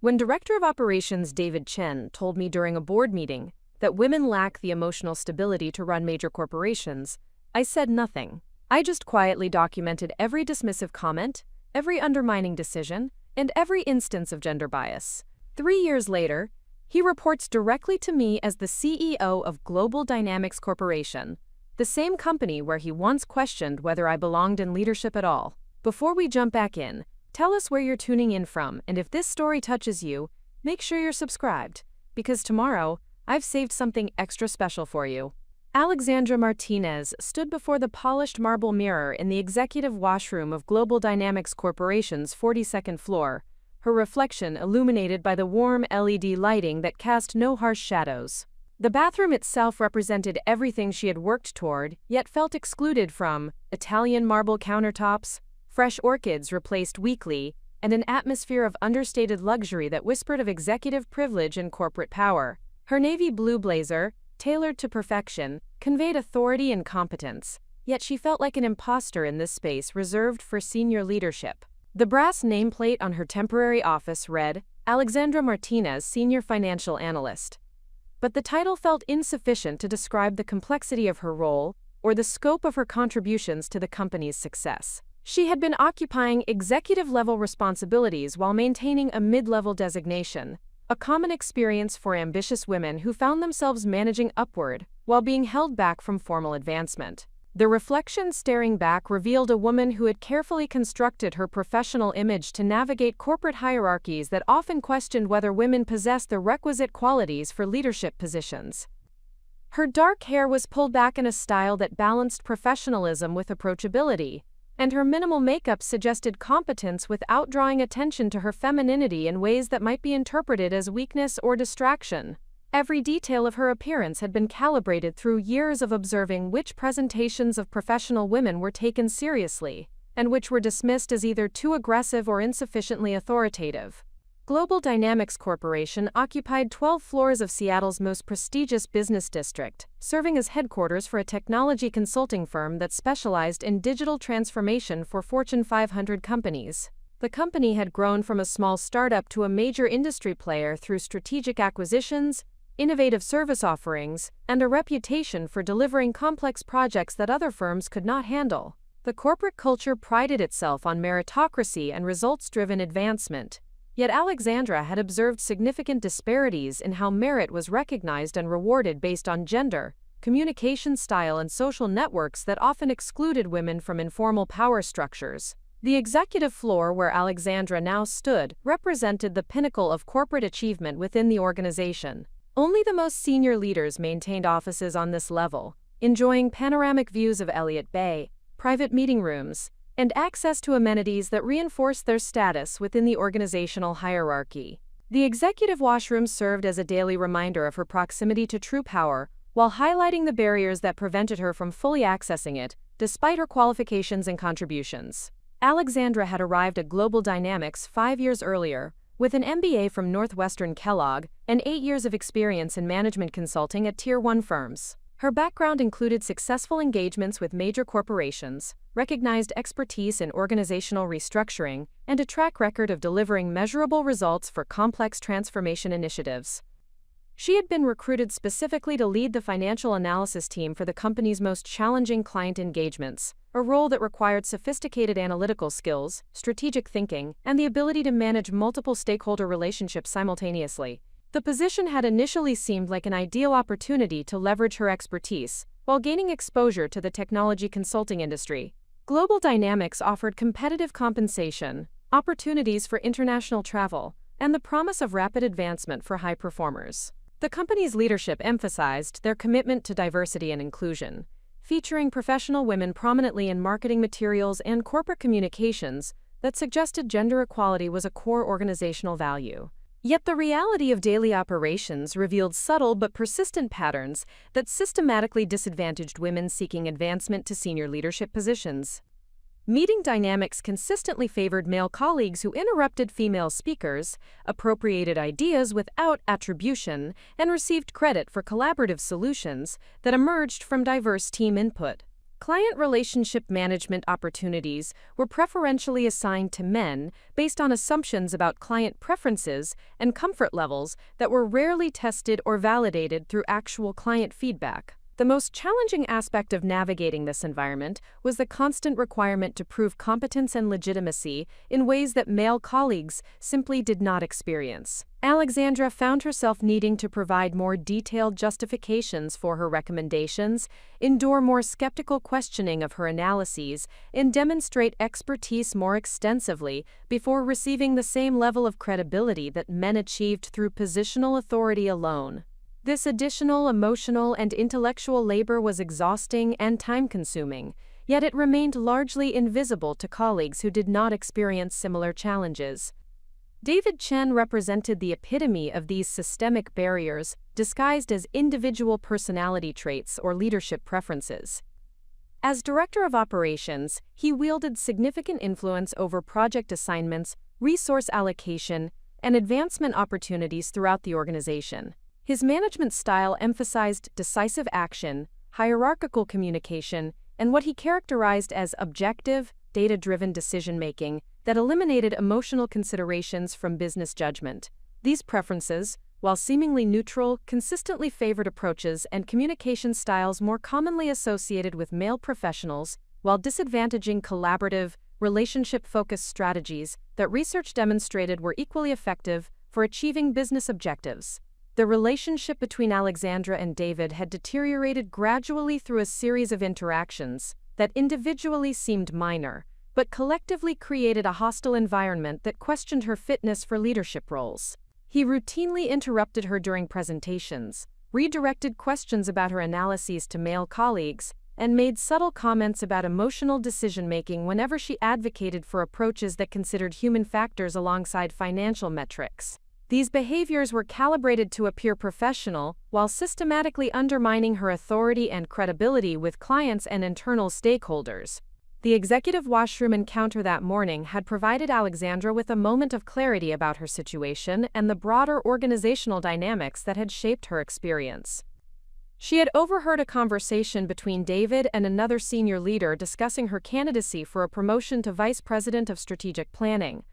When Director of Operations David Chen told me during a board meeting that women lack the emotional stability to run major corporations, I said nothing. I just quietly documented every dismissive comment, every undermining decision, and every instance of gender bias. 3 years later, he reports directly to me as the CEO of Global Dynamics Corporation, the same company where he once questioned whether I belonged in leadership at all. Before we jump back in, tell us where you're tuning in from, and if this story touches you, make sure you're subscribed, because tomorrow, I've saved something extra special for you. Alexandra Martinez stood before the polished marble mirror in the executive washroom of Global Dynamics Corporation's 42nd floor, her reflection illuminated by the warm LED lighting that cast no harsh shadows. The bathroom itself represented everything she had worked toward, yet felt excluded from: Italian marble countertops, fresh orchids replaced weekly, and an atmosphere of understated luxury that whispered of executive privilege and corporate power. Her navy blue blazer, tailored to perfection, conveyed authority and competence, yet she felt like an imposter in this space reserved for senior leadership. The brass nameplate on her temporary office read, Alexandra Martinez, Senior Financial Analyst. But the title felt insufficient to describe the complexity of her role or the scope of her contributions to the company's success. She had been occupying executive-level responsibilities while maintaining a mid-level designation, a common experience for ambitious women who found themselves managing upward while being held back from formal advancement. The reflection staring back revealed a woman who had carefully constructed her professional image to navigate corporate hierarchies that often questioned whether women possessed the requisite qualities for leadership positions. Her dark hair was pulled back in a style that balanced professionalism with approachability, and her minimal makeup suggested competence without drawing attention to her femininity in ways that might be interpreted as weakness or distraction. Every detail of her appearance had been calibrated through years of observing which presentations of professional women were taken seriously, and which were dismissed as either too aggressive or insufficiently authoritative. Global Dynamics Corporation occupied 12 floors of Seattle's most prestigious business district, serving as headquarters for a technology consulting firm that specialized in digital transformation for Fortune 500 companies. The company had grown from a small startup to a major industry player through strategic acquisitions, innovative service offerings, and a reputation for delivering complex projects that other firms could not handle. The corporate culture prided itself on meritocracy and results-driven advancement, yet Alexandra had observed significant disparities in how merit was recognized and rewarded based on gender, communication style, and social networks that often excluded women from informal power structures. The executive floor where Alexandra now stood represented the pinnacle of corporate achievement within the organization. Only the most senior leaders maintained offices on this level, enjoying panoramic views of Elliott Bay, private meeting rooms, and access to amenities that reinforced their status within the organizational hierarchy. The executive washroom served as a daily reminder of her proximity to true power, while highlighting the barriers that prevented her from fully accessing it, despite her qualifications and contributions. Alexandra had arrived at Global Dynamics 5 years earlier, with an MBA from Northwestern Kellogg and 8 years of experience in management consulting at Tier 1 firms. Her background included successful engagements with major corporations, recognized expertise in organizational restructuring, and a track record of delivering measurable results for complex transformation initiatives. She had been recruited specifically to lead the financial analysis team for the company's most challenging client engagements, a role that required sophisticated analytical skills, strategic thinking, and the ability to manage multiple stakeholder relationships simultaneously. The position had initially seemed like an ideal opportunity to leverage her expertise, while gaining exposure to the technology consulting industry. Global Dynamics offered competitive compensation, opportunities for international travel, and the promise of rapid advancement for high performers. The company's leadership emphasized their commitment to diversity and inclusion, featuring professional women prominently in marketing materials and corporate communications that suggested gender equality was a core organizational value. Yet the reality of daily operations revealed subtle but persistent patterns that systematically disadvantaged women seeking advancement to senior leadership positions. Meeting dynamics consistently favored male colleagues who interrupted female speakers, appropriated ideas without attribution, and received credit for collaborative solutions that emerged from diverse team input. Client relationship management opportunities were preferentially assigned to men based on assumptions about client preferences and comfort levels that were rarely tested or validated through actual client feedback. The most challenging aspect of navigating this environment was the constant requirement to prove competence and legitimacy in ways that male colleagues simply did not experience. Alexandra found herself needing to provide more detailed justifications for her recommendations, endure more skeptical questioning of her analyses, and demonstrate expertise more extensively before receiving the same level of credibility that men achieved through positional authority alone. This additional emotional and intellectual labor was exhausting and time-consuming, yet it remained largely invisible to colleagues who did not experience similar challenges. David Chen represented the epitome of these systemic barriers, disguised as individual personality traits or leadership preferences. As director of operations, he wielded significant influence over project assignments, resource allocation, and advancement opportunities throughout the organization. His management style emphasized decisive action, hierarchical communication, and what he characterized as objective, data-driven decision-making that eliminated emotional considerations from business judgment. These preferences, while seemingly neutral, consistently favored approaches and communication styles more commonly associated with male professionals, while disadvantaging collaborative, relationship-focused strategies that research demonstrated were equally effective for achieving business objectives. The relationship between Alexandra and David had deteriorated gradually through a series of interactions that individually seemed minor, but collectively created a hostile environment that questioned her fitness for leadership roles. He routinely interrupted her during presentations, redirected questions about her analyses to male colleagues, and made subtle comments about emotional decision-making whenever she advocated for approaches that considered human factors alongside financial metrics. These behaviors were calibrated to appear professional, while systematically undermining her authority and credibility with clients and internal stakeholders. The executive washroom encounter that morning had provided Alexandra with a moment of clarity about her situation and the broader organizational dynamics that had shaped her experience. She had overheard a conversation between David and another senior leader discussing her candidacy for a promotion to Vice President of Strategic Planning,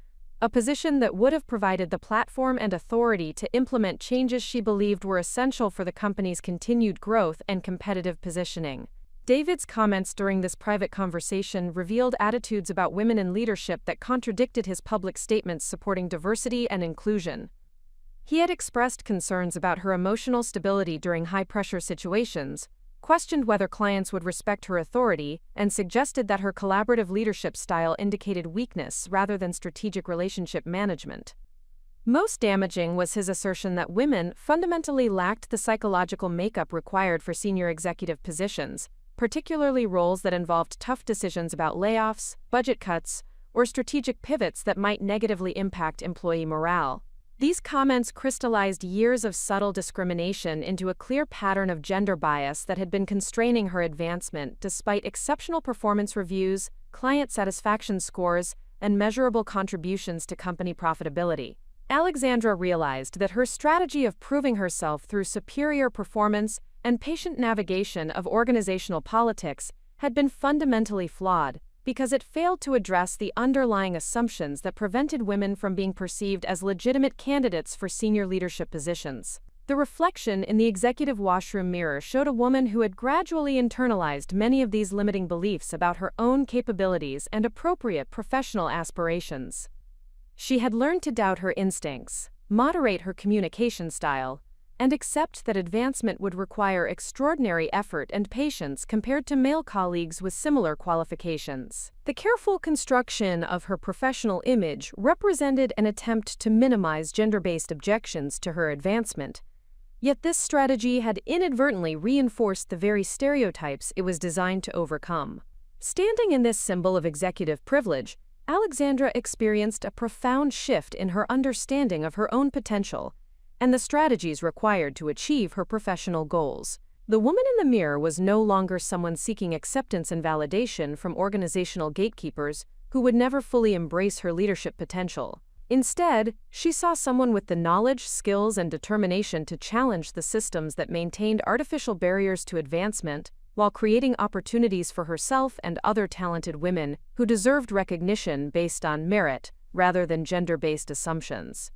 a position that would have provided the platform and authority to implement changes she believed were essential for the company's continued growth and competitive positioning. David's comments during this private conversation revealed attitudes about women in leadership that contradicted his public statements supporting diversity and inclusion. He had expressed concerns about her emotional stability during high-pressure situations, questioned whether clients would respect her authority, and suggested that her collaborative leadership style indicated weakness rather than strategic relationship management. Most damaging was his assertion that women fundamentally lacked the psychological makeup required for senior executive positions, particularly roles that involved tough decisions about layoffs, budget cuts, or strategic pivots that might negatively impact employee morale. These comments crystallized years of subtle discrimination into a clear pattern of gender bias that had been constraining her advancement despite exceptional performance reviews, client satisfaction scores, and measurable contributions to company profitability. Alexandra realized that her strategy of proving herself through superior performance and patient navigation of organizational politics had been fundamentally flawed, because it failed to address the underlying assumptions that prevented women from being perceived as legitimate candidates for senior leadership positions. The reflection in the executive washroom mirror showed a woman who had gradually internalized many of these limiting beliefs about her own capabilities and appropriate professional aspirations. She had learned to doubt her instincts, moderate her communication style, and accept that advancement would require extraordinary effort and patience compared to male colleagues with similar qualifications. The careful construction of her professional image represented an attempt to minimize gender-based objections to her advancement, yet this strategy had inadvertently reinforced the very stereotypes it was designed to overcome. Standing in this symbol of executive privilege, Alexandra experienced a profound shift in her understanding of her own potential and the strategies required to achieve her professional goals. The woman in the mirror was no longer someone seeking acceptance and validation from organizational gatekeepers who would never fully embrace her leadership potential. Instead, she saw someone with the knowledge, skills, and determination to challenge the systems that maintained artificial barriers to advancement, while creating opportunities for herself and other talented women who deserved recognition based on merit rather than gender-based assumptions.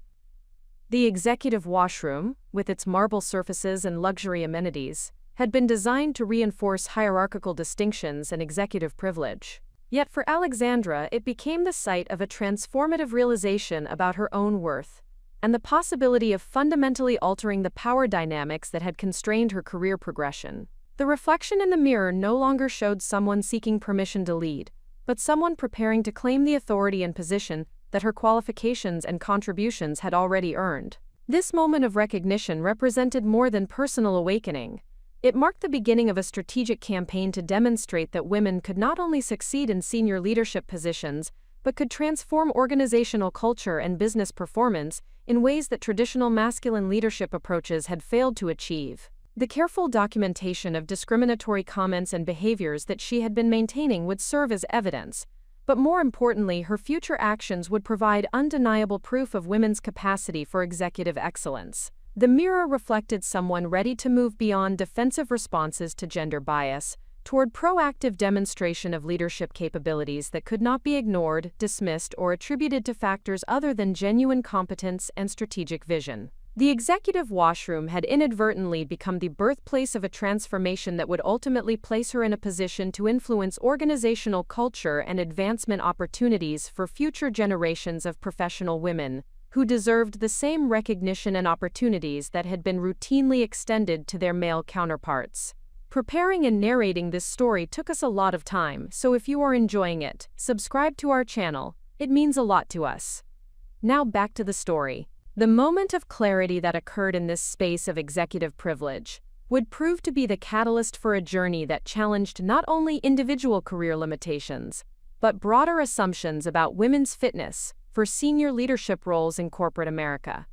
The executive washroom, with its marble surfaces and luxury amenities, had been designed to reinforce hierarchical distinctions and executive privilege. Yet for Alexandra, it became the site of a transformative realization about her own worth, and the possibility of fundamentally altering the power dynamics that had constrained her career progression. The reflection in the mirror no longer showed someone seeking permission to lead, but someone preparing to claim the authority and position that her qualifications and contributions had already earned. This moment of recognition represented more than personal awakening. It marked the beginning of a strategic campaign to demonstrate that women could not only succeed in senior leadership positions, but could transform organizational culture and business performance in ways that traditional masculine leadership approaches had failed to achieve. The careful documentation of discriminatory comments and behaviors that she had been maintaining would serve as evidence, but more importantly, her future actions would provide undeniable proof of women's capacity for executive excellence. The mirror reflected someone ready to move beyond defensive responses to gender bias toward proactive demonstration of leadership capabilities that could not be ignored, dismissed, or attributed to factors other than genuine competence and strategic vision. The executive washroom had inadvertently become the birthplace of a transformation that would ultimately place her in a position to influence organizational culture and advancement opportunities for future generations of professional women, who deserved the same recognition and opportunities that had been routinely extended to their male counterparts. Preparing and narrating this story took us a lot of time, so if you are enjoying it, subscribe to our channel. It means a lot to us. Now back to the story. The moment of clarity that occurred in this space of executive privilege would prove to be the catalyst for a journey that challenged not only individual career limitations, but broader assumptions about women's fitness for senior leadership roles in corporate America.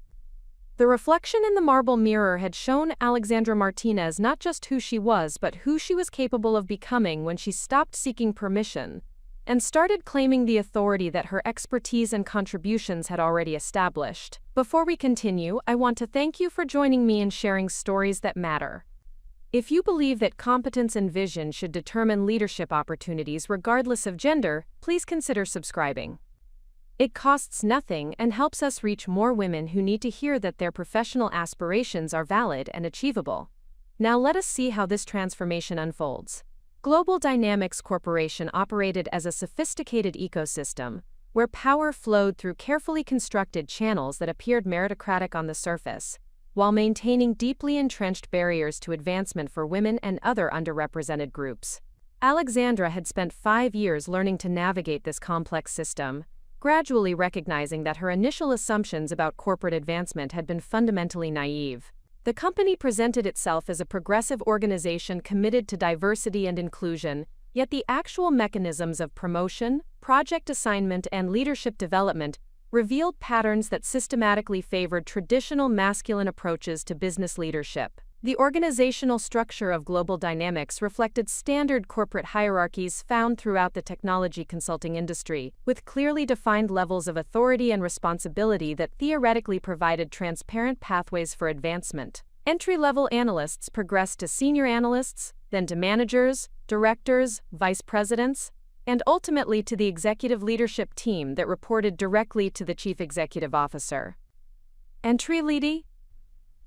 The reflection in the marble mirror had shown Alexandra Martinez not just who she was, but who she was capable of becoming when she stopped seeking permission and started claiming the authority that her expertise and contributions had already established. Before we continue, I want to thank you for joining me in sharing stories that matter. If you believe that competence and vision should determine leadership opportunities regardless of gender, please consider subscribing. It costs nothing and helps us reach more women who need to hear that their professional aspirations are valid and achievable. Now let us see how this transformation unfolds. Global Dynamics Corporation operated as a sophisticated ecosystem, where power flowed through carefully constructed channels that appeared meritocratic on the surface, while maintaining deeply entrenched barriers to advancement for women and other underrepresented groups. Alexandra had spent 5 years learning to navigate this complex system, gradually recognizing that her initial assumptions about corporate advancement had been fundamentally naive. The company presented itself as a progressive organization committed to diversity and inclusion, yet the actual mechanisms of promotion, project assignment, and leadership development revealed patterns that systematically favored traditional masculine approaches to business leadership. The organizational structure of Global Dynamics reflected standard corporate hierarchies found throughout the technology consulting industry, with clearly defined levels of authority and responsibility that theoretically provided transparent pathways for advancement. Entry-level analysts progressed to senior analysts, then to managers, directors, vice presidents, and ultimately to the executive leadership team that reported directly to the chief executive officer. Entry-level.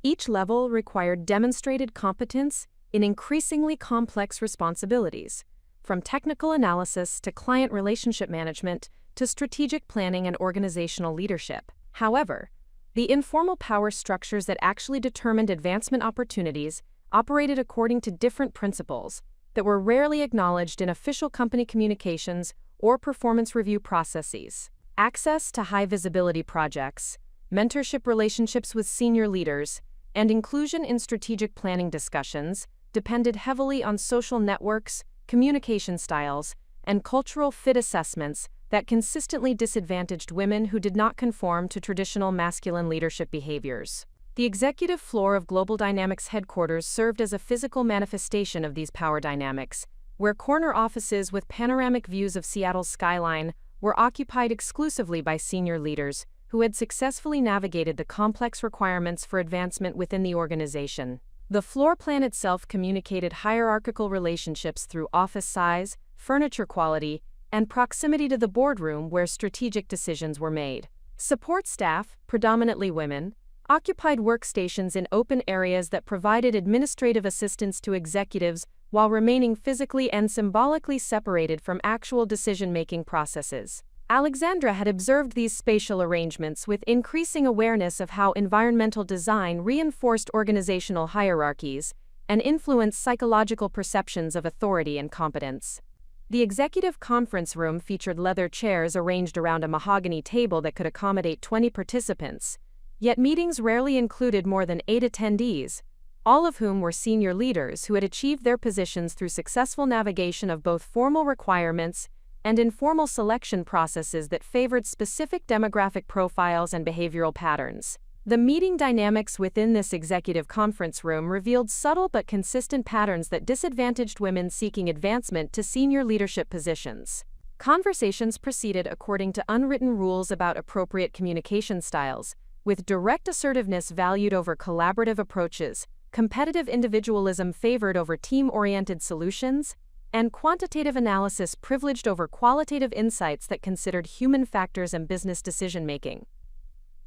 Each level required demonstrated competence in increasingly complex responsibilities, from technical analysis to client relationship management to strategic planning and organizational leadership. However, the informal power structures that actually determined advancement opportunities operated according to different principles that were rarely acknowledged in official company communications or performance review processes. Access to high-visibility projects, mentorship relationships with senior leaders, and inclusion in strategic planning discussions depended heavily on social networks, communication styles, and cultural fit assessments that consistently disadvantaged women who did not conform to traditional masculine leadership behaviors. The executive floor of Global Dynamics headquarters served as a physical manifestation of these power dynamics, where corner offices with panoramic views of Seattle's skyline were occupied exclusively by senior leaders who had successfully navigated the complex requirements for advancement within the organization. The floor plan itself communicated hierarchical relationships through office size, furniture quality, and proximity to the boardroom where strategic decisions were made. Support staff, predominantly women, occupied workstations in open areas that provided administrative assistance to executives while remaining physically and symbolically separated from actual decision-making processes. Alexandra had observed these spatial arrangements with increasing awareness of how environmental design reinforced organizational hierarchies and influenced psychological perceptions of authority and competence. The executive conference room featured leather chairs arranged around a mahogany table that could accommodate 20 participants, yet meetings rarely included more than 8 attendees, all of whom were senior leaders who had achieved their positions through successful navigation of both formal requirements and informal selection processes that favored specific demographic profiles and behavioral patterns. The meeting dynamics within this executive conference room revealed subtle but consistent patterns that disadvantaged women seeking advancement to senior leadership positions. Conversations proceeded according to unwritten rules about appropriate communication styles, with direct assertiveness valued over collaborative approaches, competitive individualism favored over team-oriented solutions, and quantitative analysis privileged over qualitative insights that considered human factors and business decision-making.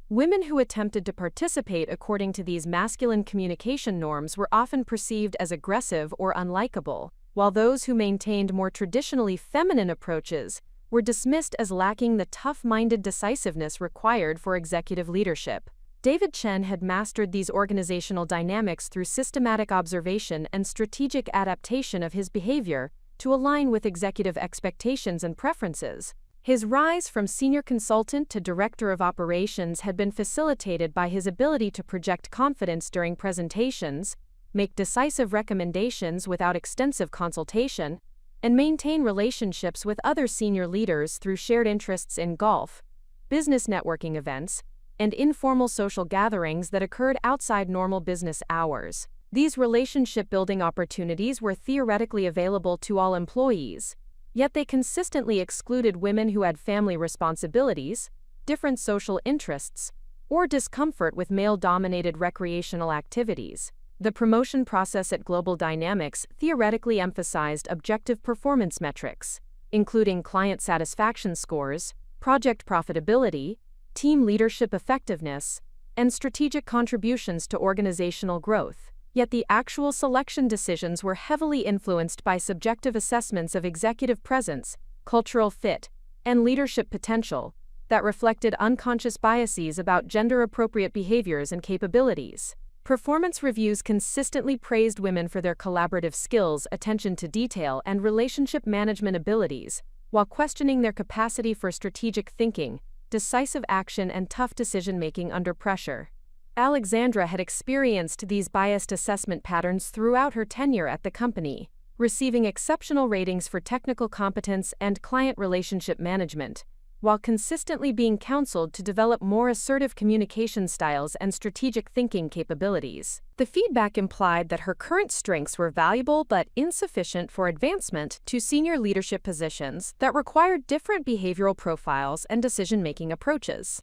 Women who attempted to participate according to these masculine communication norms were often perceived as aggressive or unlikable, while those who maintained more traditionally feminine approaches were dismissed as lacking the tough-minded decisiveness required for executive leadership. David Chen had mastered these organizational dynamics through systematic observation and strategic adaptation of his behavior to align with executive expectations and preferences. His rise from senior consultant to director of operations had been facilitated by his ability to project confidence during presentations, make decisive recommendations without extensive consultation, and maintain relationships with other senior leaders through shared interests in golf, business networking events, and informal social gatherings that occurred outside normal business hours. These relationship-building opportunities were theoretically available to all employees, yet they consistently excluded women who had family responsibilities, different social interests, or discomfort with male-dominated recreational activities. The promotion process at Global Dynamics theoretically emphasized objective performance metrics, including client satisfaction scores, project profitability, team leadership effectiveness, and strategic contributions to organizational growth. Yet the actual selection decisions were heavily influenced by subjective assessments of executive presence, cultural fit, and leadership potential that reflected unconscious biases about gender-appropriate behaviors and capabilities. Performance reviews consistently praised women for their collaborative skills, attention to detail, and relationship management abilities, while questioning their capacity for strategic thinking, decisive action, and tough decision-making under pressure. Alexandra had experienced these biased assessment patterns throughout her tenure at the company, receiving exceptional ratings for technical competence and client relationship management, while consistently being counseled to develop more assertive communication styles and strategic thinking capabilities. The feedback implied that her current strengths were valuable but insufficient for advancement to senior leadership positions that required different behavioral profiles and decision-making approaches.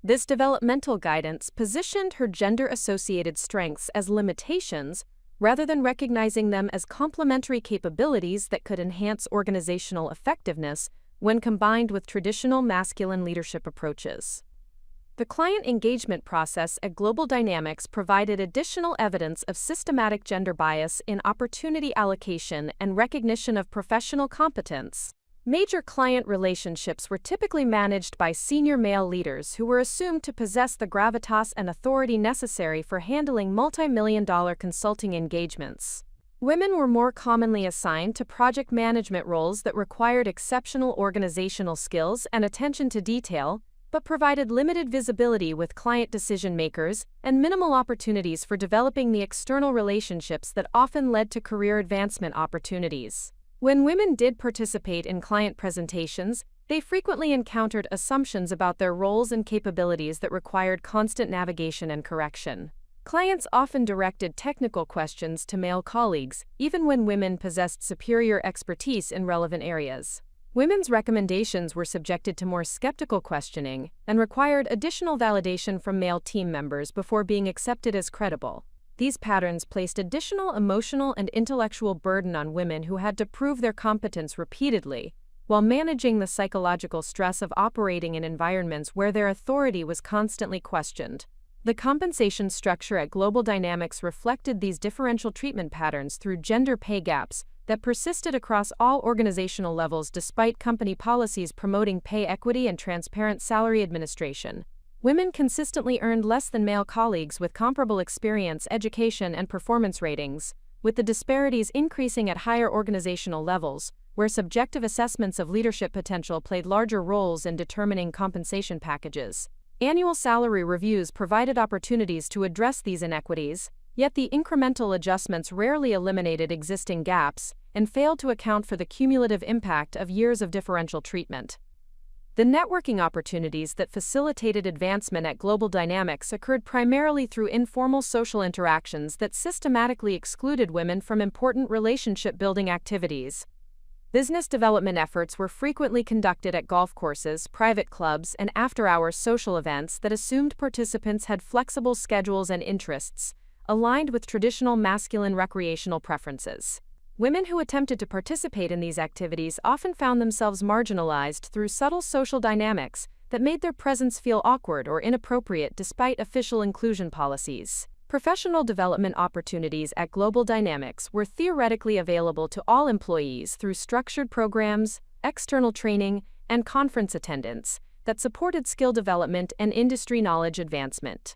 This developmental guidance positioned her gender-associated strengths as limitations rather than recognizing them as complementary capabilities that could enhance organizational effectiveness when combined with traditional masculine leadership approaches. The client engagement process at Global Dynamics provided additional evidence of systematic gender bias in opportunity allocation and recognition of professional competence. Major client relationships were typically managed by senior male leaders who were assumed to possess the gravitas and authority necessary for handling multi-million-dollar consulting engagements. Women were more commonly assigned to project management roles that required exceptional organizational skills and attention to detail, but provided limited visibility with client decision-makers and minimal opportunities for developing the external relationships that often led to career advancement opportunities. When women did participate in client presentations, they frequently encountered assumptions about their roles and capabilities that required constant navigation and correction. Clients often directed technical questions to male colleagues, even when women possessed superior expertise in relevant areas. Women's recommendations were subjected to more skeptical questioning and required additional validation from male team members before being accepted as credible. These patterns placed additional emotional and intellectual burden on women who had to prove their competence repeatedly, while managing the psychological stress of operating in environments where their authority was constantly questioned. The compensation structure at Global Dynamics reflected these differential treatment patterns through gender pay gaps that persisted across all organizational levels despite company policies promoting pay equity and transparent salary administration. Women consistently earned less than male colleagues with comparable experience, education, and performance ratings, with the disparities increasing at higher organizational levels, where subjective assessments of leadership potential played larger roles in determining compensation packages. Annual salary reviews provided opportunities to address these inequities, yet the incremental adjustments rarely eliminated existing gaps and failed to account for the cumulative impact of years of differential treatment. The networking opportunities that facilitated advancement at Global Dynamics occurred primarily through informal social interactions that systematically excluded women from important relationship-building activities. Business development efforts were frequently conducted at golf courses, private clubs, and after-hours social events that assumed participants had flexible schedules and interests, aligned with traditional masculine recreational preferences. Women who attempted to participate in these activities often found themselves marginalized through subtle social dynamics that made their presence feel awkward or inappropriate despite official inclusion policies. Professional development opportunities at Global Dynamics were theoretically available to all employees through structured programs, external training, and conference attendance that supported skill development and industry knowledge advancement.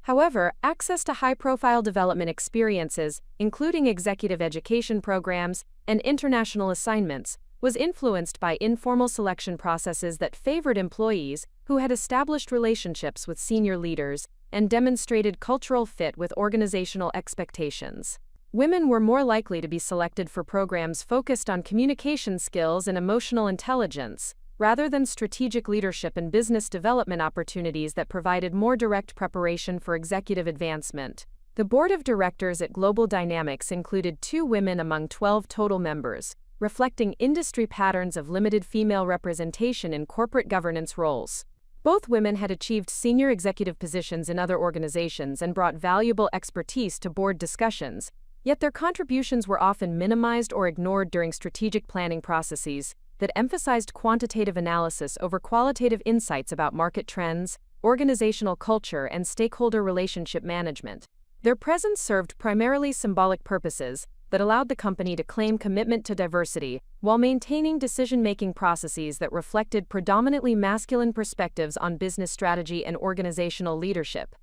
However, access to high-profile development experiences, including executive education programs and international assignments, was influenced by informal selection processes that favored employees who had established relationships with senior leaders and demonstrated cultural fit with organizational expectations. Women were more likely to be selected for programs focused on communication skills and emotional intelligence, rather than strategic leadership and business development opportunities that provided more direct preparation for executive advancement. The board of directors at Global Dynamics included 2 women among 12 total members, reflecting industry patterns of limited female representation in corporate governance roles. Both women had achieved senior executive positions in other organizations and brought valuable expertise to board discussions, yet their contributions were often minimized or ignored during strategic planning processes that emphasized quantitative analysis over qualitative insights about market trends, organizational culture, and stakeholder relationship management. Their presence served primarily symbolic purposes that allowed the company to claim commitment to diversity while maintaining decision-making processes that reflected predominantly masculine perspectives on business strategy and organizational leadership.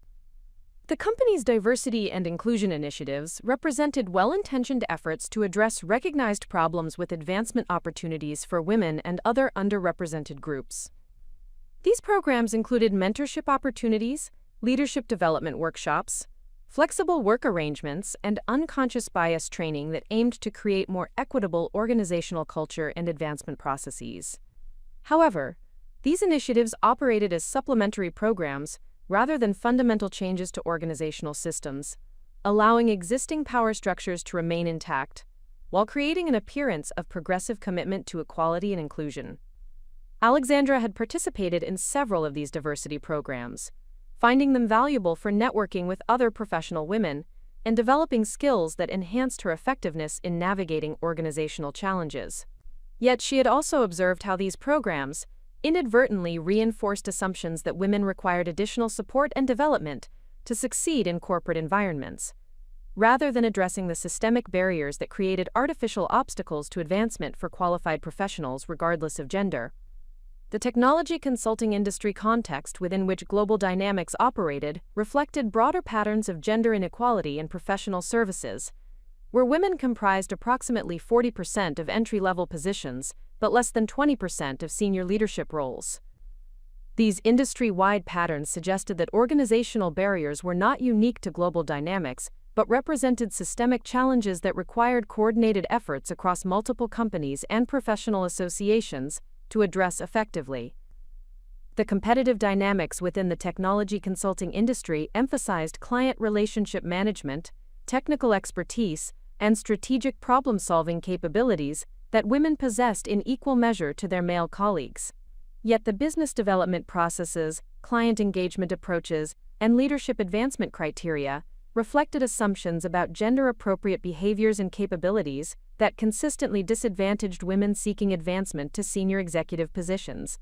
The company's diversity and inclusion initiatives represented well-intentioned efforts to address recognized problems with advancement opportunities for women and other underrepresented groups. These programs included mentorship opportunities, leadership development workshops, flexible work arrangements, and unconscious bias training that aimed to create more equitable organizational culture and advancement processes. However, these initiatives operated as supplementary programs rather than fundamental changes to organizational systems, allowing existing power structures to remain intact, while creating an appearance of progressive commitment to equality and inclusion. Alexandra had participated in several of these diversity programs, finding them valuable for networking with other professional women and developing skills that enhanced her effectiveness in navigating organizational challenges. Yet she had also observed how these programs inadvertently reinforced assumptions that women required additional support and development to succeed in corporate environments, rather than addressing the systemic barriers that created artificial obstacles to advancement for qualified professionals regardless of gender. The technology consulting industry context within which Global Dynamics operated reflected broader patterns of gender inequality in professional services, where women comprised approximately 40% of entry-level positions, but less than 20% of senior leadership roles. These industry-wide patterns suggested that organizational barriers were not unique to Global Dynamics, but represented systemic challenges that required coordinated efforts across multiple companies and professional associations to address effectively. The competitive dynamics within the technology consulting industry emphasized client relationship management, technical expertise, and strategic problem-solving capabilities that women possessed in equal measure to their male colleagues. Yet the business development processes, client engagement approaches, and leadership advancement criteria reflected assumptions about gender-appropriate behaviors and capabilities that consistently disadvantaged women seeking advancement to senior executive positions.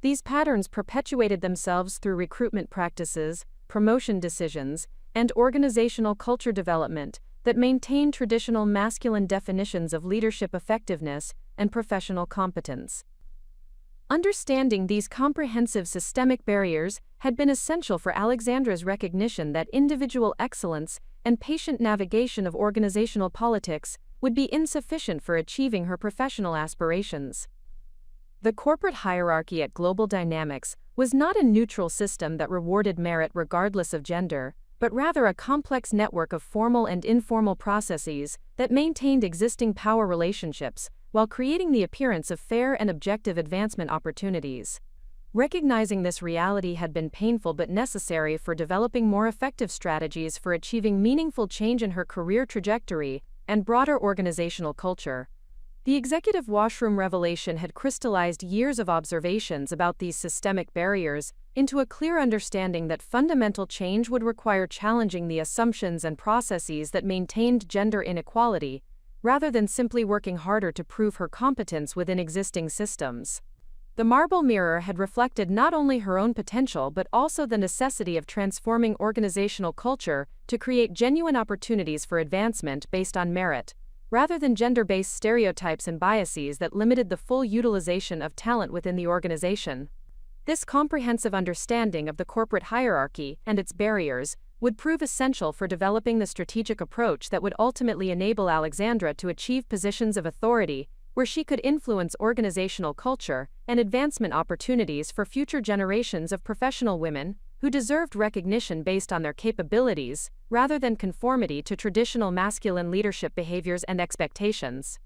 These patterns perpetuated themselves through recruitment practices, promotion decisions, and organizational culture development that maintained traditional masculine definitions of leadership effectiveness and professional competence. Understanding these comprehensive systemic barriers had been essential for Alexandra's recognition that individual excellence and patient navigation of organizational politics would be insufficient for achieving her professional aspirations. The corporate hierarchy at Global Dynamics was not a neutral system that rewarded merit regardless of gender, but rather a complex network of formal and informal processes that maintained existing power relationships while creating the appearance of fair and objective advancement opportunities. Recognizing this reality had been painful but necessary for developing more effective strategies for achieving meaningful change in her career trajectory and broader organizational culture. The executive washroom revelation had crystallized years of observations about these systemic barriers into a clear understanding that fundamental change would require challenging the assumptions and processes that maintained gender inequality, rather than simply working harder to prove her competence within existing systems. The marble mirror had reflected not only her own potential but also the necessity of transforming organizational culture to create genuine opportunities for advancement based on merit, rather than gender-based stereotypes and biases that limited the full utilization of talent within the organization. This comprehensive understanding of the corporate hierarchy and its barriers would prove essential for developing the strategic approach that would ultimately enable Alexandra to achieve positions of authority where she could influence organizational culture and advancement opportunities for future generations of professional women who deserved recognition based on their capabilities, rather than conformity to traditional masculine leadership behaviors and expectations.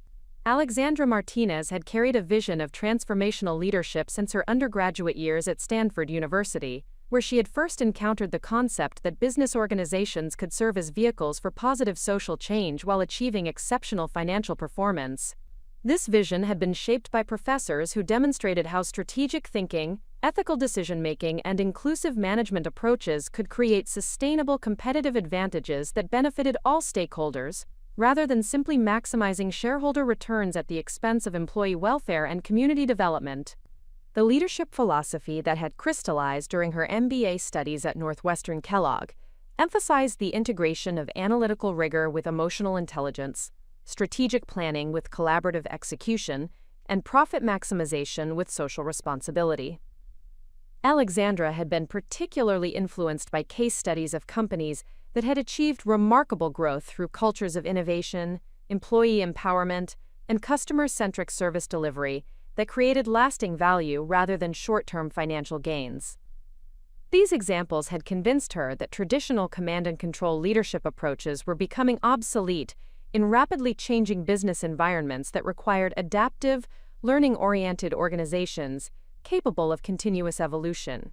Alexandra Martinez had carried a vision of transformational leadership since her undergraduate years at Stanford University, where she had first encountered the concept that business organizations could serve as vehicles for positive social change while achieving exceptional financial performance. This vision had been shaped by professors who demonstrated how strategic thinking, ethical decision-making, and inclusive management approaches could create sustainable competitive advantages that benefited all stakeholders, rather than simply maximizing shareholder returns at the expense of employee welfare and community development. The leadership philosophy that had crystallized during her MBA studies at Northwestern Kellogg emphasized the integration of analytical rigor with emotional intelligence, strategic planning with collaborative execution, and profit maximization with social responsibility. Alexandra had been particularly influenced by case studies of companies that had achieved remarkable growth through cultures of innovation, employee empowerment, and customer-centric service delivery that created lasting value rather than short-term financial gains. These examples had convinced her that traditional command and control leadership approaches were becoming obsolete in rapidly changing business environments that required adaptive, learning-oriented organizations capable of continuous evolution.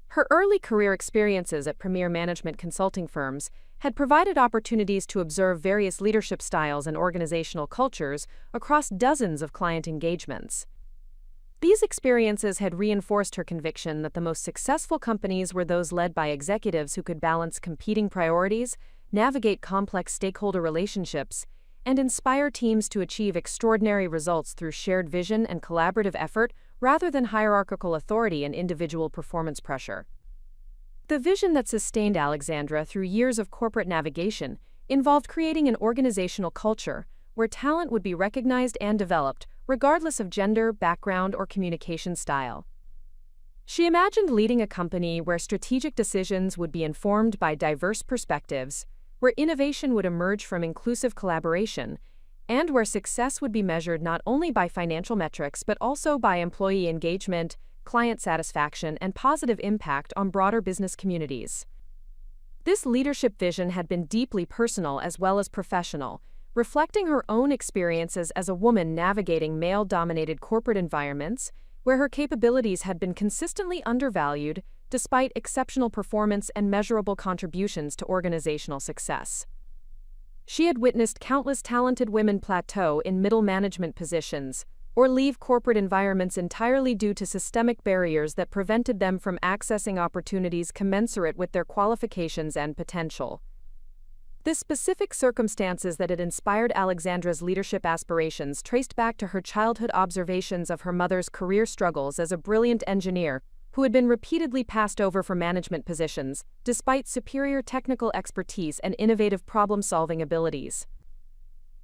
Her early career experiences at premier management consulting firms had provided opportunities to observe various leadership styles and organizational cultures across dozens of client engagements. These experiences had reinforced her conviction that the most successful companies were those led by executives who could balance competing priorities, navigate complex stakeholder relationships, and inspire teams to achieve extraordinary results through shared vision and collaborative effort rather than hierarchical authority and individual performance pressure. The vision that sustained Alexandra through years of corporate navigation involved creating an organizational culture where talent would be recognized and developed, regardless of gender, background, or communication style. She imagined leading a company where strategic decisions would be informed by diverse perspectives, where innovation would emerge from inclusive collaboration, and where success would be measured not only by financial metrics but also by employee engagement, client satisfaction, and positive impact on broader business communities. This leadership vision had been deeply personal as well as professional, reflecting her own experiences as a woman navigating male-dominated corporate environments where her capabilities had been consistently undervalued despite exceptional performance and measurable contributions to organizational success. She had witnessed countless talented women plateau in middle management positions or leave corporate environments entirely due to systemic barriers that prevented them from accessing opportunities commensurate with their qualifications and potential. The specific circumstances that had inspired Alexandra's leadership aspirations traced back to her childhood observations of her mother's career struggles as a brilliant engineer who had been repeatedly passed over for management positions, despite superior technical expertise and innovative problem-solving abilities.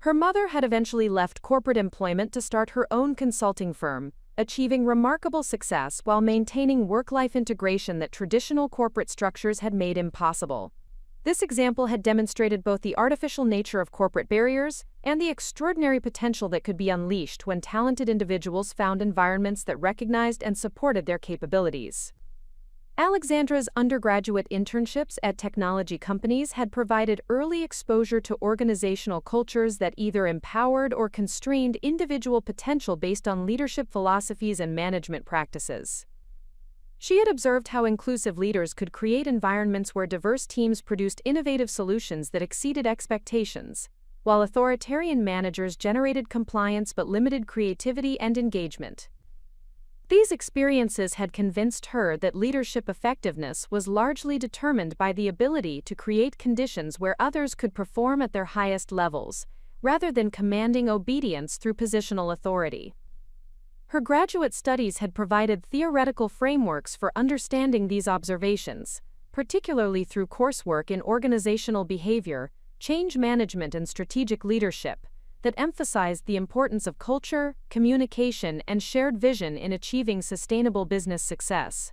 Her mother had eventually left corporate employment to start her own consulting firm, achieving remarkable success while maintaining work-life integration that traditional corporate structures had made impossible. This example had demonstrated both the artificial nature of corporate barriers and the extraordinary potential that could be unleashed when talented individuals found environments that recognized and supported their capabilities. Alexandra's undergraduate internships at technology companies had provided early exposure to organizational cultures that either empowered or constrained individual potential based on leadership philosophies and management practices. She had observed how inclusive leaders could create environments where diverse teams produced innovative solutions that exceeded expectations, while authoritarian managers generated compliance but limited creativity and engagement. These experiences had convinced her that leadership effectiveness was largely determined by the ability to create conditions where others could perform at their highest levels, rather than commanding obedience through positional authority. Her graduate studies had provided theoretical frameworks for understanding these observations, particularly through coursework in organizational behavior, change management, and strategic leadership, that emphasized the importance of culture, communication, and shared vision in achieving sustainable business success.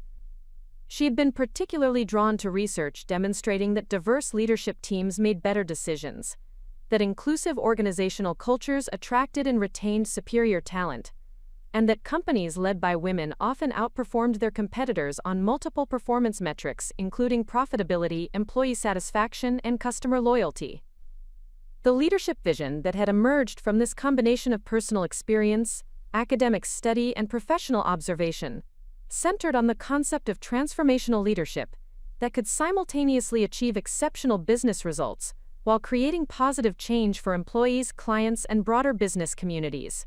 She had been particularly drawn to research demonstrating that diverse leadership teams made better decisions, that inclusive organizational cultures attracted and retained superior talent, and that companies led by women often outperformed their competitors on multiple performance metrics, including profitability, employee satisfaction, and customer loyalty. The leadership vision that had emerged from this combination of personal experience, academic study, and professional observation centered on the concept of transformational leadership that could simultaneously achieve exceptional business results while creating positive change for employees, clients, and broader business communities.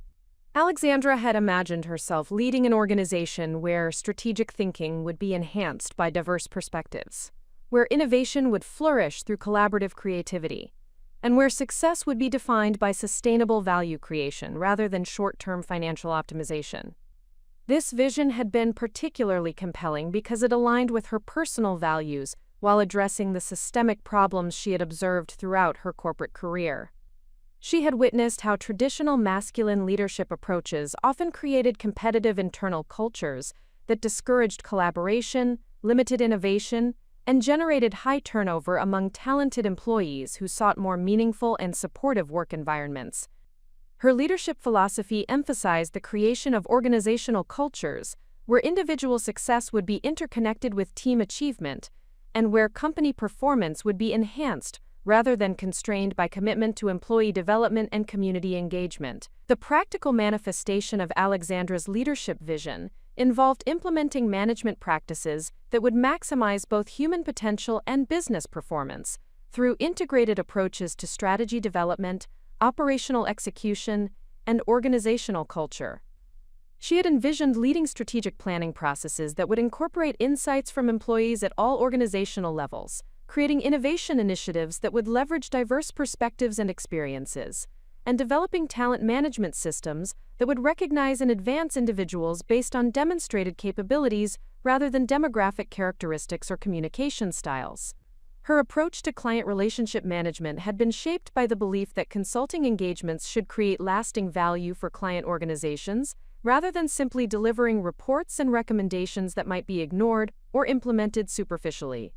Alexandra had imagined herself leading an organization where strategic thinking would be enhanced by diverse perspectives, where innovation would flourish through collaborative creativity, and where success would be defined by sustainable value creation rather than short-term financial optimization. This vision had been particularly compelling because it aligned with her personal values while addressing the systemic problems she had observed throughout her corporate career. She had witnessed how traditional masculine leadership approaches often created competitive internal cultures that discouraged collaboration, limited innovation, and generated high turnover among talented employees who sought more meaningful and supportive work environments. Her leadership philosophy emphasized the creation of organizational cultures where individual success would be interconnected with team achievement and where company performance would be enhanced rather than constrained by commitment to employee development and community engagement. The practical manifestation of Alexandra's leadership vision involved implementing management practices that would maximize both human potential and business performance through integrated approaches to strategy development, operational execution, and organizational culture. She had envisioned leading strategic planning processes that would incorporate insights from employees at all organizational levels, creating innovation initiatives that would leverage diverse perspectives and experiences, and developing talent management systems that would recognize and advance individuals based on demonstrated capabilities rather than demographic characteristics or communication styles. Her approach to client relationship management had been shaped by the belief that consulting engagements should create lasting value for client organizations, rather than simply delivering reports and recommendations that might be ignored or implemented superficially.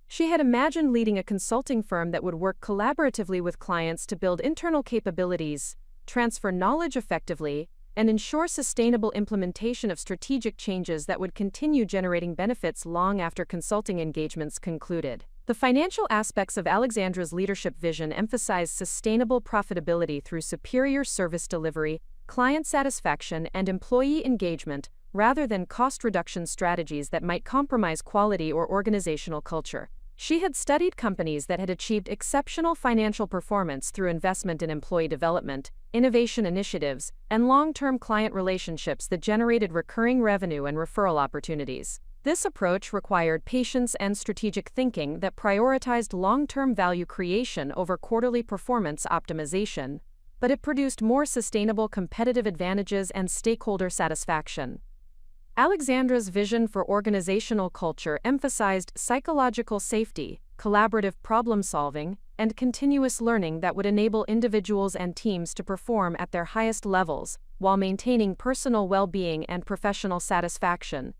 She had imagined leading a consulting firm that would work collaboratively with clients to build internal capabilities, transfer knowledge effectively, and ensure sustainable implementation of strategic changes that would continue generating benefits long after consulting engagements concluded. The financial aspects of Alexandra's leadership vision emphasized sustainable profitability through superior service delivery, client satisfaction, and employee engagement, rather than cost reduction strategies that might compromise quality or organizational culture. She had studied companies that had achieved exceptional financial performance through investment in employee development, innovation initiatives, and long-term client relationships that generated recurring revenue and referral opportunities. This approach required patience and strategic thinking that prioritized long-term value creation over quarterly performance optimization, but it produced more sustainable competitive advantages and stakeholder satisfaction. Alexandra's vision for organizational culture emphasized psychological safety, collaborative problem-solving, and continuous learning that would enable individuals and teams to perform at their highest levels, while maintaining personal well-being and professional satisfaction.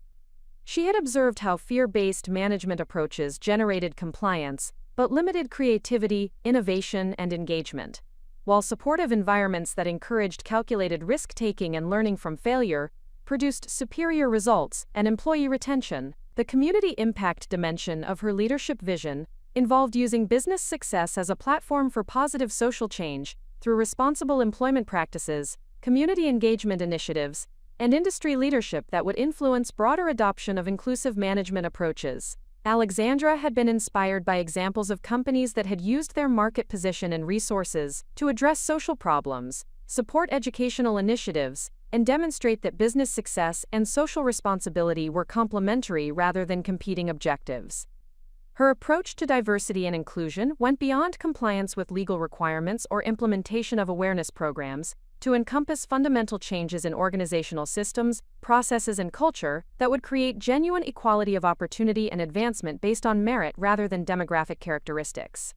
She had observed how fear-based management approaches generated compliance, but limited creativity, innovation, and engagement, while supportive environments that encouraged calculated risk-taking and learning from failure produced superior results and employee retention. The community impact dimension of her leadership vision involved using business success as a platform for positive social change through responsible employment practices, community engagement initiatives, and industry leadership that would influence broader adoption of inclusive management approaches. Alexandra had been inspired by examples of companies that had used their market position and resources to address social problems, support educational initiatives, and demonstrate that business success and social responsibility were complementary rather than competing objectives. Her approach to diversity and inclusion went beyond compliance with legal requirements or implementation of awareness programs to encompass fundamental changes in organizational systems, processes, and culture that would create genuine equality of opportunity and advancement based on merit rather than demographic characteristics.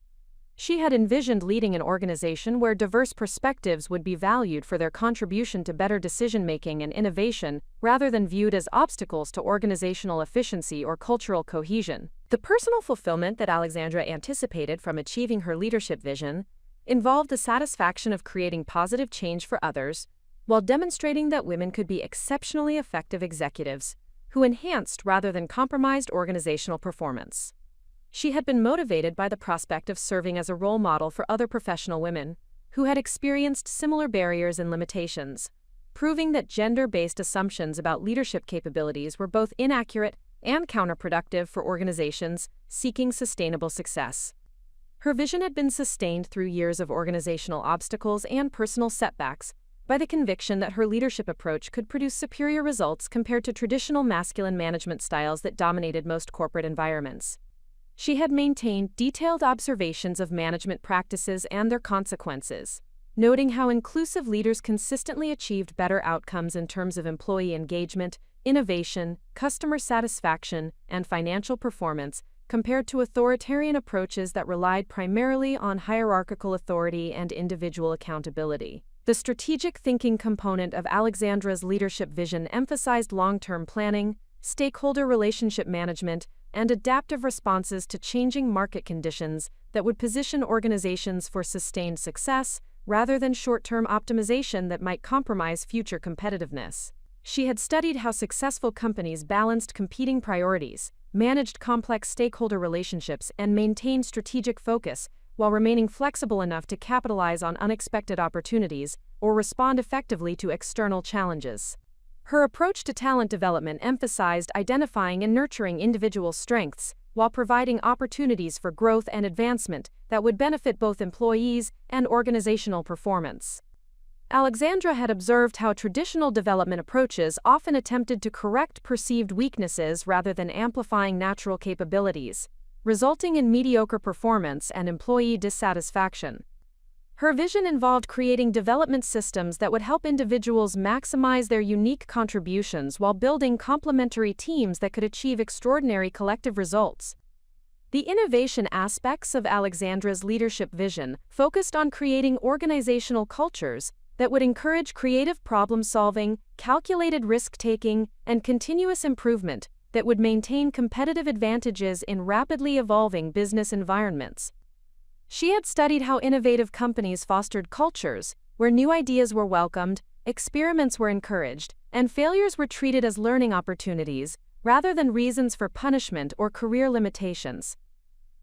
She had envisioned leading an organization where diverse perspectives would be valued for their contribution to better decision-making and innovation, rather than viewed as obstacles to organizational efficiency or cultural cohesion. The personal fulfillment that Alexandra anticipated from achieving her leadership vision involved the satisfaction of creating positive change for others, while demonstrating that women could be exceptionally effective executives who enhanced rather than compromised organizational performance. She had been motivated by the prospect of serving as a role model for other professional women who had experienced similar barriers and limitations, proving that gender-based assumptions about leadership capabilities were both inaccurate and counterproductive for organizations seeking sustainable success. Her vision had been sustained through years of organizational obstacles and personal setbacks by the conviction that her leadership approach could produce superior results compared to traditional masculine management styles that dominated most corporate environments. She had maintained detailed observations of management practices and their consequences, noting how inclusive leaders consistently achieved better outcomes in terms of employee engagement, innovation, customer satisfaction, and financial performance, compared to authoritarian approaches that relied primarily on hierarchical authority and individual accountability. The strategic thinking component of Alexandra's leadership vision emphasized long-term planning, stakeholder relationship management, and adaptive responses to changing market conditions that would position organizations for sustained success rather than short-term optimization that might compromise future competitiveness. She had studied how successful companies balanced competing priorities, managed complex stakeholder relationships, and maintained strategic focus while remaining flexible enough to capitalize on unexpected opportunities or respond effectively to external challenges. Her approach to talent development emphasized identifying and nurturing individual strengths while providing opportunities for growth and advancement that would benefit both employees and organizational performance. Alexandra had observed how traditional development approaches often attempted to correct perceived weaknesses rather than amplifying natural capabilities, resulting in mediocre performance and employee dissatisfaction. Her vision involved creating development systems that would help individuals maximize their unique contributions while building complementary teams that could achieve extraordinary collective results. The innovation aspects of Alexandra's leadership vision focused on creating organizational cultures that would encourage creative problem-solving, calculated risk-taking, and continuous improvement that would maintain competitive advantages in rapidly evolving business environments. She had studied how innovative companies fostered cultures where new ideas were welcomed, experiments were encouraged, and failures were treated as learning opportunities rather than reasons for punishment or career limitations.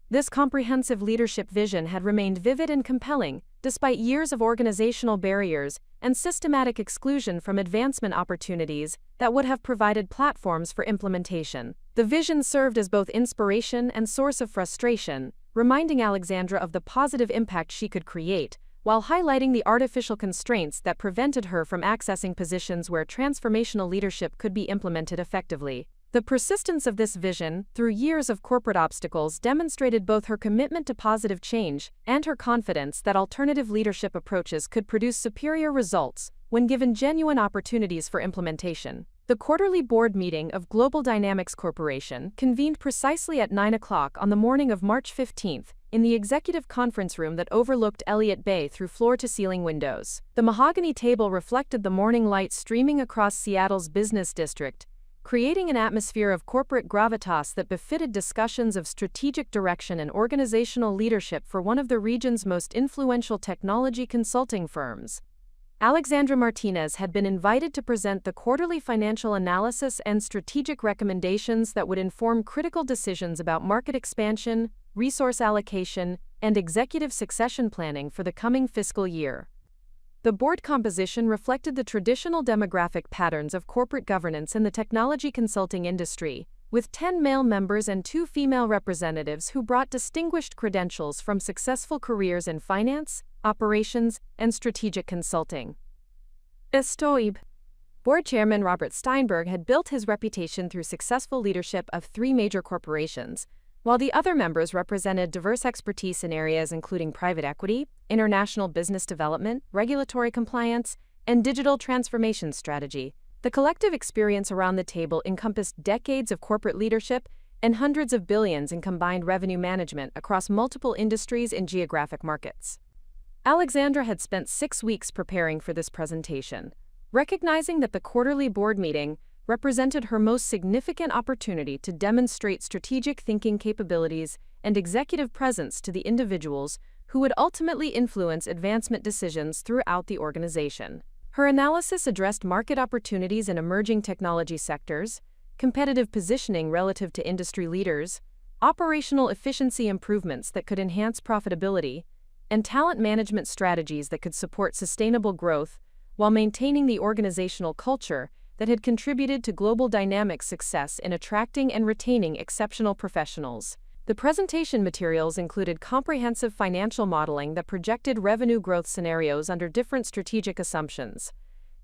This comprehensive leadership vision had remained vivid and compelling despite years of organizational barriers and systematic exclusion from advancement opportunities that would have provided platforms for implementation. The vision served as both inspiration and source of frustration, reminding Alexandra of the positive impact she could create, while highlighting the artificial constraints that prevented her from accessing positions where transformational leadership could be implemented effectively. The persistence of this vision, through years of corporate obstacles, demonstrated both her commitment to positive change and her confidence that alternative leadership approaches could produce superior results when given genuine opportunities for implementation. The quarterly board meeting of Global Dynamics Corporation convened precisely at 9 o'clock on the morning of March 15 in the executive conference room that overlooked Elliott Bay through floor-to-ceiling windows. The mahogany table reflected the morning light streaming across Seattle's business district, creating an atmosphere of corporate gravitas that befitted discussions of strategic direction and organizational leadership for one of the region's most influential technology consulting firms. Alexandra Martinez had been invited to present the quarterly financial analysis and strategic recommendations that would inform critical decisions about market expansion, resource allocation, and executive succession planning for the coming fiscal year. The board composition reflected the traditional demographic patterns of corporate governance in the technology consulting industry, with 10 male members and 2 female representatives who brought distinguished credentials from successful careers in finance, operations, and strategic consulting. Estoib. Board Chairman Robert Steinberg had built his reputation through successful leadership of 3 major corporations, while the other members represented diverse expertise in areas including private equity, international business development, regulatory compliance, and digital transformation strategy. The collective experience around the table encompassed decades of corporate leadership and hundreds of billions in combined revenue management across multiple industries and geographic markets. Alexandra had spent 6 weeks preparing for this presentation, recognizing that the quarterly board meeting represented her most significant opportunity to demonstrate strategic thinking capabilities and executive presence to the individuals who would ultimately influence advancement decisions throughout the organization. Her analysis addressed market opportunities in emerging technology sectors, competitive positioning relative to industry leaders, operational efficiency improvements that could enhance profitability, and talent management strategies that could support sustainable growth while maintaining the organizational culture that had contributed to Global Dynamics' success in attracting and retaining exceptional professionals. The presentation materials included comprehensive financial modeling that projected revenue growth scenarios under different strategic assumptions,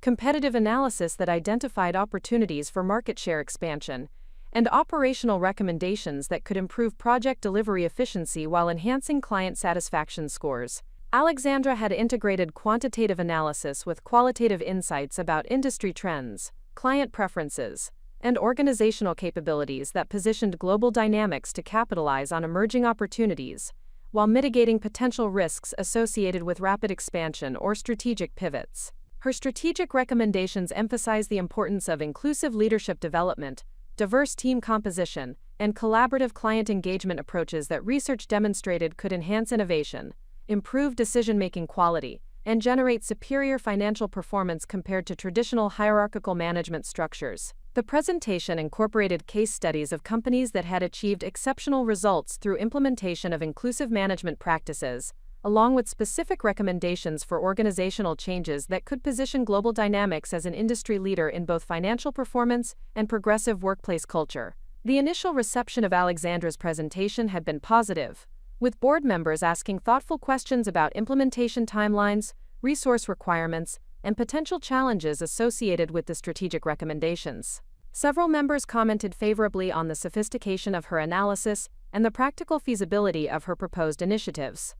competitive analysis that identified opportunities for market share expansion, and operational recommendations that could improve project delivery efficiency while enhancing client satisfaction scores. Alexandra had integrated quantitative analysis with qualitative insights about industry trends, client preferences, and organizational capabilities that positioned Global Dynamics to capitalize on emerging opportunities, while mitigating potential risks associated with rapid expansion or strategic pivots. Her strategic recommendations emphasize the importance of inclusive leadership development, diverse team composition, and collaborative client engagement approaches that research demonstrated could enhance innovation, improve decision-making quality, and generate superior financial performance compared to traditional hierarchical management structures. The presentation incorporated case studies of companies that had achieved exceptional results through implementation of inclusive management practices, along with specific recommendations for organizational changes that could position Global Dynamics as an industry leader in both financial performance and progressive workplace culture. The initial reception of Alexandra's presentation had been positive, with board members asking thoughtful questions about implementation timelines, resource requirements, and potential challenges associated with the strategic recommendations. Several members commented favorably on the sophistication of her analysis and the practical feasibility of her proposed initiatives.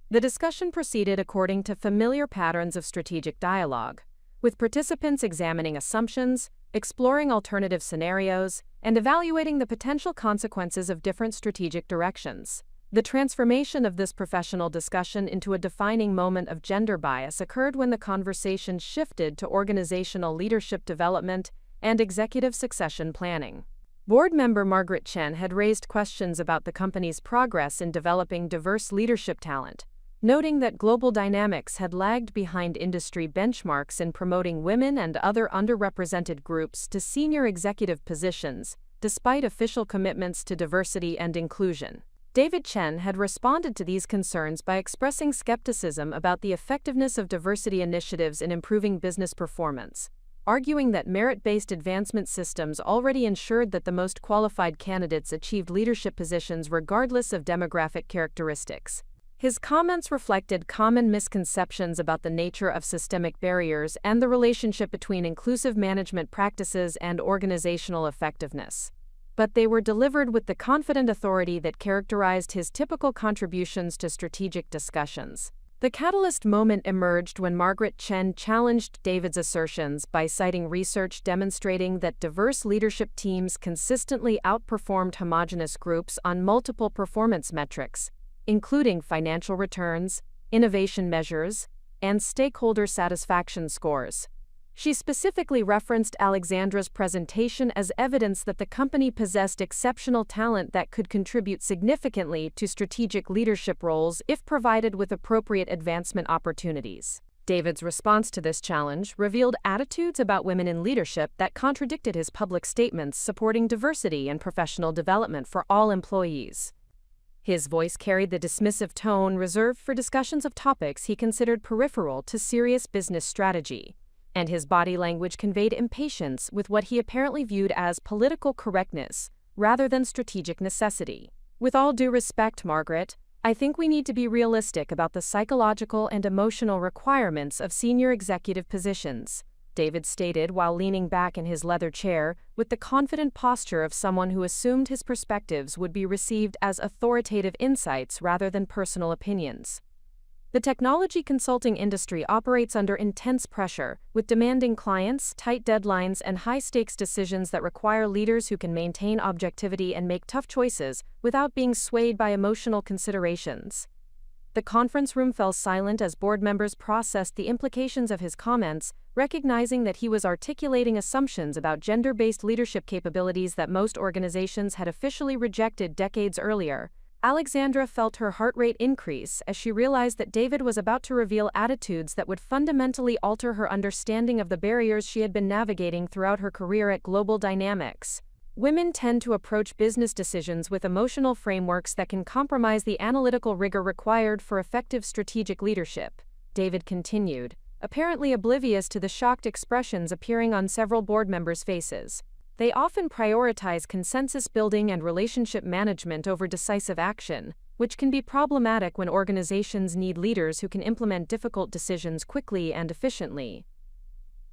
The discussion proceeded according to familiar patterns of strategic dialogue, with participants examining assumptions, exploring alternative scenarios, and evaluating the potential consequences of different strategic directions. The transformation of this professional discussion into a defining moment of gender bias occurred when the conversation shifted to organizational leadership development and executive succession planning. Board member Margaret Chen had raised questions about the company's progress in developing diverse leadership talent, noting that Global Dynamics had lagged behind industry benchmarks in promoting women and other underrepresented groups to senior executive positions, despite official commitments to diversity and inclusion. David Chen had responded to these concerns by expressing skepticism about the effectiveness of diversity initiatives in improving business performance, arguing that merit-based advancement systems already ensured that the most qualified candidates achieved leadership positions regardless of demographic characteristics. His comments reflected common misconceptions about the nature of systemic barriers and the relationship between inclusive management practices and organizational effectiveness. But they were delivered with the confident authority that characterized his typical contributions to strategic discussions. The catalyst moment emerged when Margaret Chen challenged David's assertions by citing research demonstrating that diverse leadership teams consistently outperformed homogeneous groups on multiple performance metrics, including financial returns, innovation measures, and stakeholder satisfaction scores. She specifically referenced Alexandra's presentation as evidence that the company possessed exceptional talent that could contribute significantly to strategic leadership roles if provided with appropriate advancement opportunities. David's response to this challenge revealed attitudes about women in leadership that contradicted his public statements supporting diversity and professional development for all employees. His voice carried the dismissive tone reserved for discussions of topics he considered peripheral to serious business strategy, and his body language conveyed impatience with what he apparently viewed as political correctness rather than strategic necessity. With all due respect, Margaret, I think we need to be realistic about the psychological and emotional requirements of senior executive positions, David stated while leaning back in his leather chair with the confident posture of someone who assumed his perspectives would be received as authoritative insights rather than personal opinions. The technology consulting industry operates under intense pressure, with demanding clients, tight deadlines, and high-stakes decisions that require leaders who can maintain objectivity and make tough choices without being swayed by emotional considerations. The conference room fell silent as board members processed the implications of his comments, recognizing that he was articulating assumptions about gender-based leadership capabilities that most organizations had officially rejected decades earlier. Alexandra felt her heart rate increase as she realized that David was about to reveal attitudes that would fundamentally alter her understanding of the barriers she had been navigating throughout her career at Global Dynamics. Women tend to approach business decisions with emotional frameworks that can compromise the analytical rigor required for effective strategic leadership, David continued, apparently oblivious to the shocked expressions appearing on several board members' faces. They often prioritize consensus building and relationship management over decisive action, which can be problematic when organizations need leaders who can implement difficult decisions quickly and efficiently.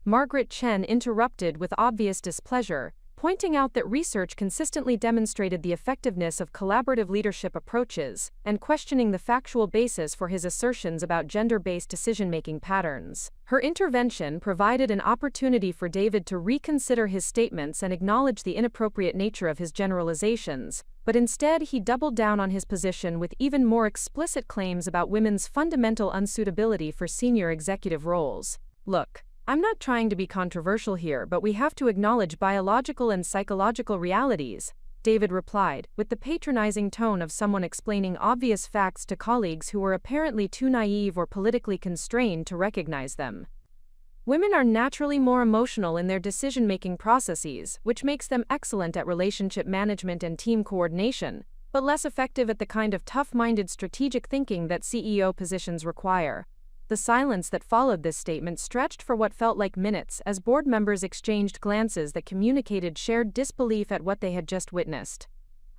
Margaret Chen interrupted with obvious displeasure, pointing out that research consistently demonstrated the effectiveness of collaborative leadership approaches, and questioning the factual basis for his assertions about gender-based decision-making patterns. Her intervention provided an opportunity for David to reconsider his statements and acknowledge the inappropriate nature of his generalizations, but instead he doubled down on his position with even more explicit claims about women's fundamental unsuitability for senior executive roles. Look, I'm not trying to be controversial here, but we have to acknowledge biological and psychological realities, David replied, with the patronizing tone of someone explaining obvious facts to colleagues who were apparently too naive or politically constrained to recognize them. Women are naturally more emotional in their decision-making processes, which makes them excellent at relationship management and team coordination, but less effective at the kind of tough-minded strategic thinking that CEO positions require. The silence that followed this statement stretched for what felt like minutes as board members exchanged glances that communicated shared disbelief at what they had just witnessed.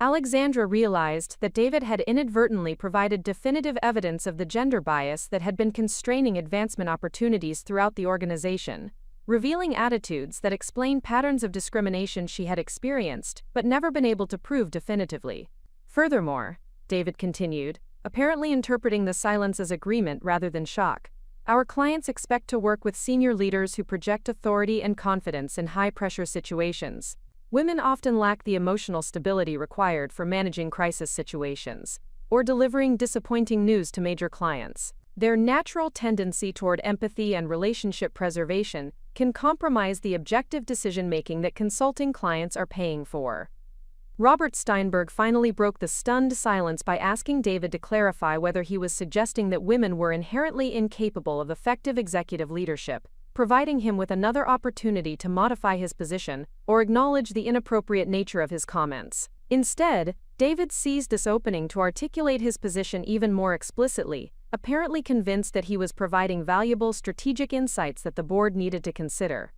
Alexandra realized that David had inadvertently provided definitive evidence of the gender bias that had been constraining advancement opportunities throughout the organization, revealing attitudes that explained patterns of discrimination she had experienced but never been able to prove definitively. Furthermore, David continued, apparently interpreting the silence as agreement rather than shock, our clients expect to work with senior leaders who project authority and confidence in high-pressure situations. Women often lack the emotional stability required for managing crisis situations or delivering disappointing news to major clients. Their natural tendency toward empathy and relationship preservation can compromise the objective decision-making that consulting clients are paying for. Robert Steinberg finally broke the stunned silence by asking David to clarify whether he was suggesting that women were inherently incapable of effective executive leadership, providing him with another opportunity to modify his position or acknowledge the inappropriate nature of his comments. Instead, David seized this opening to articulate his position even more explicitly, apparently convinced that he was providing valuable strategic insights that the board needed to consider.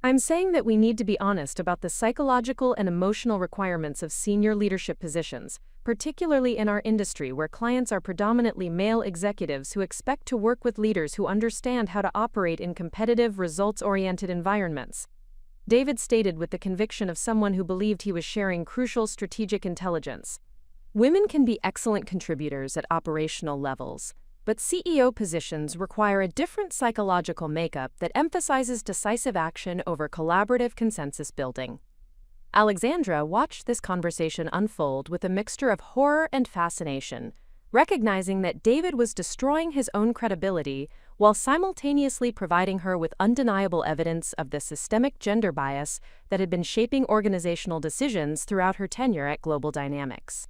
I'm saying that we need to be honest about the psychological and emotional requirements of senior leadership positions, particularly in our industry where clients are predominantly male executives who expect to work with leaders who understand how to operate in competitive, results-oriented environments. David stated with the conviction of someone who believed he was sharing crucial strategic intelligence. Women can be excellent contributors at operational levels, but CEO positions require a different psychological makeup that emphasizes decisive action over collaborative consensus building. Alexandra watched this conversation unfold with a mixture of horror and fascination, recognizing that David was destroying his own credibility while simultaneously providing her with undeniable evidence of the systemic gender bias that had been shaping organizational decisions throughout her tenure at Global Dynamics.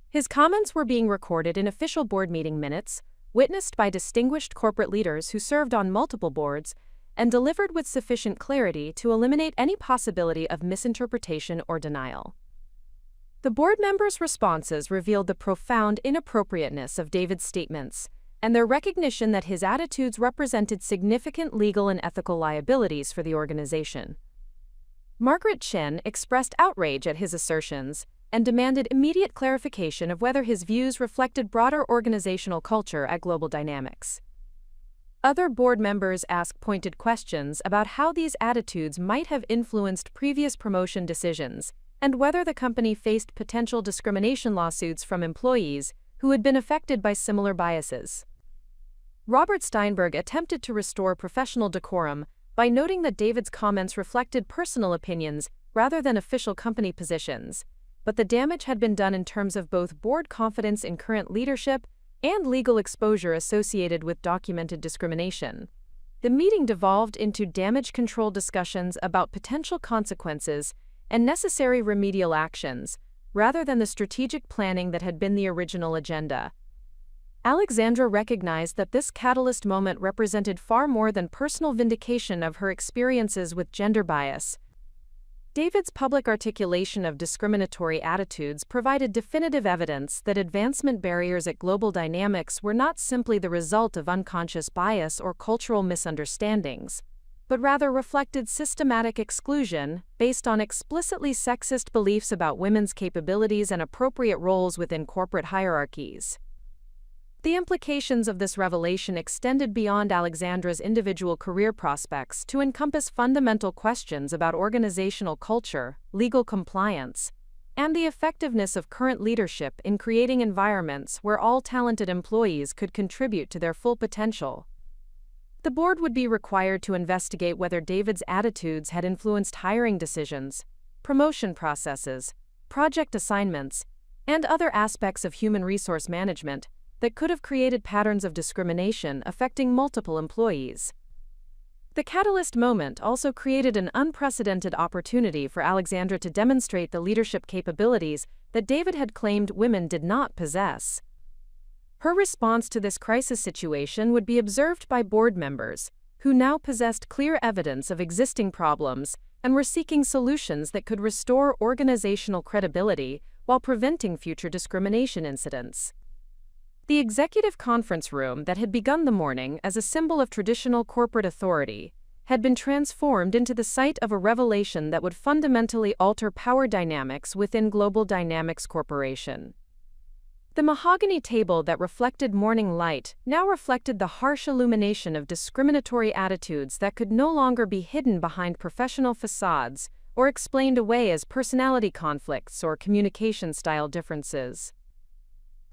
His comments were being recorded in official board meeting minutes, witnessed by distinguished corporate leaders who served on multiple boards, and delivered with sufficient clarity to eliminate any possibility of misinterpretation or denial. The board members' responses revealed the profound inappropriateness of David's statements and their recognition that his attitudes represented significant legal and ethical liabilities for the organization. Margaret Chen expressed outrage at his assertions and demanded immediate clarification of whether his views reflected broader organizational culture at Global Dynamics. Other board members asked pointed questions about how these attitudes might have influenced previous promotion decisions and whether the company faced potential discrimination lawsuits from employees who had been affected by similar biases. Robert Steinberg attempted to restore professional decorum by noting that David's comments reflected personal opinions rather than official company positions, but the damage had been done in terms of both board confidence in current leadership and legal exposure associated with documented discrimination. The meeting devolved into damage control discussions about potential consequences and necessary remedial actions, rather than the strategic planning that had been the original agenda. Alexandra recognized that this catalyst moment represented far more than personal vindication of her experiences with gender bias. David's public articulation of discriminatory attitudes provided definitive evidence that advancement barriers at Global Dynamics were not simply the result of unconscious bias or cultural misunderstandings, but rather reflected systematic exclusion based on explicitly sexist beliefs about women's capabilities and appropriate roles within corporate hierarchies. The implications of this revelation extended beyond Alexandra's individual career prospects to encompass fundamental questions about organizational culture, legal compliance, and the effectiveness of current leadership in creating environments where all talented employees could contribute to their full potential. The board would be required to investigate whether David's attitudes had influenced hiring decisions, promotion processes, project assignments, and other aspects of human resource management that could have created patterns of discrimination affecting multiple employees. The catalyst moment also created an unprecedented opportunity for Alexandra to demonstrate the leadership capabilities that David had claimed women did not possess. Her response to this crisis situation would be observed by board members, who now possessed clear evidence of existing problems and were seeking solutions that could restore organizational credibility while preventing future discrimination incidents. The executive conference room that had begun the morning as a symbol of traditional corporate authority had been transformed into the site of a revelation that would fundamentally alter power dynamics within Global Dynamics Corporation. The mahogany table that reflected morning light now reflected the harsh illumination of discriminatory attitudes that could no longer be hidden behind professional facades or explained away as personality conflicts or communication style differences.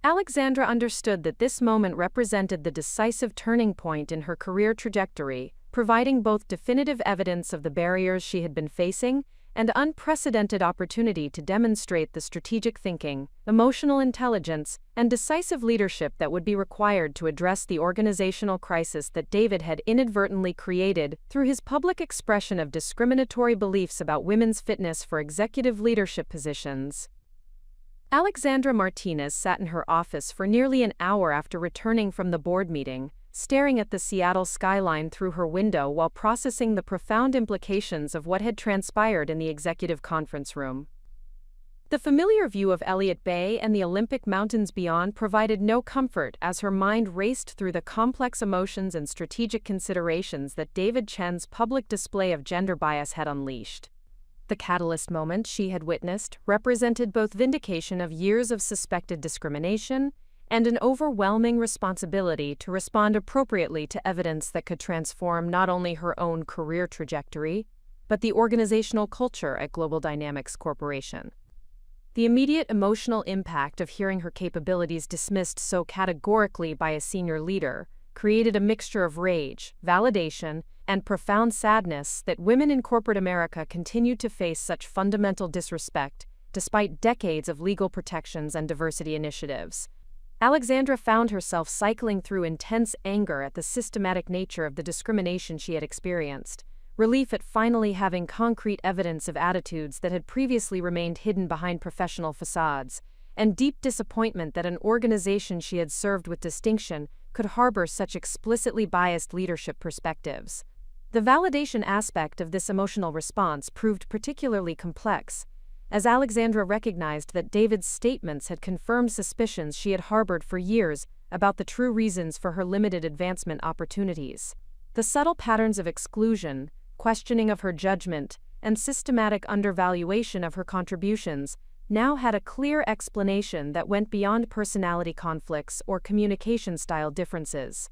Alexandra understood that this moment represented the decisive turning point in her career trajectory, providing both definitive evidence of the barriers she had been facing and unprecedented opportunity to demonstrate the strategic thinking, emotional intelligence, and decisive leadership that would be required to address the organizational crisis that David had inadvertently created through his public expression of discriminatory beliefs about women's fitness for executive leadership positions. Alexandra Martinez sat in her office for nearly an hour after returning from the board meeting, staring at the Seattle skyline through her window while processing the profound implications of what had transpired in the executive conference room. The familiar view of Elliott Bay and the Olympic Mountains beyond provided no comfort as her mind raced through the complex emotions and strategic considerations that David Chen's public display of gender bias had unleashed. The catalyst moment she had witnessed represented both vindication of years of suspected discrimination and an overwhelming responsibility to respond appropriately to evidence that could transform not only her own career trajectory, but the organizational culture at Global Dynamics Corporation. The immediate emotional impact of hearing her capabilities dismissed so categorically by a senior leader created a mixture of rage, validation, and profound sadness that women in corporate America continued to face such fundamental disrespect despite decades of legal protections and diversity initiatives. Alexandra found herself cycling through intense anger at the systematic nature of the discrimination she had experienced, relief at finally having concrete evidence of attitudes that had previously remained hidden behind professional facades, and deep disappointment that an organization she had served with distinction could harbor such explicitly biased leadership perspectives. The validation aspect of this emotional response proved particularly complex, as Alexandra recognized that David's statements had confirmed suspicions she had harbored for years about the true reasons for her limited advancement opportunities. The subtle patterns of exclusion, questioning of her judgment, and systematic undervaluation of her contributions now had a clear explanation that went beyond personality conflicts or communication style differences.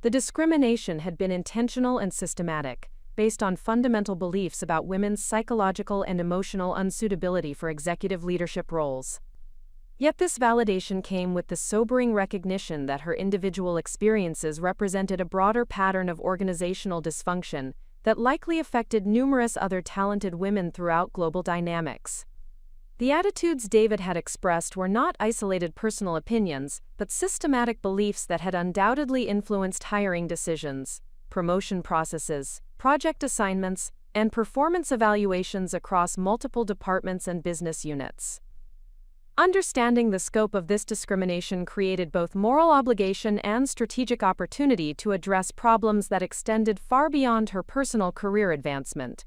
The discrimination had been intentional and systematic, based on fundamental beliefs about women's psychological and emotional unsuitability for executive leadership roles. Yet this validation came with the sobering recognition that her individual experiences represented a broader pattern of organizational dysfunction that likely affected numerous other talented women throughout Global Dynamics. The attitudes David had expressed were not isolated personal opinions, but systematic beliefs that had undoubtedly influenced hiring decisions, promotion processes, project assignments, and performance evaluations across multiple departments and business units. Understanding the scope of this discrimination created both moral obligation and strategic opportunity to address problems that extended far beyond her personal career advancement.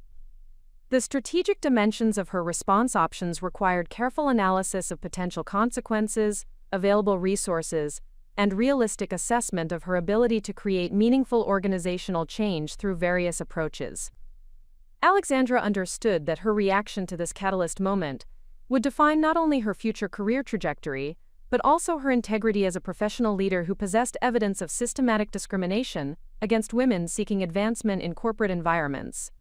The strategic dimensions of her response options required careful analysis of potential consequences, available resources, and realistic assessment of her ability to create meaningful organizational change through various approaches. Alexandra understood that her reaction to this catalyst moment would define not only her future career trajectory, but also her integrity as a professional leader who possessed evidence of systematic discrimination against women seeking advancement in corporate environments.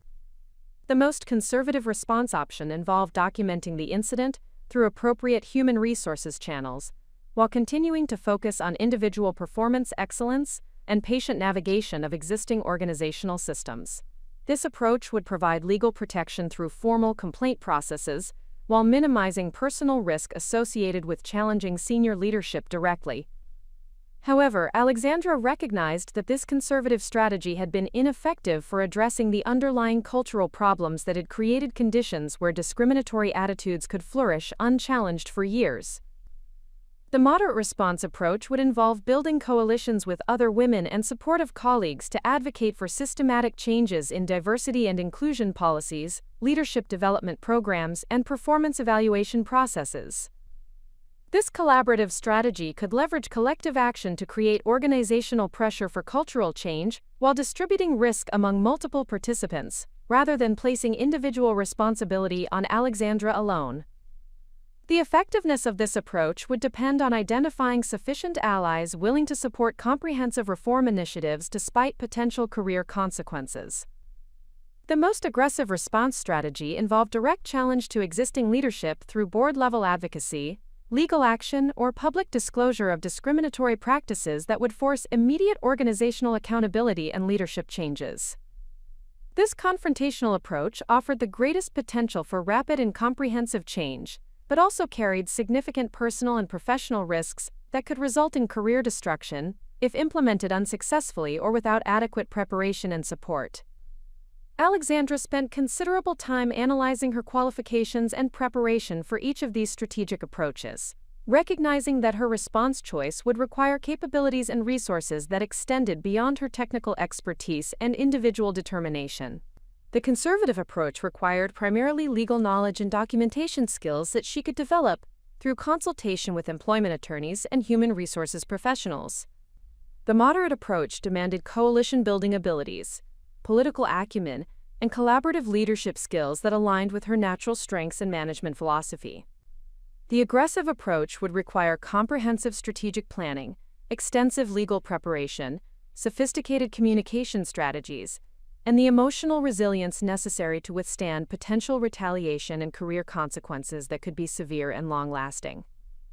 The most conservative response option involved documenting the incident through appropriate human resources channels, while continuing to focus on individual performance excellence and patient navigation of existing organizational systems. This approach would provide legal protection through formal complaint processes, while minimizing personal risk associated with challenging senior leadership directly. However, Alexandra recognized that this conservative strategy had been ineffective for addressing the underlying cultural problems that had created conditions where discriminatory attitudes could flourish unchallenged for years. The moderate response approach would involve building coalitions with other women and supportive colleagues to advocate for systematic changes in diversity and inclusion policies, leadership development programs, and performance evaluation processes. This collaborative strategy could leverage collective action to create organizational pressure for cultural change while distributing risk among multiple participants, rather than placing individual responsibility on Alexandra alone. The effectiveness of this approach would depend on identifying sufficient allies willing to support comprehensive reform initiatives despite potential career consequences. The most aggressive response strategy involved direct challenge to existing leadership through board-level advocacy, legal action, or public disclosure of discriminatory practices that would force immediate organizational accountability and leadership changes. This confrontational approach offered the greatest potential for rapid and comprehensive change, but also carried significant personal and professional risks that could result in career destruction if implemented unsuccessfully or without adequate preparation and support. Alexandra spent considerable time analyzing her qualifications and preparation for each of these strategic approaches, recognizing that her response choice would require capabilities and resources that extended beyond her technical expertise and individual determination. The conservative approach required primarily legal knowledge and documentation skills that she could develop through consultation with employment attorneys and human resources professionals. The moderate approach demanded coalition-building abilities, political acumen, and collaborative leadership skills that aligned with her natural strengths and management philosophy. The aggressive approach would require comprehensive strategic planning, extensive legal preparation, sophisticated communication strategies, and the emotional resilience necessary to withstand potential retaliation and career consequences that could be severe and long-lasting.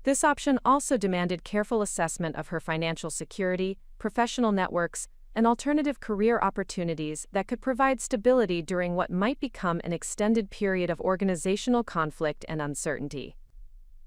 This option also demanded careful assessment of her financial security, professional networks, and alternative career opportunities that could provide stability during what might become an extended period of organizational conflict and uncertainty.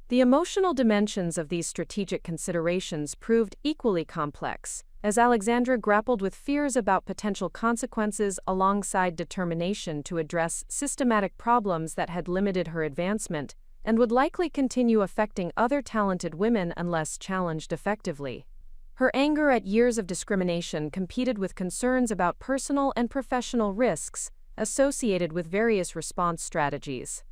The emotional dimensions of these strategic considerations proved equally complex, as Alexandra grappled with fears about potential consequences alongside determination to address systematic problems that had limited her advancement and would likely continue affecting other talented women unless challenged effectively. Her anger at years of discrimination competed with concerns about personal and professional risks associated with various response strategies.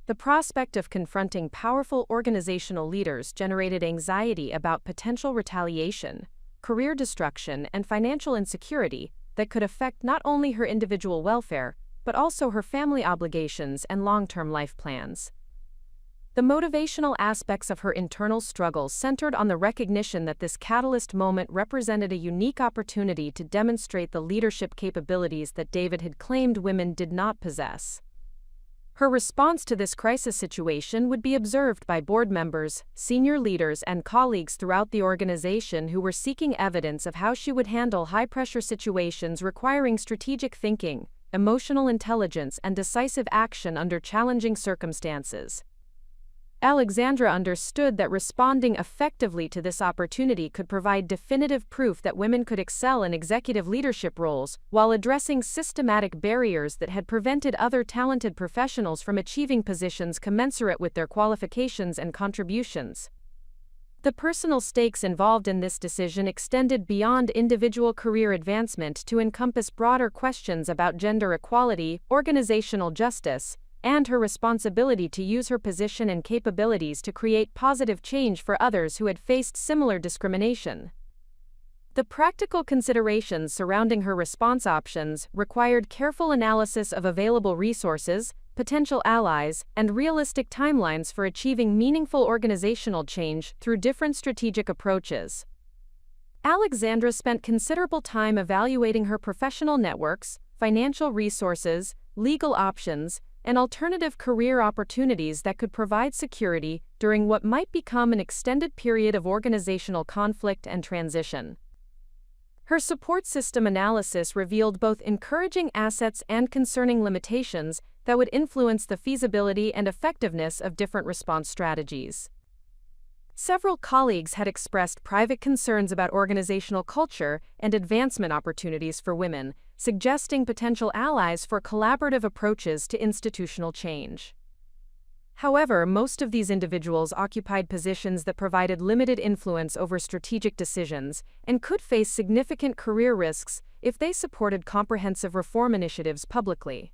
The prospect of confronting powerful organizational leaders generated anxiety about potential retaliation, career destruction, and financial insecurity that could affect not only her individual welfare, but also her family obligations and long-term life plans. The motivational aspects of her internal struggles centered on the recognition that this catalyst moment represented a unique opportunity to demonstrate the leadership capabilities that David had claimed women did not possess. Her response to this crisis situation would be observed by board members, senior leaders, and colleagues throughout the organization who were seeking evidence of how she would handle high-pressure situations requiring strategic thinking, emotional intelligence, and decisive action under challenging circumstances. Alexandra understood that responding effectively to this opportunity could provide definitive proof that women could excel in executive leadership roles while addressing systematic barriers that had prevented other talented professionals from achieving positions commensurate with their qualifications and contributions. The personal stakes involved in this decision extended beyond individual career advancement to encompass broader questions about gender equality, organizational justice, and her responsibility to use her position and capabilities to create positive change for others who had faced similar discrimination. The practical considerations surrounding her response options required careful analysis of available resources, potential allies, and realistic timelines for achieving meaningful organizational change through different strategic approaches. Alexandra spent considerable time evaluating her professional networks, financial resources, legal options, and alternative career opportunities that could provide security during what might become an extended period of organizational conflict and transition. Her support system analysis revealed both encouraging assets and concerning limitations that would influence the feasibility and effectiveness of different response strategies. Several colleagues had expressed private concerns about organizational culture and advancement opportunities for women, suggesting potential allies for collaborative approaches to institutional change. However, most of these individuals occupied positions that provided limited influence over strategic decisions and could face significant career risks if they supported comprehensive reform initiatives publicly.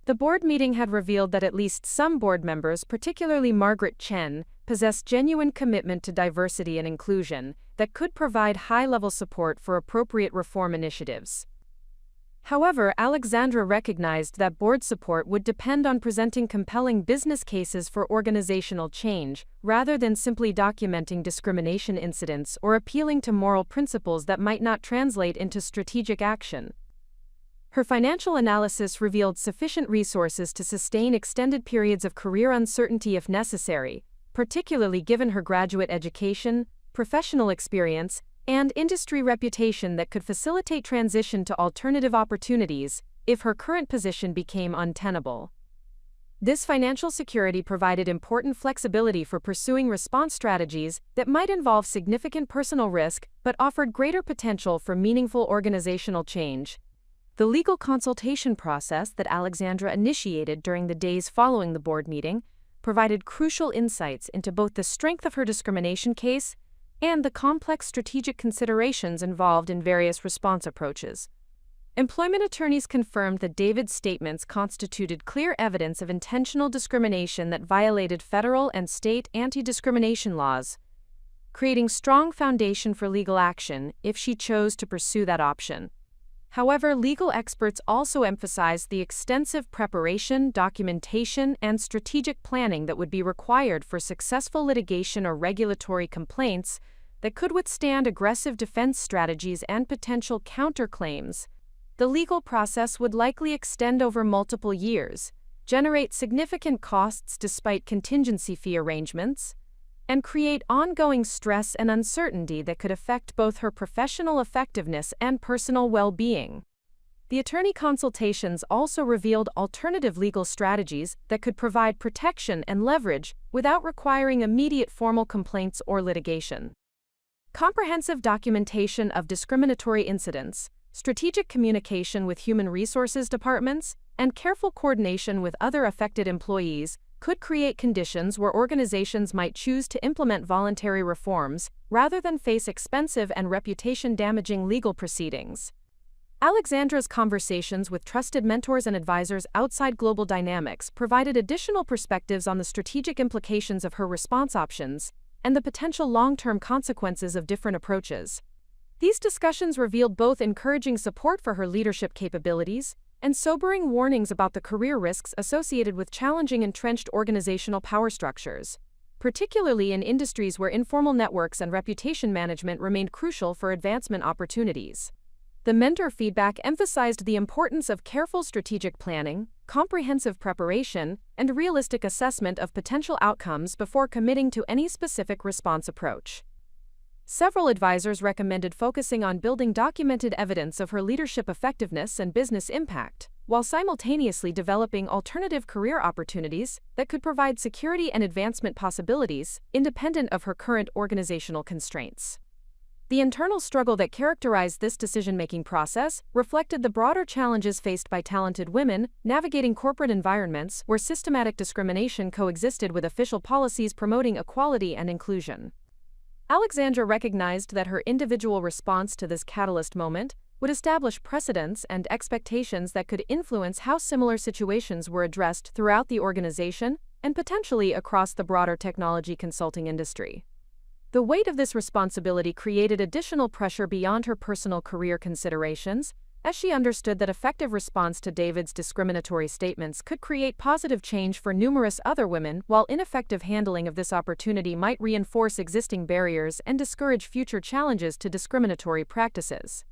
The board meeting had revealed that at least some board members, particularly Margaret Chen, possessed genuine commitment to diversity and inclusion that could provide high-level support for appropriate reform initiatives. However, Alexandra recognized that board support would depend on presenting compelling business cases for organizational change, rather than simply documenting discrimination incidents or appealing to moral principles that might not translate into strategic action. Her financial analysis revealed sufficient resources to sustain extended periods of career uncertainty if necessary, particularly given her graduate education, professional experience, and industry reputation that could facilitate transition to alternative opportunities if her current position became untenable. This financial security provided important flexibility for pursuing response strategies that might involve significant personal risk but offered greater potential for meaningful organizational change. The legal consultation process that Alexandra initiated during the days following the board meeting provided crucial insights into both the strength of her discrimination case and the complex strategic considerations involved in various response approaches. Employment attorneys confirmed that David's statements constituted clear evidence of intentional discrimination that violated federal and state anti-discrimination laws, creating strong foundation for legal action if she chose to pursue that option. However, legal experts also emphasized the extensive preparation, documentation, and strategic planning that would be required for successful litigation or regulatory complaints that could withstand aggressive defense strategies and potential counterclaims. The legal process would likely extend over multiple years, generate significant costs despite contingency fee arrangements, and create ongoing stress and uncertainty that could affect both her professional effectiveness and personal well-being. The attorney consultations also revealed alternative legal strategies that could provide protection and leverage without requiring immediate formal complaints or litigation. Comprehensive documentation of discriminatory incidents, strategic communication with human resources departments, and careful coordination with other affected employees could create conditions where organizations might choose to implement voluntary reforms rather than face expensive and reputation-damaging legal proceedings. Alexandra's conversations with trusted mentors and advisors outside Global Dynamics provided additional perspectives on the strategic implications of her response options and the potential long-term consequences of different approaches. These discussions revealed both encouraging support for her leadership capabilities and sobering warnings about the career risks associated with challenging entrenched organizational power structures, particularly in industries where informal networks and reputation management remained crucial for advancement opportunities. The mentor feedback emphasized the importance of careful strategic planning, comprehensive preparation, and realistic assessment of potential outcomes before committing to any specific response approach. Several advisors recommended focusing on building documented evidence of her leadership effectiveness and business impact, while simultaneously developing alternative career opportunities that could provide security and advancement possibilities independent of her current organizational constraints. The internal struggle that characterized this decision-making process reflected the broader challenges faced by talented women navigating corporate environments where systematic discrimination coexisted with official policies promoting equality and inclusion. Alexandra recognized that her individual response to this catalyst moment would establish precedents and expectations that could influence how similar situations were addressed throughout the organization and potentially across the broader technology consulting industry. The weight of this responsibility created additional pressure beyond her personal career considerations, as she understood that effective response to David's discriminatory statements could create positive change for numerous other women, while ineffective handling of this opportunity might reinforce existing barriers and discourage future challenges to discriminatory practices.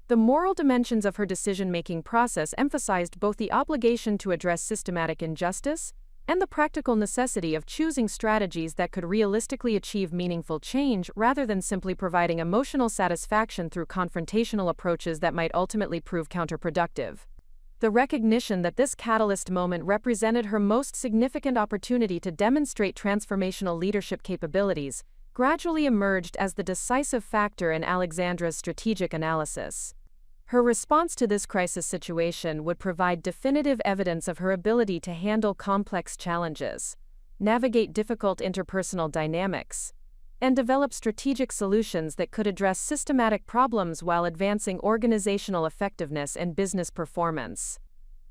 The moral dimensions of her decision-making process emphasized both the obligation to address systematic injustice and the practical necessity of choosing strategies that could realistically achieve meaningful change rather than simply providing emotional satisfaction through confrontational approaches that might ultimately prove counterproductive. The recognition that this catalyst moment represented her most significant opportunity to demonstrate transformational leadership capabilities gradually emerged as the decisive factor in Alexandra's strategic analysis. Her response to this crisis situation would provide definitive evidence of her ability to handle complex challenges, navigate difficult interpersonal dynamics, and develop strategic solutions that could address systematic problems while advancing organizational effectiveness and business performance.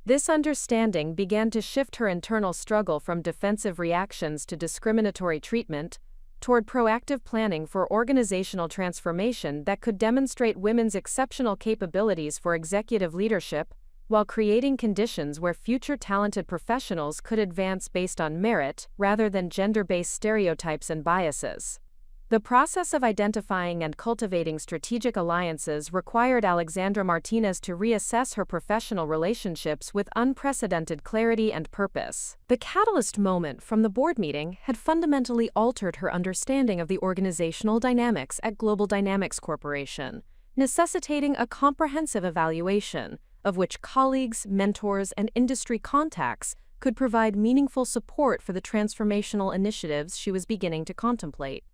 This understanding began to shift her internal struggle from defensive reactions to discriminatory treatment toward proactive planning for organizational transformation that could demonstrate women's exceptional capabilities for executive leadership, while creating conditions where future talented professionals could advance based on merit rather than gender-based stereotypes and biases. The process of identifying and cultivating strategic alliances required Alexandra Martinez to reassess her professional relationships with unprecedented clarity and purpose. The catalyst moment from the board meeting had fundamentally altered her understanding of the organizational dynamics at Global Dynamics Corporation, necessitating a comprehensive evaluation of which colleagues, mentors, and industry contacts could provide meaningful support for the transformational initiatives she was beginning to contemplate.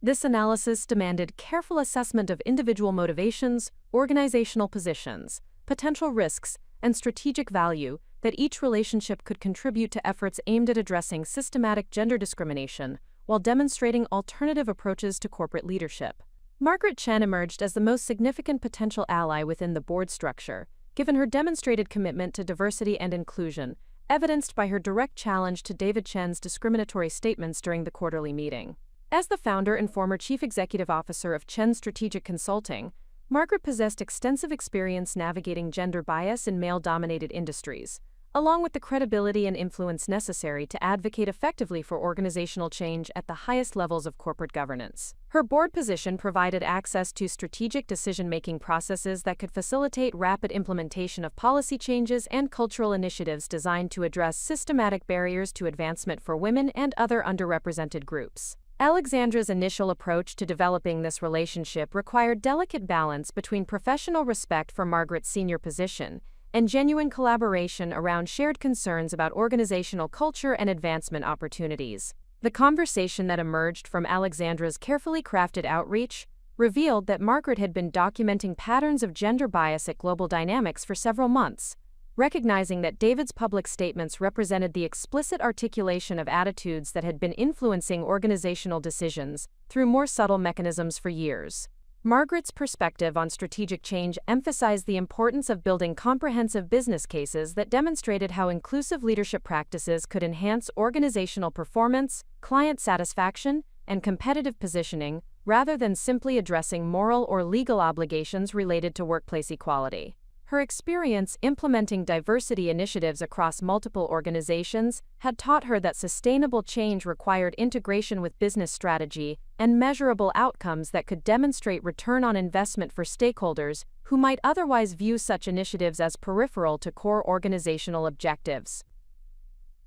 This analysis demanded careful assessment of individual motivations, organizational positions, potential risks, and strategic value that each relationship could contribute to efforts aimed at addressing systematic gender discrimination while demonstrating alternative approaches to corporate leadership. Margaret Chen emerged as the most significant potential ally within the board structure, given her demonstrated commitment to diversity and inclusion, evidenced by her direct challenge to David Chen's discriminatory statements during the quarterly meeting. As the founder and former chief executive officer of Chen Strategic Consulting, Margaret possessed extensive experience navigating gender bias in male-dominated industries, along with the credibility and influence necessary to advocate effectively for organizational change at the highest levels of corporate governance. Her board position provided access to strategic decision-making processes that could facilitate rapid implementation of policy changes and cultural initiatives designed to address systematic barriers to advancement for women and other underrepresented groups. Alexandra's initial approach to developing this relationship required delicate balance between professional respect for Margaret's senior position and genuine collaboration around shared concerns about organizational culture and advancement opportunities. The conversation that emerged from Alexandra's carefully crafted outreach revealed that Margaret had been documenting patterns of gender bias at Global Dynamics for several months, recognizing that David's public statements represented the explicit articulation of attitudes that had been influencing organizational decisions through more subtle mechanisms for years. Margaret's perspective on strategic change emphasized the importance of building comprehensive business cases that demonstrated how inclusive leadership practices could enhance organizational performance, client satisfaction, and competitive positioning, rather than simply addressing moral or legal obligations related to workplace equality. Her experience implementing diversity initiatives across multiple organizations had taught her that sustainable change required integration with business strategy and measurable outcomes that could demonstrate return on investment for stakeholders who might otherwise view such initiatives as peripheral to core organizational objectives.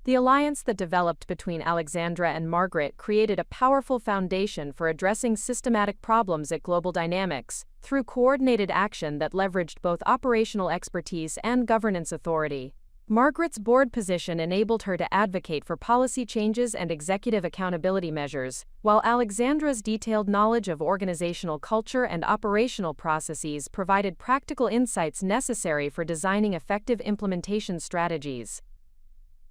The alliance that developed between Alexandra and Margaret created a powerful foundation for addressing systematic problems at Global Dynamics through coordinated action that leveraged both operational expertise and governance authority. Margaret's board position enabled her to advocate for policy changes and executive accountability measures, while Alexandra's detailed knowledge of organizational culture and operational processes provided practical insights necessary for designing effective implementation strategies.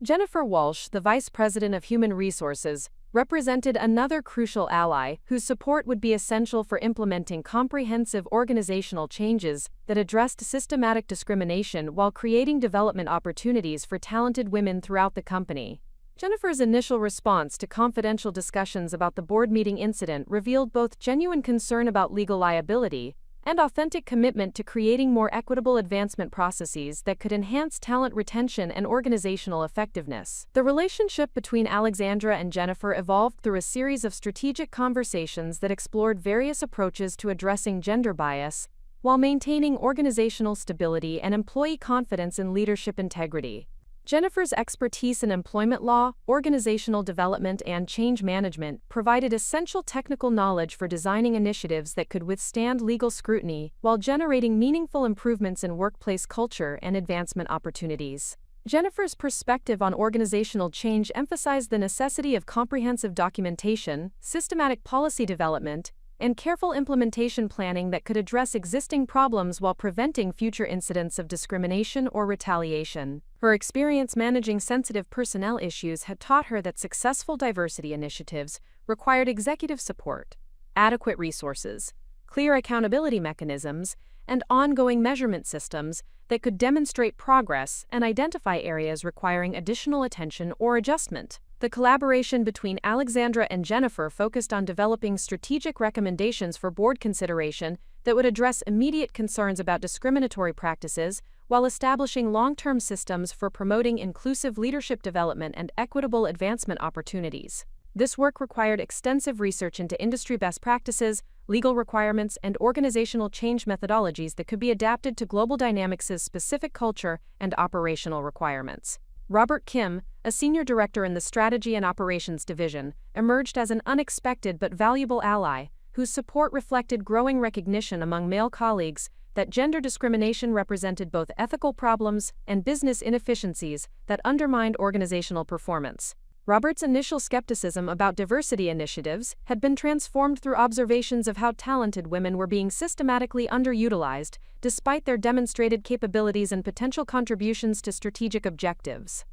Jennifer Walsh, the Vice President of Human Resources, represented another crucial ally whose support would be essential for implementing comprehensive organizational changes that addressed systematic discrimination while creating development opportunities for talented women throughout the company. Jennifer's initial response to confidential discussions about the board meeting incident revealed both genuine concern about legal liability and authentic commitment to creating more equitable advancement processes that could enhance talent retention and organizational effectiveness. The relationship between Alexandra and Jennifer evolved through a series of strategic conversations that explored various approaches to addressing gender bias, while maintaining organizational stability and employee confidence in leadership integrity. Jennifer's expertise in employment law, organizational development, and change management provided essential technical knowledge for designing initiatives that could withstand legal scrutiny while generating meaningful improvements in workplace culture and advancement opportunities. Jennifer's perspective on organizational change emphasized the necessity of comprehensive documentation, systematic policy development, and careful implementation planning that could address existing problems while preventing future incidents of discrimination or retaliation. Her experience managing sensitive personnel issues had taught her that successful diversity initiatives required executive support, adequate resources, clear accountability mechanisms, and ongoing measurement systems that could demonstrate progress and identify areas requiring additional attention or adjustment. The collaboration between Alexandra and Jennifer focused on developing strategic recommendations for board consideration that would address immediate concerns about discriminatory practices while establishing long-term systems for promoting inclusive leadership development and equitable advancement opportunities. This work required extensive research into industry best practices, legal requirements, and organizational change methodologies that could be adapted to Global Dynamics' specific culture and operational requirements. Robert Kim, a senior director in the Strategy and Operations Division, emerged as an unexpected but valuable ally, whose support reflected growing recognition among male colleagues that gender discrimination represented both ethical problems and business inefficiencies that undermined organizational performance. Robert's initial skepticism about diversity initiatives had been transformed through observations of how talented women were being systematically underutilized, despite their demonstrated capabilities and potential contributions to strategic objectives.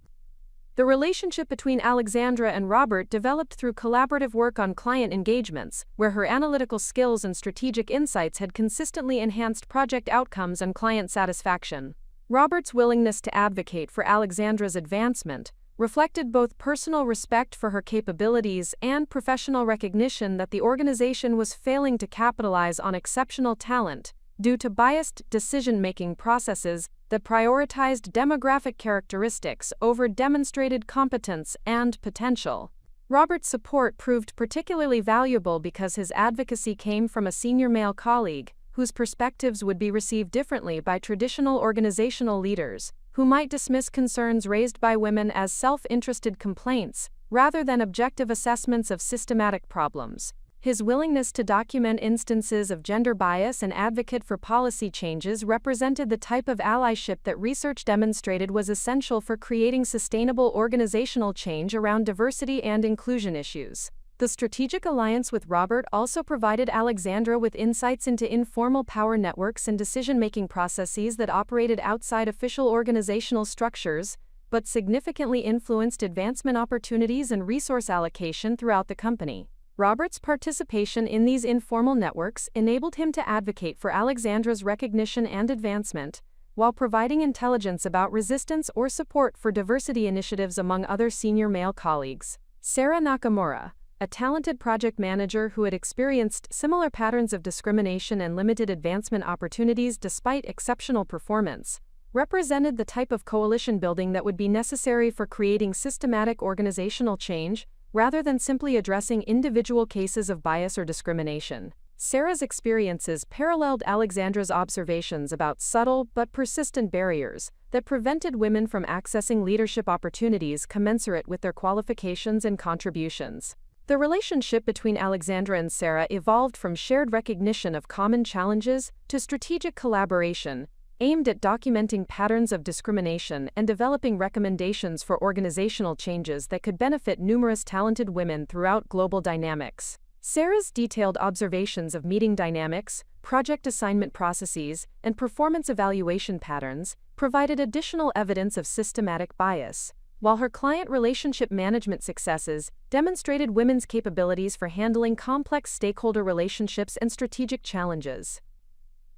The relationship between Alexandra and Robert developed through collaborative work on client engagements, where her analytical skills and strategic insights had consistently enhanced project outcomes and client satisfaction. Robert's willingness to advocate for Alexandra's advancement reflected both personal respect for her capabilities and professional recognition that the organization was failing to capitalize on exceptional talent due to biased decision-making processes that prioritized demographic characteristics over demonstrated competence and potential. Robert's support proved particularly valuable because his advocacy came from a senior male colleague whose perspectives would be received differently by traditional organizational leaders, who might dismiss concerns raised by women as self-interested complaints rather than objective assessments of systematic problems. His willingness to document instances of gender bias and advocate for policy changes represented the type of allyship that research demonstrated was essential for creating sustainable organizational change around diversity and inclusion issues. The strategic alliance with Robert also provided Alexandra with insights into informal power networks and decision-making processes that operated outside official organizational structures, but significantly influenced advancement opportunities and resource allocation throughout the company. Robert's participation in these informal networks enabled him to advocate for Alexandra's recognition and advancement, while providing intelligence about resistance or support for diversity initiatives among other senior male colleagues. Sarah Nakamura, a talented project manager who had experienced similar patterns of discrimination and limited advancement opportunities despite exceptional performance, represented the type of coalition building that would be necessary for creating systematic organizational change, rather than simply addressing individual cases of bias or discrimination. Sarah's experiences paralleled Alexandra's observations about subtle but persistent barriers that prevented women from accessing leadership opportunities commensurate with their qualifications and contributions. The relationship between Alexandra and Sarah evolved from shared recognition of common challenges to strategic collaboration, aimed at documenting patterns of discrimination and developing recommendations for organizational changes that could benefit numerous talented women throughout global dynamics. Sarah's detailed observations of meeting dynamics, project assignment processes, and performance evaluation patterns provided additional evidence of systematic bias, while her client relationship management successes demonstrated women's capabilities for handling complex stakeholder relationships and strategic challenges.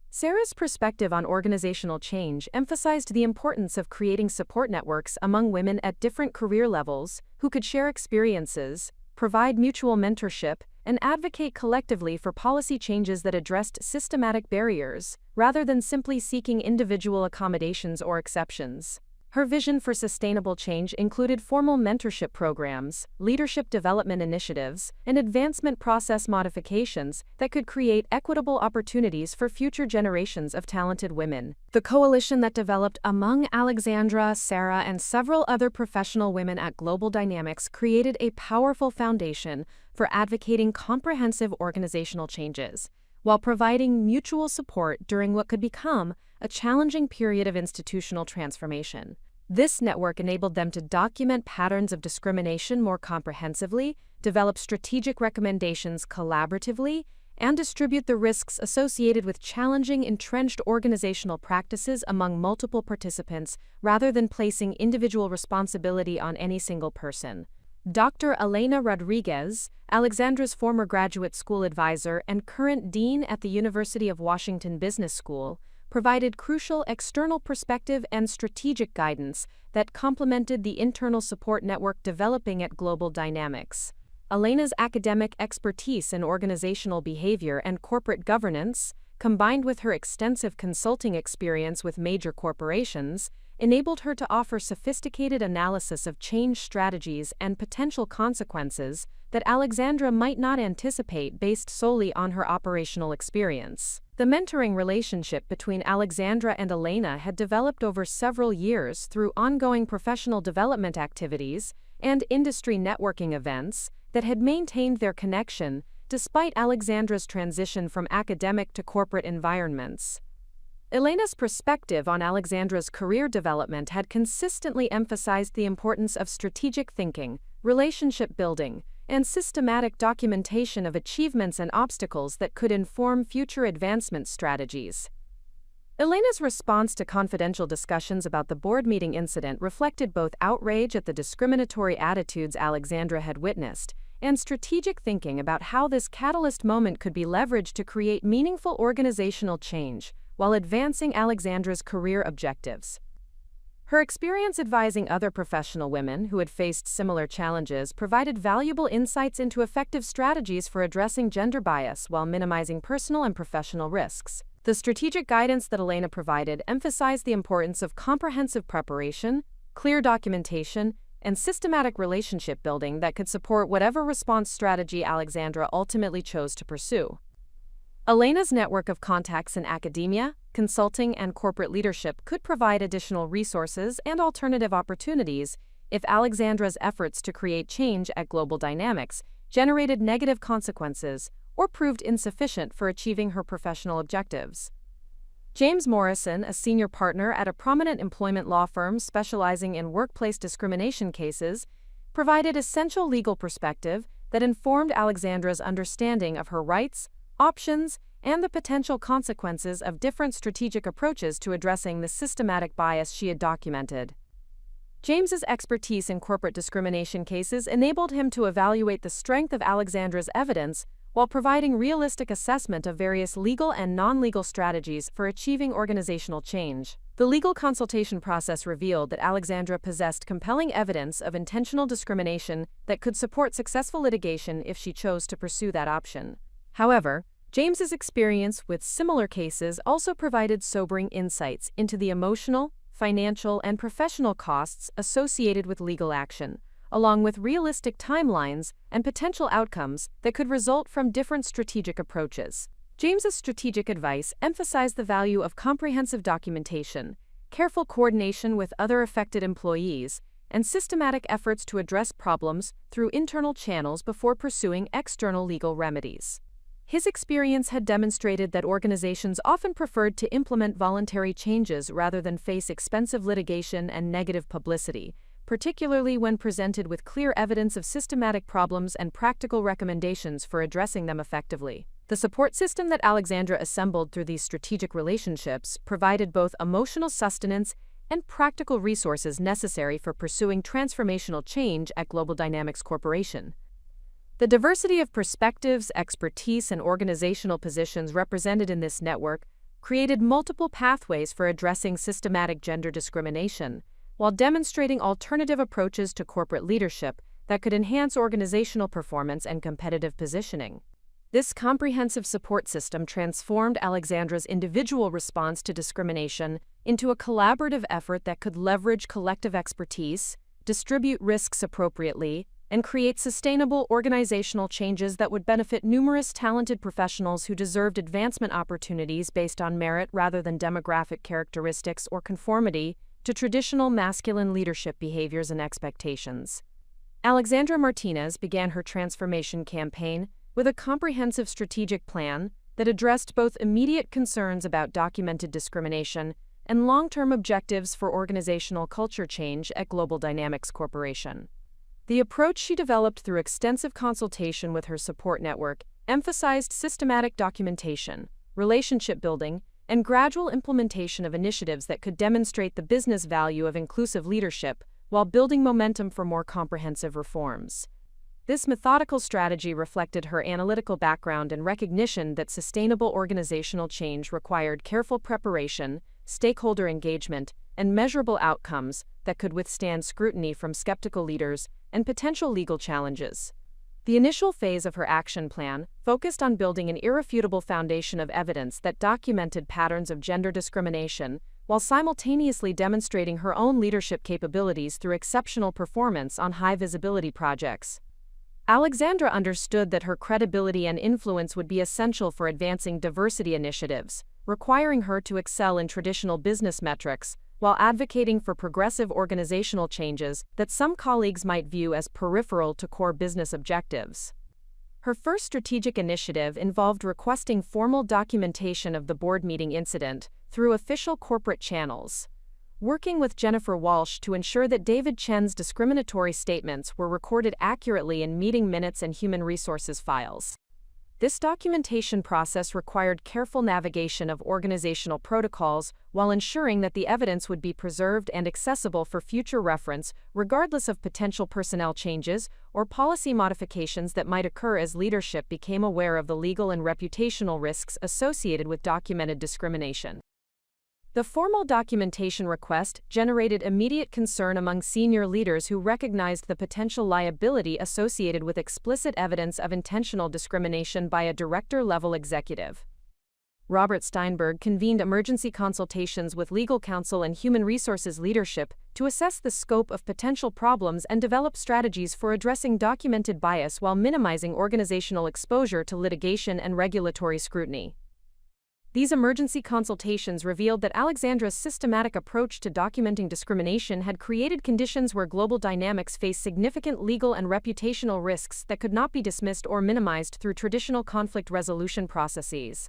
Sarah's perspective on organizational change emphasized the importance of creating support networks among women at different career levels who could share experiences, provide mutual mentorship, and advocate collectively for policy changes that addressed systematic barriers, rather than simply seeking individual accommodations or exceptions. Her vision for sustainable change included formal mentorship programs, leadership development initiatives, and advancement process modifications that could create equitable opportunities for future generations of talented women. The coalition that developed among Alexandra, Sarah, and several other professional women at Global Dynamics created a powerful foundation for advocating comprehensive organizational changes, while providing mutual support during what could become a challenging period of institutional transformation. This network enabled them to document patterns of discrimination more comprehensively, develop strategic recommendations collaboratively, and distribute the risks associated with challenging entrenched organizational practices among multiple participants rather than placing individual responsibility on any single person. Dr. Elena Rodriguez, Alexandra's former graduate school advisor and current dean at the University of Washington Business School, provided crucial external perspective and strategic guidance that complemented the internal support network developing at Global Dynamics. Elena's academic expertise in organizational behavior and corporate governance, combined with her extensive consulting experience with major corporations, enabled her to offer sophisticated analysis of change strategies and potential consequences that Alexandra might not anticipate based solely on her operational experience. The mentoring relationship between Alexandra and Elena had developed over several years through ongoing professional development activities and industry networking events that had maintained their connection despite Alexandra's transition from academic to corporate environments. Elena's perspective on Alexandra's career development had consistently emphasized the importance of strategic thinking, relationship building, and systematic documentation of achievements and obstacles that could inform future advancement strategies. Elena's response to confidential discussions about the board meeting incident reflected both outrage at the discriminatory attitudes Alexandra had witnessed and strategic thinking about how this catalyst moment could be leveraged to create meaningful organizational change, while advancing Alexandra's career objectives. Her experience advising other professional women who had faced similar challenges provided valuable insights into effective strategies for addressing gender bias while minimizing personal and professional risks. The strategic guidance that Elena provided emphasized the importance of comprehensive preparation, clear documentation, and systematic relationship building that could support whatever response strategy Alexandra ultimately chose to pursue. Elena's network of contacts in academia, consulting, and corporate leadership could provide additional resources and alternative opportunities if Alexandra's efforts to create change at Global Dynamics generated negative consequences or proved insufficient for achieving her professional objectives. James Morrison, a senior partner at a prominent employment law firm specializing in workplace discrimination cases, provided essential legal perspective that informed Alexandra's understanding of her rights, options, and the potential consequences of different strategic approaches to addressing the systematic bias she had documented. James's expertise in corporate discrimination cases enabled him to evaluate the strength of Alexandra's evidence while providing realistic assessment of various legal and non-legal strategies for achieving organizational change. The legal consultation process revealed that Alexandra possessed compelling evidence of intentional discrimination that could support successful litigation if she chose to pursue that option. However, James's experience with similar cases also provided sobering insights into the emotional, financial, and professional costs associated with legal action, along with realistic timelines and potential outcomes that could result from different strategic approaches. James's strategic advice emphasized the value of comprehensive documentation, careful coordination with other affected employees, and systematic efforts to address problems through internal channels before pursuing external legal remedies. His experience had demonstrated that organizations often preferred to implement voluntary changes rather than face expensive litigation and negative publicity, particularly when presented with clear evidence of systematic problems and practical recommendations for addressing them effectively. The support system that Alexandra assembled through these strategic relationships provided both emotional sustenance and practical resources necessary for pursuing transformational change at Global Dynamics Corporation. The diversity of perspectives, expertise, and organizational positions represented in this network created multiple pathways for addressing systematic gender discrimination, while demonstrating alternative approaches to corporate leadership that could enhance organizational performance and competitive positioning. This comprehensive support system transformed Alexandra's individual response to discrimination into a collaborative effort that could leverage collective expertise, distribute risks appropriately, and create sustainable organizational changes that would benefit numerous talented professionals who deserved advancement opportunities based on merit rather than demographic characteristics or conformity to traditional masculine leadership behaviors and expectations. Alexandra Martinez began her transformation campaign with a comprehensive strategic plan that addressed both immediate concerns about documented discrimination and long-term objectives for organizational culture change at Global Dynamics Corporation. The approach she developed through extensive consultation with her support network emphasized systematic documentation, relationship building, and gradual implementation of initiatives that could demonstrate the business value of inclusive leadership while building momentum for more comprehensive reforms. This methodical strategy reflected her analytical background and recognition that sustainable organizational change required careful preparation, stakeholder engagement, and measurable outcomes that could withstand scrutiny from skeptical leaders and potential legal challenges. The initial phase of her action plan focused on building an irrefutable foundation of evidence that documented patterns of gender discrimination while simultaneously demonstrating her own leadership capabilities through exceptional performance on high-visibility projects. Alexandra understood that her credibility and influence would be essential for advancing diversity initiatives, requiring her to excel in traditional business metrics while advocating for progressive organizational changes that some colleagues might view as peripheral to core business objectives. Her first strategic initiative involved requesting formal documentation of the board meeting incident through official corporate channels, working with Jennifer Walsh to ensure that David Chen's discriminatory statements were recorded accurately in meeting minutes and human resources files. This documentation process required careful navigation of organizational protocols while ensuring that the evidence would be preserved and accessible for future reference, regardless of potential personnel changes or policy modifications that might occur as leadership became aware of the legal and reputational risks associated with documented discrimination. The formal documentation request generated immediate concern among senior leaders who recognized the potential liability associated with explicit evidence of intentional discrimination by a director-level executive. Robert Steinberg convened emergency consultations with legal counsel and human resources leadership to assess the scope of potential problems and develop strategies for addressing documented bias while minimizing organizational exposure to litigation and regulatory scrutiny. These emergency consultations revealed that Alexandra's systematic approach to documenting discrimination had created conditions where global dynamics face significant legal and reputational risks that could not be dismissed or minimized through traditional conflict resolution processes.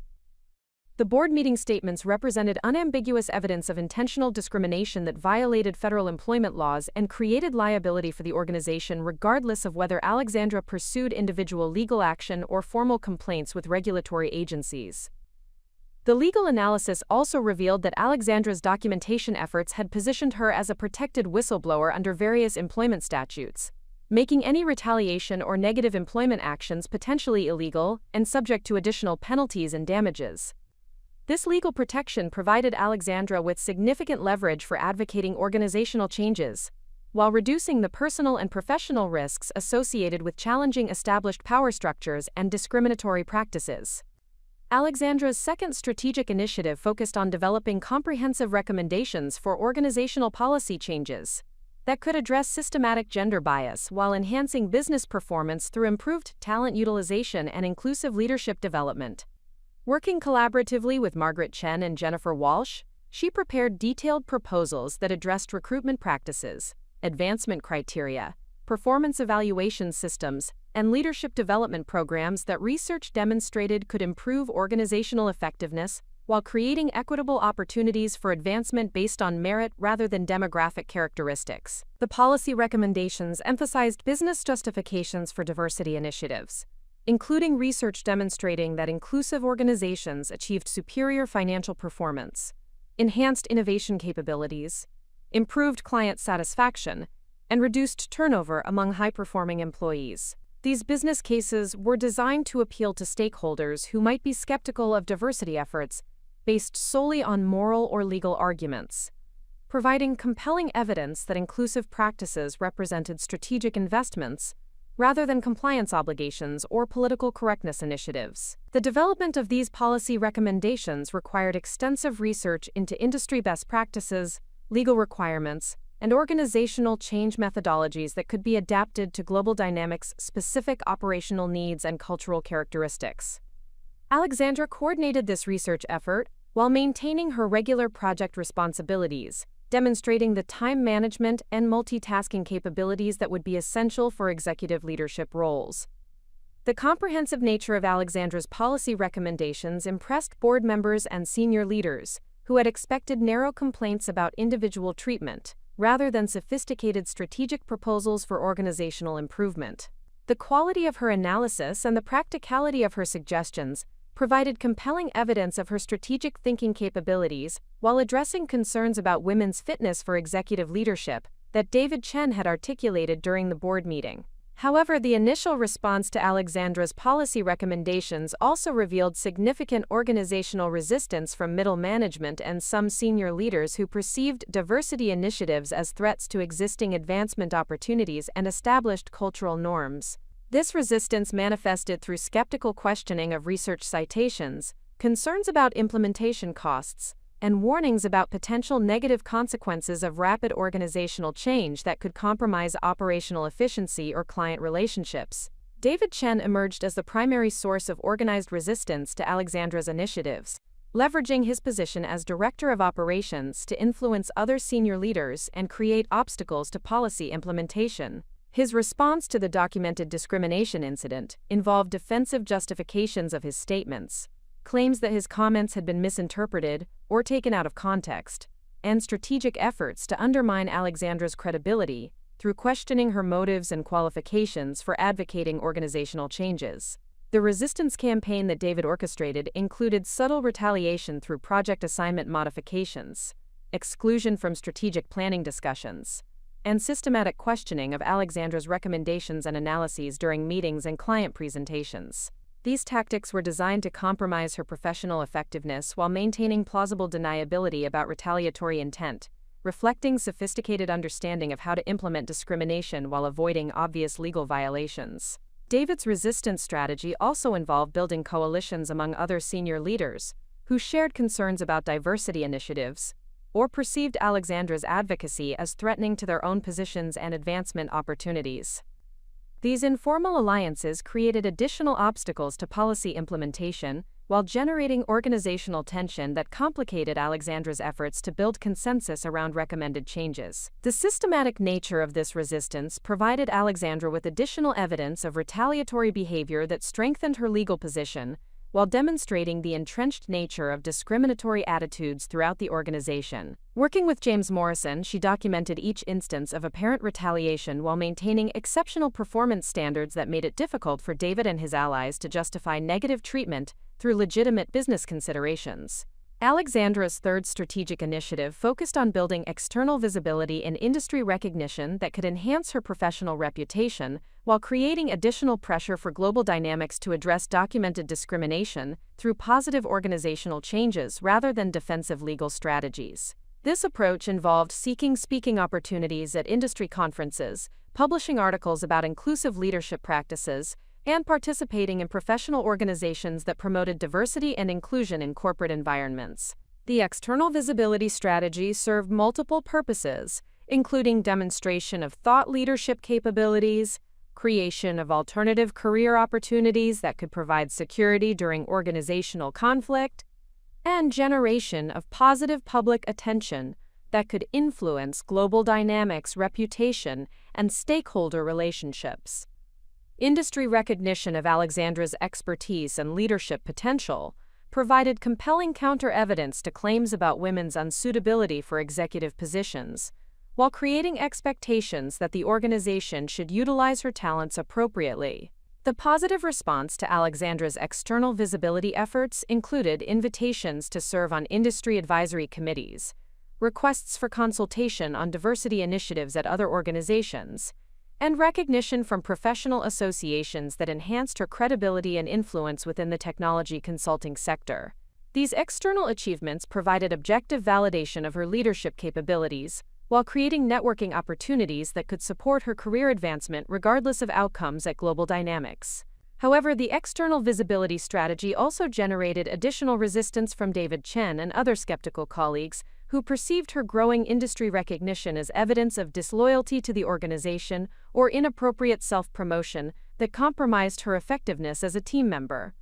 The board meeting statements represented unambiguous evidence of intentional discrimination that violated federal employment laws and created liability for the organization regardless of whether Alexandra pursued individual legal action or formal complaints with regulatory agencies. The legal analysis also revealed that Alexandra's documentation efforts had positioned her as a protected whistleblower under various employment statutes, making any retaliation or negative employment actions potentially illegal and subject to additional penalties and damages. This legal protection provided Alexandra with significant leverage for advocating organizational changes, while reducing the personal and professional risks associated with challenging established power structures and discriminatory practices. Alexandra's second strategic initiative focused on developing comprehensive recommendations for organizational policy changes that could address systematic gender bias while enhancing business performance through improved talent utilization and inclusive leadership development. Working collaboratively with Margaret Chen and Jennifer Walsh, she prepared detailed proposals that addressed recruitment practices, advancement criteria, performance evaluation systems, and leadership development programs that research demonstrated could improve organizational effectiveness while creating equitable opportunities for advancement based on merit rather than demographic characteristics. The policy recommendations emphasized business justifications for diversity initiatives, including research demonstrating that inclusive organizations achieved superior financial performance, enhanced innovation capabilities, improved client satisfaction, and reduced turnover among high-performing employees. These business cases were designed to appeal to stakeholders who might be skeptical of diversity efforts based solely on moral or legal arguments, providing compelling evidence that inclusive practices represented strategic investments rather than compliance obligations or political correctness initiatives. The development of these policy recommendations required extensive research into industry best practices, legal requirements, and organizational change methodologies that could be adapted to global dynamics' specific operational needs and cultural characteristics. Alexandra coordinated this research effort while maintaining her regular project responsibilities, demonstrating the time management and multitasking capabilities that would be essential for executive leadership roles. The comprehensive nature of Alexandra's policy recommendations impressed board members and senior leaders, who had expected narrow complaints about individual treatment, rather than sophisticated strategic proposals for organizational improvement. The quality of her analysis and the practicality of her suggestions provided compelling evidence of her strategic thinking capabilities while addressing concerns about women's fitness for executive leadership that David Chen had articulated during the board meeting. However, the initial response to Alexandra's policy recommendations also revealed significant organizational resistance from middle management and some senior leaders who perceived diversity initiatives as threats to existing advancement opportunities and established cultural norms. This resistance manifested through skeptical questioning of research citations, concerns about implementation costs, and warnings about potential negative consequences of rapid organizational change that could compromise operational efficiency or client relationships. David Chen emerged as the primary source of organized resistance to Alexandra's initiatives, leveraging his position as Director of Operations to influence other senior leaders and create obstacles to policy implementation. His response to the documented discrimination incident involved defensive justifications of his statements, claims that his comments had been misinterpreted or taken out of context, and strategic efforts to undermine Alexandra's credibility through questioning her motives and qualifications for advocating organizational changes. The resistance campaign that David orchestrated included subtle retaliation through project assignment modifications, exclusion from strategic planning discussions, and systematic questioning of Alexandra's recommendations and analyses during meetings and client presentations. These tactics were designed to compromise her professional effectiveness while maintaining plausible deniability about retaliatory intent, reflecting sophisticated understanding of how to implement discrimination while avoiding obvious legal violations. David's resistance strategy also involved building coalitions among other senior leaders who shared concerns about diversity initiatives or perceived Alexandra's advocacy as threatening to their own positions and advancement opportunities. These informal alliances created additional obstacles to policy implementation while generating organizational tension that complicated Alexandra's efforts to build consensus around recommended changes. The systematic nature of this resistance provided Alexandra with additional evidence of retaliatory behavior that strengthened her legal position, while demonstrating the entrenched nature of discriminatory attitudes throughout the organization. Working with James Morrison, she documented each instance of apparent retaliation while maintaining exceptional performance standards that made it difficult for David and his allies to justify negative treatment through legitimate business considerations. Alexandra's third strategic initiative focused on building external visibility and industry recognition that could enhance her professional reputation, while creating additional pressure for Global Dynamics to address documented discrimination through positive organizational changes rather than defensive legal strategies. This approach involved seeking speaking opportunities at industry conferences, publishing articles about inclusive leadership practices, and participating in professional organizations that promoted diversity and inclusion in corporate environments. The external visibility strategy served multiple purposes, including demonstration of thought leadership capabilities, creation of alternative career opportunities that could provide security during organizational conflict, and generation of positive public attention that could influence Global Dynamics' reputation and stakeholder relationships. Industry recognition of Alexandra's expertise and leadership potential provided compelling counter-evidence to claims about women's unsuitability for executive positions, while creating expectations that the organization should utilize her talents appropriately. The positive response to Alexandra's external visibility efforts included invitations to serve on industry advisory committees, requests for consultation on diversity initiatives at other organizations, and recognition from professional associations that enhanced her credibility and influence within the technology consulting sector. These external achievements provided objective validation of her leadership capabilities, while creating networking opportunities that could support her career advancement regardless of outcomes at Global Dynamics. However, the external visibility strategy also generated additional resistance from David Chen and other skeptical colleagues who perceived her growing industry recognition as evidence of disloyalty to the organization or inappropriate self-promotion that compromised her effectiveness as a team member.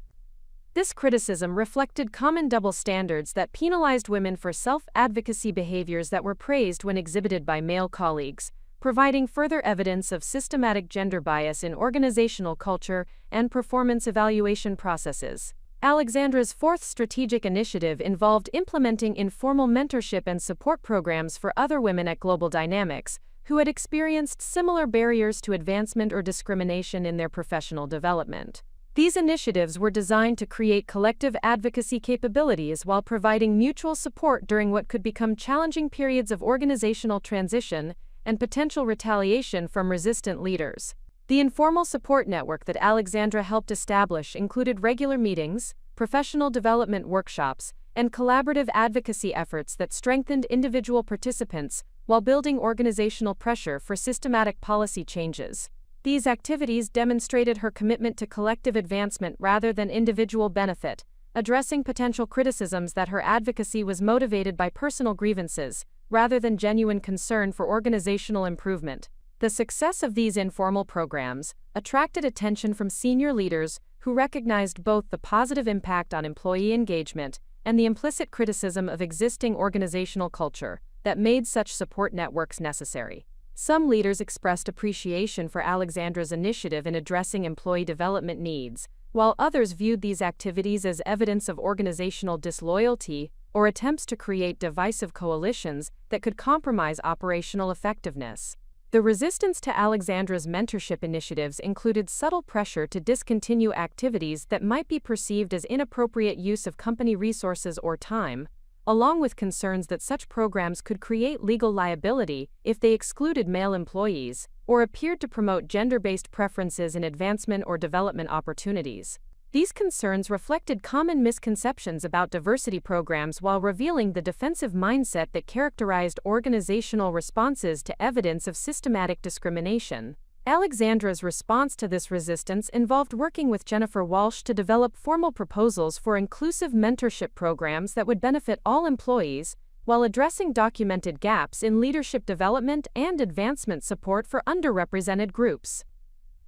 This criticism reflected common double standards that penalized women for self-advocacy behaviors that were praised when exhibited by male colleagues, providing further evidence of systematic gender bias in organizational culture and performance evaluation processes. Alexandra's fourth strategic initiative involved implementing informal mentorship and support programs for other women at Global Dynamics who had experienced similar barriers to advancement or discrimination in their professional development. These initiatives were designed to create collective advocacy capabilities while providing mutual support during what could become challenging periods of organizational transition and potential retaliation from resistant leaders. The informal support network that Alexandra helped establish included regular meetings, professional development workshops, and collaborative advocacy efforts that strengthened individual participants while building organizational pressure for systematic policy changes. These activities demonstrated her commitment to collective advancement rather than individual benefit, addressing potential criticisms that her advocacy was motivated by personal grievances rather than genuine concern for organizational improvement. The success of these informal programs attracted attention from senior leaders who recognized both the positive impact on employee engagement and the implicit criticism of existing organizational culture that made such support networks necessary. Some leaders expressed appreciation for Alexandra's initiative in addressing employee development needs, while others viewed these activities as evidence of organizational disloyalty or attempts to create divisive coalitions that could compromise operational effectiveness. The resistance to Alexandra's mentorship initiatives included subtle pressure to discontinue activities that might be perceived as inappropriate use of company resources or time, along with concerns that such programs could create legal liability if they excluded male employees or appeared to promote gender-based preferences in advancement or development opportunities. These concerns reflected common misconceptions about diversity programs while revealing the defensive mindset that characterized organizational responses to evidence of systematic discrimination. Alexandra's response to this resistance involved working with Jennifer Walsh to develop formal proposals for inclusive mentorship programs that would benefit all employees, while addressing documented gaps in leadership development and advancement support for underrepresented groups.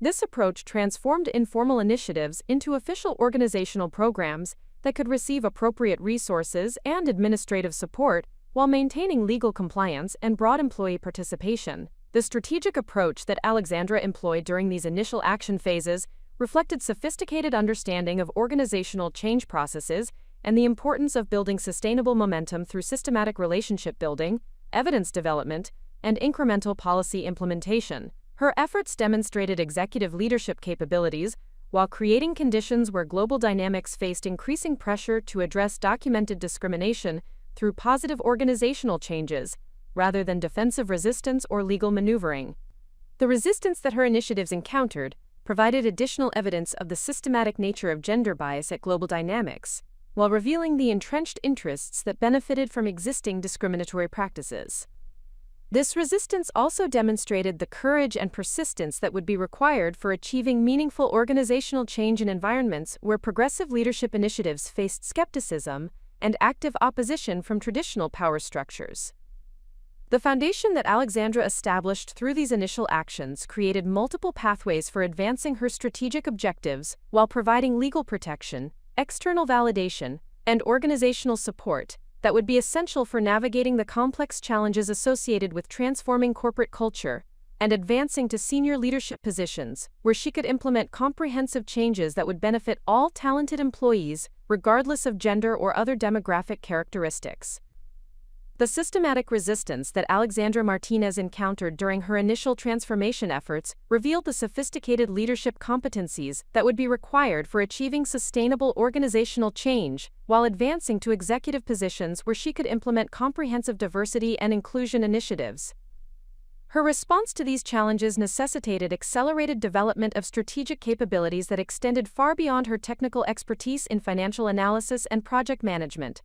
This approach transformed informal initiatives into official organizational programs that could receive appropriate resources and administrative support while maintaining legal compliance and broad employee participation. The strategic approach that Alexandra employed during these initial action phases reflected sophisticated understanding of organizational change processes and the importance of building sustainable momentum through systematic relationship building, evidence development, and incremental policy implementation. Her efforts demonstrated executive leadership capabilities while creating conditions where global dynamics faced increasing pressure to address documented discrimination through positive organizational changes, rather than defensive resistance or legal maneuvering. The resistance that her initiatives encountered provided additional evidence of the systematic nature of gender bias at Global Dynamics, while revealing the entrenched interests that benefited from existing discriminatory practices. This resistance also demonstrated the courage and persistence that would be required for achieving meaningful organizational change in environments where progressive leadership initiatives faced skepticism and active opposition from traditional power structures. The foundation that Alexandra established through these initial actions created multiple pathways for advancing her strategic objectives while providing legal protection, external validation, and organizational support that would be essential for navigating the complex challenges associated with transforming corporate culture and advancing to senior leadership positions, where she could implement comprehensive changes that would benefit all talented employees, regardless of gender or other demographic characteristics. The systematic resistance that Alexandra Martinez encountered during her initial transformation efforts revealed the sophisticated leadership competencies that would be required for achieving sustainable organizational change, while advancing to executive positions where she could implement comprehensive diversity and inclusion initiatives. Her response to these challenges necessitated accelerated development of strategic capabilities that extended far beyond her technical expertise in financial analysis and project management,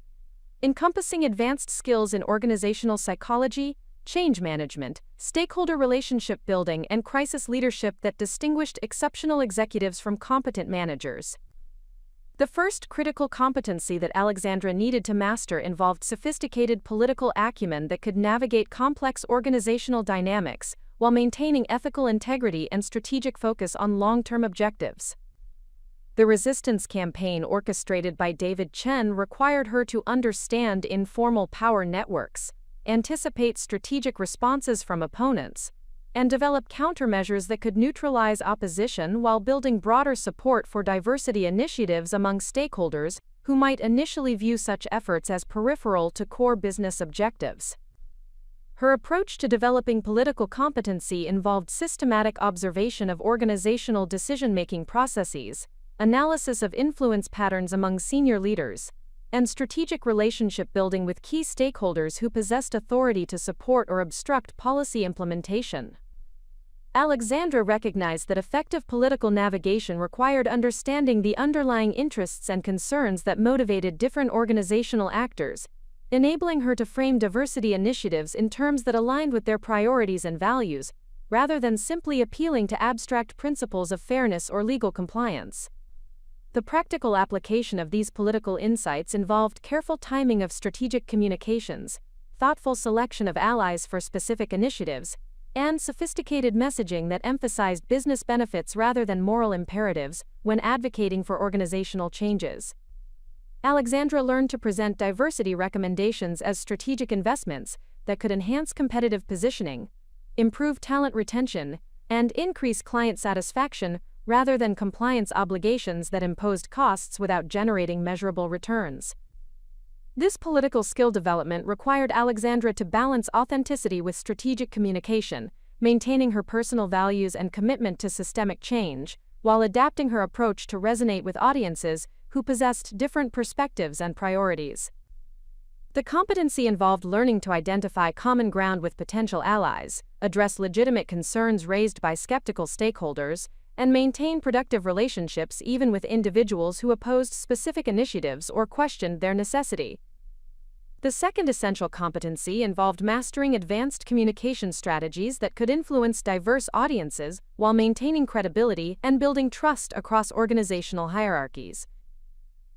encompassing advanced skills in organizational psychology, change management, stakeholder relationship building, and crisis leadership that distinguished exceptional executives from competent managers. The first critical competency that Alexandra needed to master involved sophisticated political acumen that could navigate complex organizational dynamics while maintaining ethical integrity and strategic focus on long-term objectives. The resistance campaign orchestrated by David Chen required her to understand informal power networks, anticipate strategic responses from opponents, and develop countermeasures that could neutralize opposition while building broader support for diversity initiatives among stakeholders who might initially view such efforts as peripheral to core business objectives. Her approach to developing political competency involved systematic observation of organizational decision-making processes, analysis of influence patterns among senior leaders, and strategic relationship building with key stakeholders who possessed authority to support or obstruct policy implementation. Alexandra recognized that effective political navigation required understanding the underlying interests and concerns that motivated different organizational actors, enabling her to frame diversity initiatives in terms that aligned with their priorities and values, rather than simply appealing to abstract principles of fairness or legal compliance. The practical application of these political insights involved careful timing of strategic communications, thoughtful selection of allies for specific initiatives, and sophisticated messaging that emphasized business benefits rather than moral imperatives when advocating for organizational changes. Alexandra learned to present diversity recommendations as strategic investments that could enhance competitive positioning, improve talent retention, and increase client satisfaction rather than compliance obligations that imposed costs without generating measurable returns. This political skill development required Alexandra to balance authenticity with strategic communication, maintaining her personal values and commitment to systemic change, while adapting her approach to resonate with audiences who possessed different perspectives and priorities. The competency involved learning to identify common ground with potential allies, address legitimate concerns raised by skeptical stakeholders, and maintain productive relationships even with individuals who opposed specific initiatives or questioned their necessity. The second essential competency involved mastering advanced communication strategies that could influence diverse audiences while maintaining credibility and building trust across organizational hierarchies.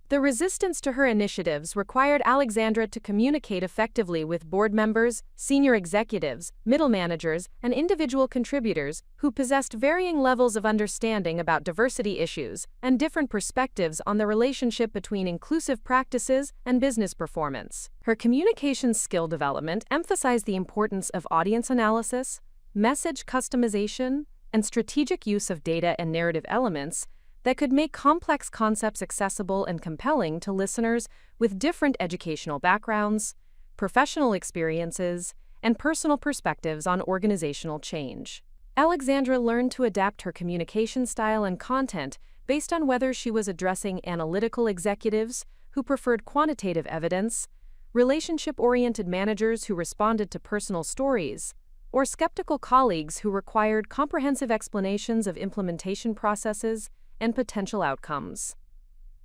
The resistance to her initiatives required Alexandra to communicate effectively with board members, senior executives, middle managers, and individual contributors who possessed varying levels of understanding about diversity issues and different perspectives on the relationship between inclusive practices and business performance. Her communications skill development emphasized the importance of audience analysis, message customization, and strategic use of data and narrative elements that could make complex concepts accessible and compelling to listeners with different educational backgrounds, professional experiences, and personal perspectives on organizational change. Alexandra learned to adapt her communication style and content based on whether she was addressing analytical executives who preferred quantitative evidence, relationship-oriented managers who responded to personal stories, or skeptical colleagues who required comprehensive explanations of implementation processes and potential outcomes.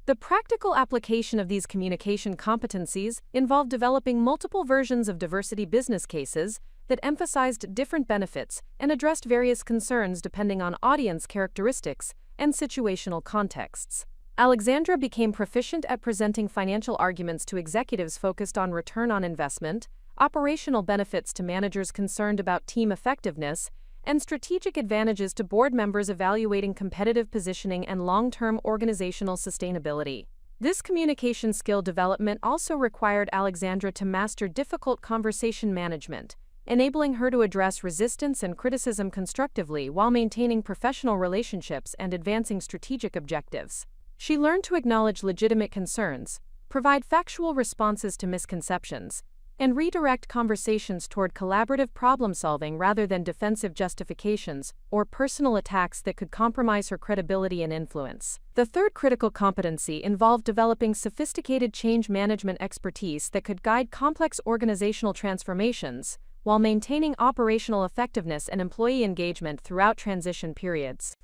The practical application of these communication competencies involved developing multiple versions of diversity business cases that emphasized different benefits and addressed various concerns depending on audience characteristics and situational contexts. Alexandra became proficient at presenting financial arguments to executives focused on return on investment, operational benefits to managers concerned about team effectiveness, and strategic advantages to board members evaluating competitive positioning and long-term organizational sustainability. This communication skill development also required Alexandra to master difficult conversation management, enabling her to address resistance and criticism constructively while maintaining professional relationships and advancing strategic objectives. She learned to acknowledge legitimate concerns, provide factual responses to misconceptions, and redirect conversations toward collaborative problem-solving rather than defensive justifications or personal attacks that could compromise her credibility and influence. The third critical competency involved developing sophisticated change management expertise that could guide complex organizational transformations while maintaining operational effectiveness and employee engagement throughout transition periods.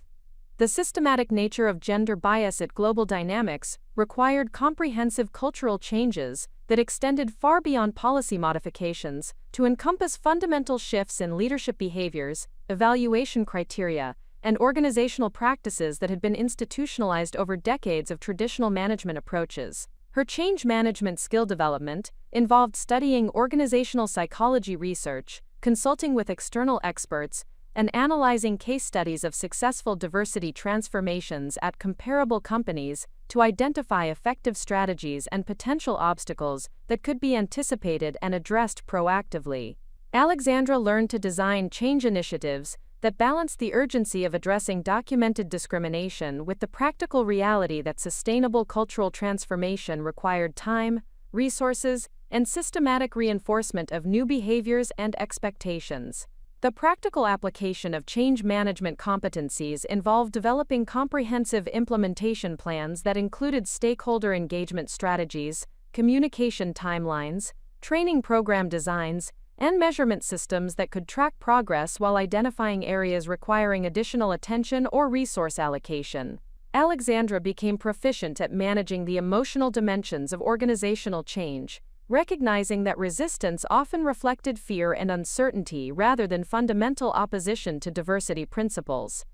The systematic nature of gender bias at Global Dynamics required comprehensive cultural changes that extended far beyond policy modifications to encompass fundamental shifts in leadership behaviors, evaluation criteria, and organizational practices that had been institutionalized over decades of traditional management approaches. Her change management skill development involved studying organizational psychology research, consulting with external experts, and analyzing case studies of successful diversity transformations at comparable companies to identify effective strategies and potential obstacles that could be anticipated and addressed proactively. Alexandra learned to design change initiatives that balanced the urgency of addressing documented discrimination with the practical reality that sustainable cultural transformation required time, resources, and systematic reinforcement of new behaviors and expectations. The practical application of change management competencies involved developing comprehensive implementation plans that included stakeholder engagement strategies, communication timelines, training program designs, and measurement systems that could track progress while identifying areas requiring additional attention or resource allocation. Alexandra became proficient at managing the emotional dimensions of organizational change, recognizing that resistance often reflected fear and uncertainty rather than fundamental opposition to diversity principles.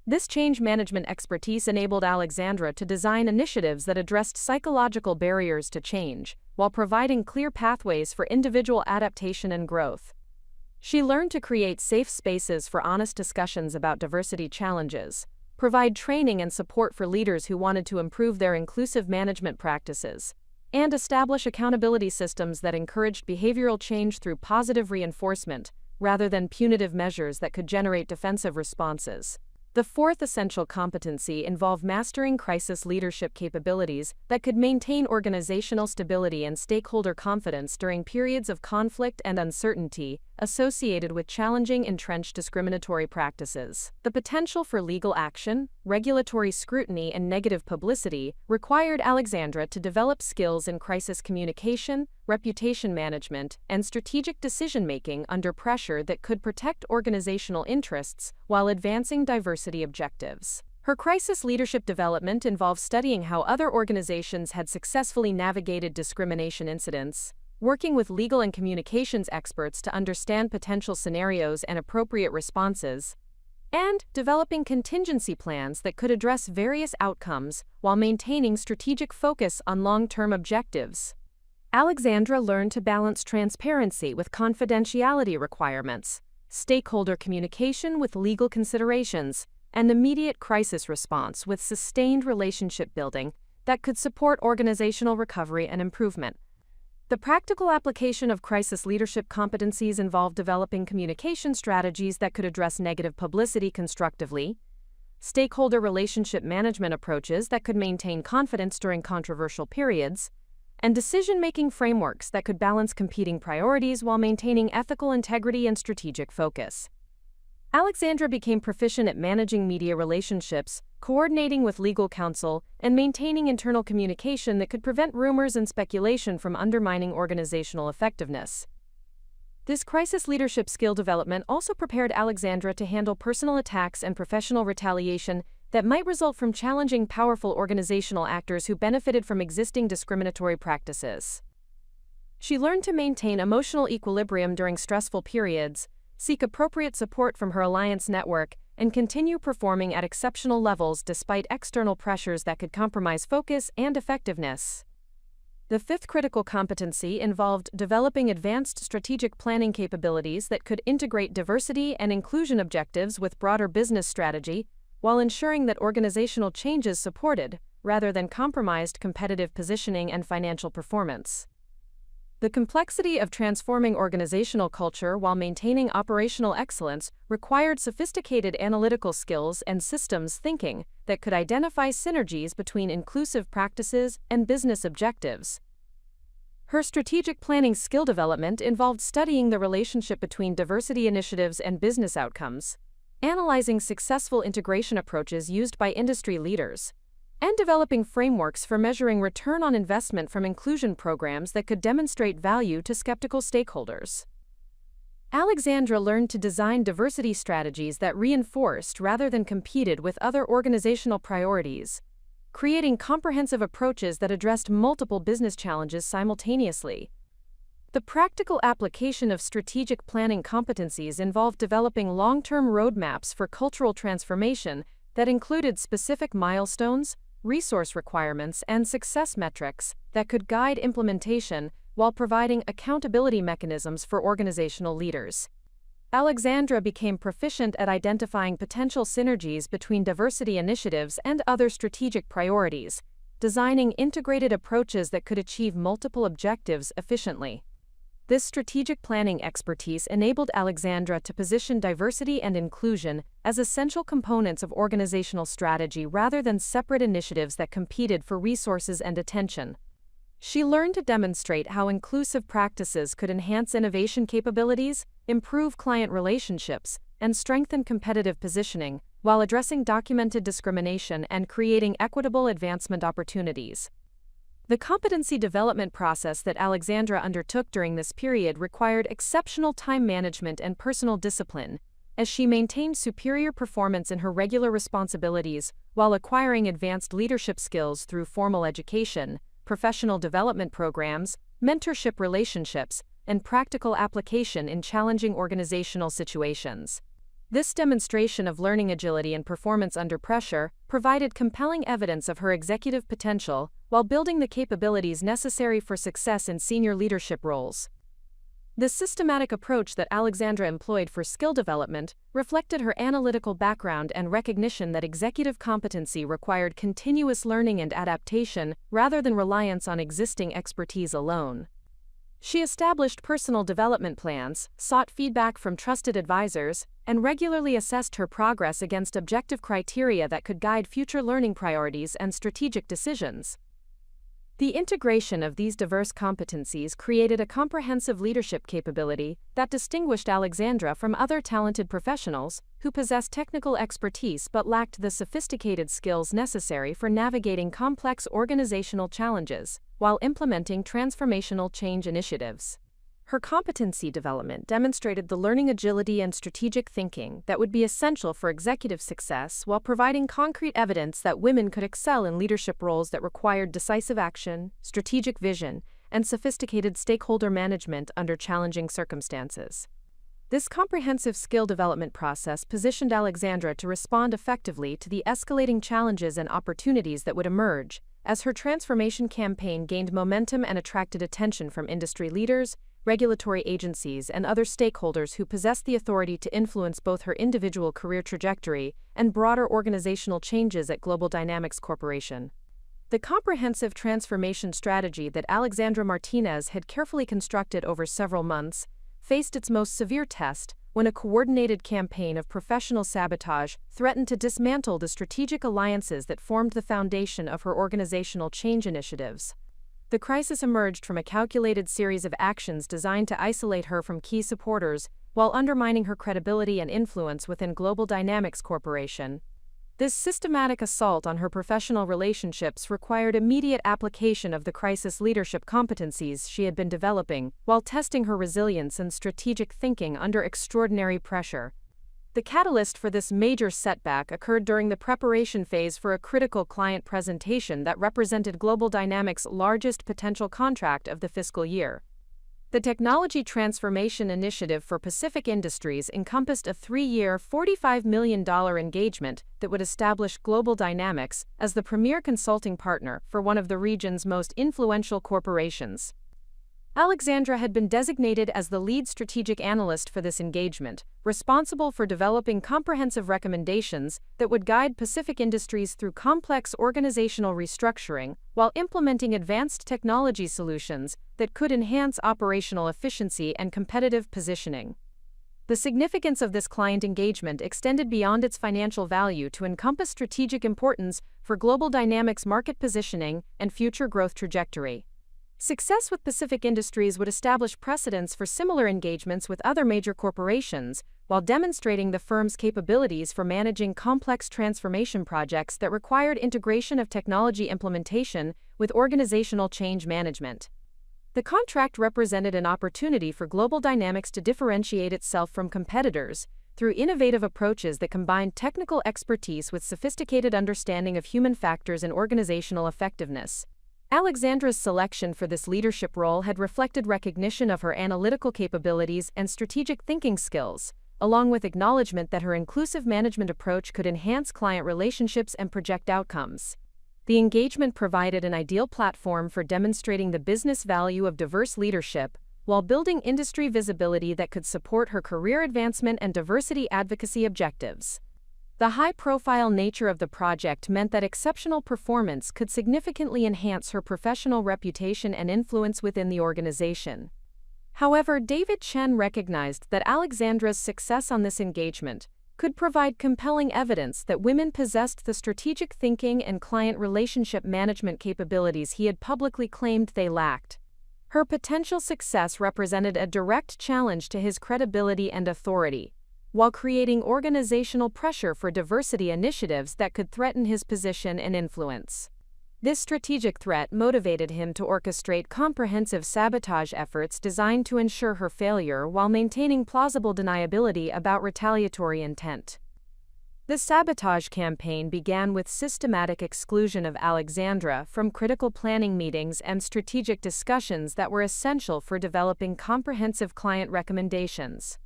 This change management expertise enabled Alexandra to design initiatives that addressed psychological barriers to change, while providing clear pathways for individual adaptation and growth. She learned to create safe spaces for honest discussions about diversity challenges, provide training and support for leaders who wanted to improve their inclusive management practices, and establish accountability systems that encouraged behavioral change through positive reinforcement, rather than punitive measures that could generate defensive responses. The fourth essential competency involved mastering crisis leadership capabilities that could maintain organizational stability and stakeholder confidence during periods of conflict and uncertainty associated with challenging entrenched discriminatory practices. The potential for legal action, regulatory scrutiny, and negative publicity required Alexandra to develop skills in crisis communication, reputation management, and strategic decision-making under pressure that could protect organizational interests while advancing diversity objectives. Her crisis leadership development involved studying how other organizations had successfully navigated discrimination incidents, working with legal and communications experts to understand potential scenarios and appropriate responses, and developing contingency plans that could address various outcomes while maintaining strategic focus on long-term objectives. Alexandra learned to balance transparency with confidentiality requirements, stakeholder communication with legal considerations, and immediate crisis response with sustained relationship building that could support organizational recovery and improvement. The practical application of crisis leadership competencies involved developing communication strategies that could address negative publicity constructively, stakeholder relationship management approaches that could maintain confidence during controversial periods, and decision-making frameworks that could balance competing priorities while maintaining ethical integrity and strategic focus. Alexandra became proficient at managing media relationships, coordinating with legal counsel, and maintaining internal communication that could prevent rumors and speculation from undermining organizational effectiveness. This crisis leadership skill development also prepared Alexandra to handle personal attacks and professional retaliation that might result from challenging powerful organizational actors who benefited from existing discriminatory practices. She learned to maintain emotional equilibrium during stressful periods, seek appropriate support from her alliance network, and continue performing at exceptional levels despite external pressures that could compromise focus and effectiveness. The fifth critical competency involved developing advanced strategic planning capabilities that could integrate diversity and inclusion objectives with broader business strategy, while ensuring that organizational changes supported, rather than compromised, competitive positioning and financial performance. The complexity of transforming organizational culture while maintaining operational excellence required sophisticated analytical skills and systems thinking that could identify synergies between inclusive practices and business objectives. Her strategic planning skill development involved studying the relationship between diversity initiatives and business outcomes, analyzing successful integration approaches used by industry leaders, and developing frameworks for measuring return on investment from inclusion programs that could demonstrate value to skeptical stakeholders. Alexandra learned to design diversity strategies that reinforced rather than competed with other organizational priorities, creating comprehensive approaches that addressed multiple business challenges simultaneously. The practical application of strategic planning competencies involved developing long-term roadmaps for cultural transformation that included specific milestones, resource requirements, and success metrics that could guide implementation while providing accountability mechanisms for organizational leaders. Alexandra became proficient at identifying potential synergies between diversity initiatives and other strategic priorities, designing integrated approaches that could achieve multiple objectives efficiently. This strategic planning expertise enabled Alexandra to position diversity and inclusion as essential components of organizational strategy rather than separate initiatives that competed for resources and attention. She learned to demonstrate how inclusive practices could enhance innovation capabilities, improve client relationships, and strengthen competitive positioning, while addressing documented discrimination and creating equitable advancement opportunities. The competency development process that Alexandra undertook during this period required exceptional time management and personal discipline, as she maintained superior performance in her regular responsibilities while acquiring advanced leadership skills through formal education, professional development programs, mentorship relationships, and practical application in challenging organizational situations. This demonstration of learning agility and performance under pressure provided compelling evidence of her executive potential while building the capabilities necessary for success in senior leadership roles. The systematic approach that Alexandra employed for skill development reflected her analytical background and recognition that executive competency required continuous learning and adaptation rather than reliance on existing expertise alone. She established personal development plans, sought feedback from trusted advisors, and regularly assessed her progress against objective criteria that could guide future learning priorities and strategic decisions. The integration of these diverse competencies created a comprehensive leadership capability that distinguished Alexandra from other talented professionals who possessed technical expertise but lacked the sophisticated skills necessary for navigating complex organizational challenges while implementing transformational change initiatives. Her competency development demonstrated the learning agility and strategic thinking that would be essential for executive success while providing concrete evidence that women could excel in leadership roles that required decisive action, strategic vision, and sophisticated stakeholder management under challenging circumstances. This comprehensive skill development process positioned Alexandra to respond effectively to the escalating challenges and opportunities that would emerge as her transformation campaign gained momentum and attracted attention from industry leaders, regulatory agencies, and other stakeholders who possess the authority to influence both her individual career trajectory and broader organizational changes at Global Dynamics Corporation. The comprehensive transformation strategy that Alexandra Martinez had carefully constructed over several months faced its most severe test when a coordinated campaign of professional sabotage threatened to dismantle the strategic alliances that formed the foundation of her organizational change initiatives. The crisis emerged from a calculated series of actions designed to isolate her from key supporters while undermining her credibility and influence within Global Dynamics Corporation. This systematic assault on her professional relationships required immediate application of the crisis leadership competencies she had been developing while testing her resilience and strategic thinking under extraordinary pressure. The catalyst for this major setback occurred during the preparation phase for a critical client presentation that represented Global Dynamics' largest potential contract of the fiscal year. The Technology Transformation Initiative for Pacific Industries encompassed a 3-year, $45 million engagement that would establish Global Dynamics as the premier consulting partner for one of the region's most influential corporations. Alexandra had been designated as the lead strategic analyst for this engagement, responsible for developing comprehensive recommendations that would guide Pacific Industries through complex organizational restructuring while implementing advanced technology solutions that could enhance operational efficiency and competitive positioning. The significance of this client engagement extended beyond its financial value to encompass strategic importance for Global Dynamics' market positioning and future growth trajectory. Success with Pacific Industries would establish precedents for similar engagements with other major corporations, while demonstrating the firm's capabilities for managing complex transformation projects that required integration of technology implementation with organizational change management. The contract represented an opportunity for Global Dynamics to differentiate itself from competitors through innovative approaches that combined technical expertise with sophisticated understanding of human factors and organizational effectiveness. Alexandra's selection for this leadership role had reflected recognition of her analytical capabilities and strategic thinking skills, along with acknowledgement that her inclusive management approach could enhance client relationships and project outcomes. The engagement provided an ideal platform for demonstrating the business value of diverse leadership, while building industry visibility that could support her career advancement and diversity advocacy objectives. The high-profile nature of the project meant that exceptional performance could significantly enhance her professional reputation and influence within the organization. However, David Chen recognized that Alexandra's success on this engagement could provide compelling evidence that women possessed the strategic thinking and client relationship management capabilities he had publicly claimed they lacked. Her potential success represented a direct challenge to his credibility and authority, while creating organizational pressure for diversity initiatives that could threaten his position and influence. This strategic threat motivated him to orchestrate comprehensive sabotage efforts designed to ensure her failure while maintaining plausible deniability about retaliatory intent. The sabotage campaign began with systematic exclusion of Alexandra from critical planning meetings and strategic discussions that were essential for developing comprehensive client recommendations.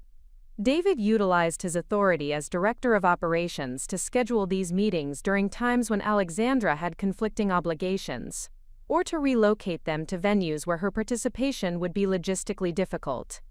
David utilized his authority as Director of Operations to schedule these meetings during times when Alexandra had conflicting obligations, or to relocate them to venues where her participation would be logistically difficult.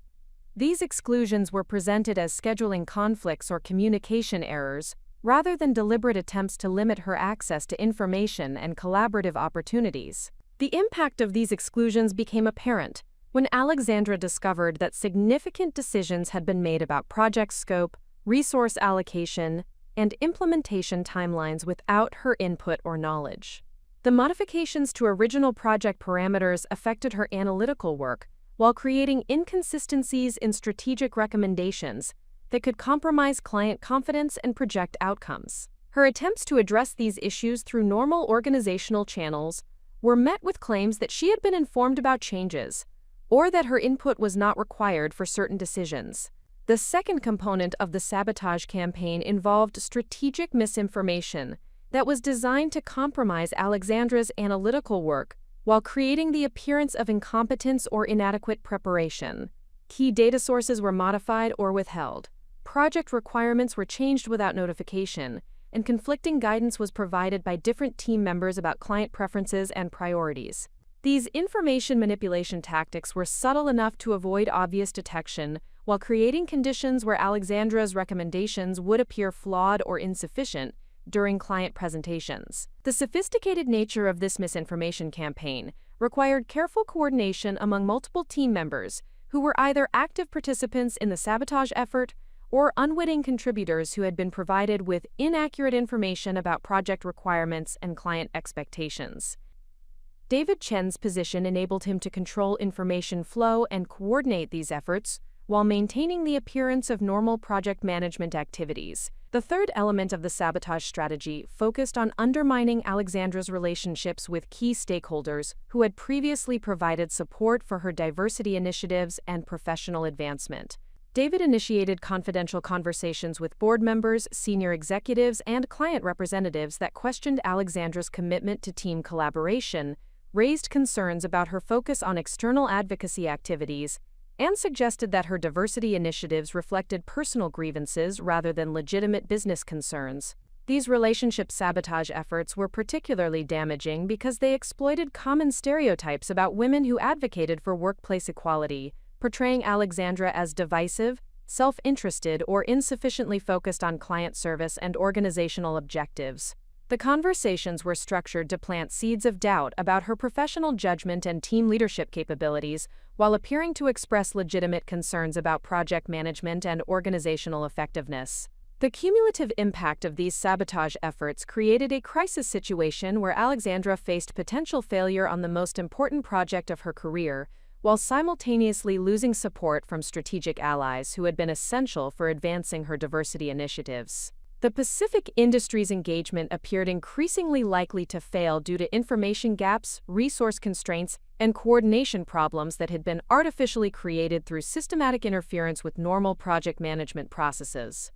These exclusions were presented as scheduling conflicts or communication errors, rather than deliberate attempts to limit her access to information and collaborative opportunities. The impact of these exclusions became apparent when Alexandra discovered that significant decisions had been made about project scope, resource allocation, and implementation timelines without her input or knowledge. The modifications to original project parameters affected her analytical work, while creating inconsistencies in strategic recommendations that could compromise client confidence and project outcomes. Her attempts to address these issues through normal organizational channels were met with claims that she had been informed about changes, or that her input was not required for certain decisions. The second component of the sabotage campaign involved strategic misinformation that was designed to compromise Alexandra's analytical work while creating the appearance of incompetence or inadequate preparation. Key data sources were modified or withheld. Project requirements were changed without notification, and conflicting guidance was provided by different team members about client preferences and priorities. These information manipulation tactics were subtle enough to avoid obvious detection, while creating conditions where Alexandra's recommendations would appear flawed or insufficient during client presentations. The sophisticated nature of this misinformation campaign required careful coordination among multiple team members who were either active participants in the sabotage effort or unwitting contributors who had been provided with inaccurate information about project requirements and client expectations. David Chen's position enabled him to control information flow and coordinate these efforts while maintaining the appearance of normal project management activities. The third element of the sabotage strategy focused on undermining Alexandra's relationships with key stakeholders who had previously provided support for her diversity initiatives and professional advancement. David initiated confidential conversations with board members, senior executives, and client representatives that questioned Alexandra's commitment to team collaboration, raised concerns about her focus on external advocacy activities, and suggested that her diversity initiatives reflected personal grievances rather than legitimate business concerns. These relationship sabotage efforts were particularly damaging because they exploited common stereotypes about women who advocated for workplace equality, portraying Alexandra as divisive, self-interested, or insufficiently focused on client service and organizational objectives. The conversations were structured to plant seeds of doubt about her professional judgment and team leadership capabilities, while appearing to express legitimate concerns about project management and organizational effectiveness. The cumulative impact of these sabotage efforts created a crisis situation where Alexandra faced potential failure on the most important project of her career, while simultaneously losing support from strategic allies who had been essential for advancing her diversity initiatives. The Pacific industry's engagement appeared increasingly likely to fail due to information gaps, resource constraints, and coordination problems that had been artificially created through systematic interference with normal project management processes.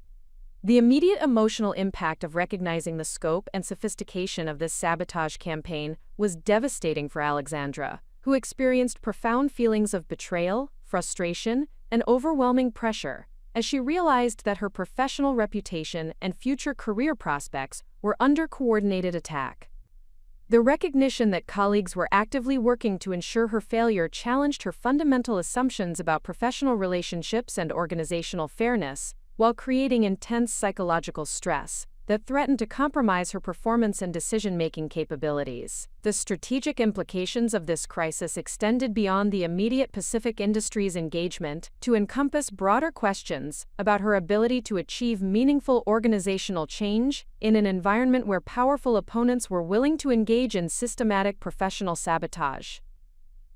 The immediate emotional impact of recognizing the scope and sophistication of this sabotage campaign was devastating for Alexandra, who experienced profound feelings of betrayal, frustration, and overwhelming pressure as she realized that her professional reputation and future career prospects were under coordinated attack. The recognition that colleagues were actively working to ensure her failure challenged her fundamental assumptions about professional relationships and organizational fairness, while creating intense psychological stress that threatened to compromise her performance and decision-making capabilities. The strategic implications of this crisis extended beyond the immediate Pacific industry's engagement to encompass broader questions about her ability to achieve meaningful organizational change in an environment where powerful opponents were willing to engage in systematic professional sabotage.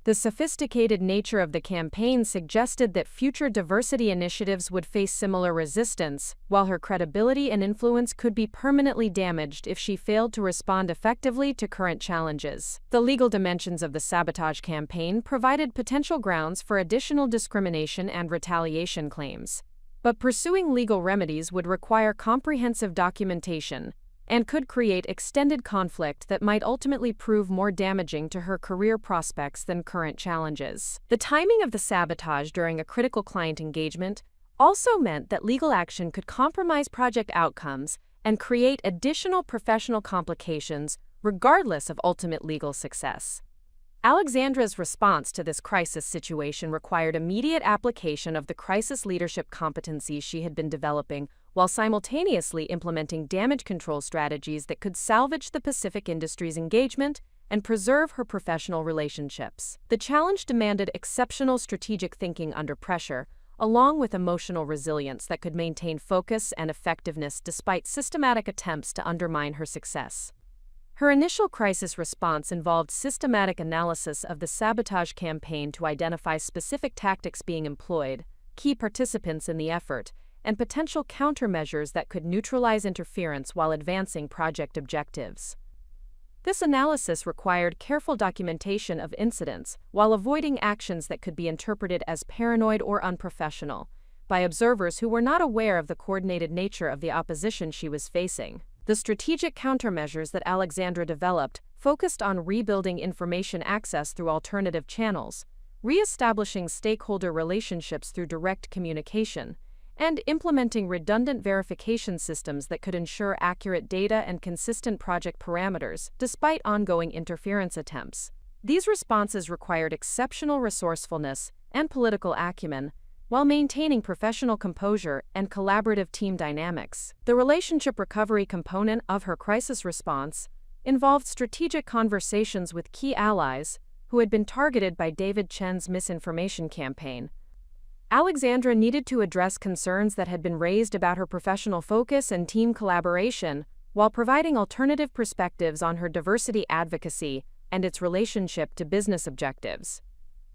The sophisticated nature of the campaign suggested that future diversity initiatives would face similar resistance, while her credibility and influence could be permanently damaged if she failed to respond effectively to current challenges. The legal dimensions of the sabotage campaign provided potential grounds for additional discrimination and retaliation claims, but pursuing legal remedies would require comprehensive documentation and could create extended conflict that might ultimately prove more damaging to her career prospects than current challenges. The timing of the sabotage during a critical client engagement also meant that legal action could compromise project outcomes and create additional professional complications regardless of ultimate legal success. Alexandra's response to this crisis situation required immediate application of the crisis leadership competencies she had been developing, while simultaneously implementing damage control strategies that could salvage the Pacific industry's engagement and preserve her professional relationships. The challenge demanded exceptional strategic thinking under pressure, along with emotional resilience that could maintain focus and effectiveness despite systematic attempts to undermine her success. Her initial crisis response involved systematic analysis of the sabotage campaign to identify specific tactics being employed, key participants in the effort, and potential countermeasures that could neutralize interference while advancing project objectives. This analysis required careful documentation of incidents while avoiding actions that could be interpreted as paranoid or unprofessional by observers who were not aware of the coordinated nature of the opposition she was facing. The strategic countermeasures that Alexandra developed focused on rebuilding information access through alternative channels, re-establishing stakeholder relationships through direct communication, and implementing redundant verification systems that could ensure accurate data and consistent project parameters despite ongoing interference attempts. These responses required exceptional resourcefulness and political acumen while maintaining professional composure and collaborative team dynamics. The relationship recovery component of her crisis response involved strategic conversations with key allies who had been targeted by David Chen's misinformation campaign. Alexandra needed to address concerns that had been raised about her professional focus and team collaboration, while providing alternative perspectives on her diversity advocacy and its relationship to business objectives.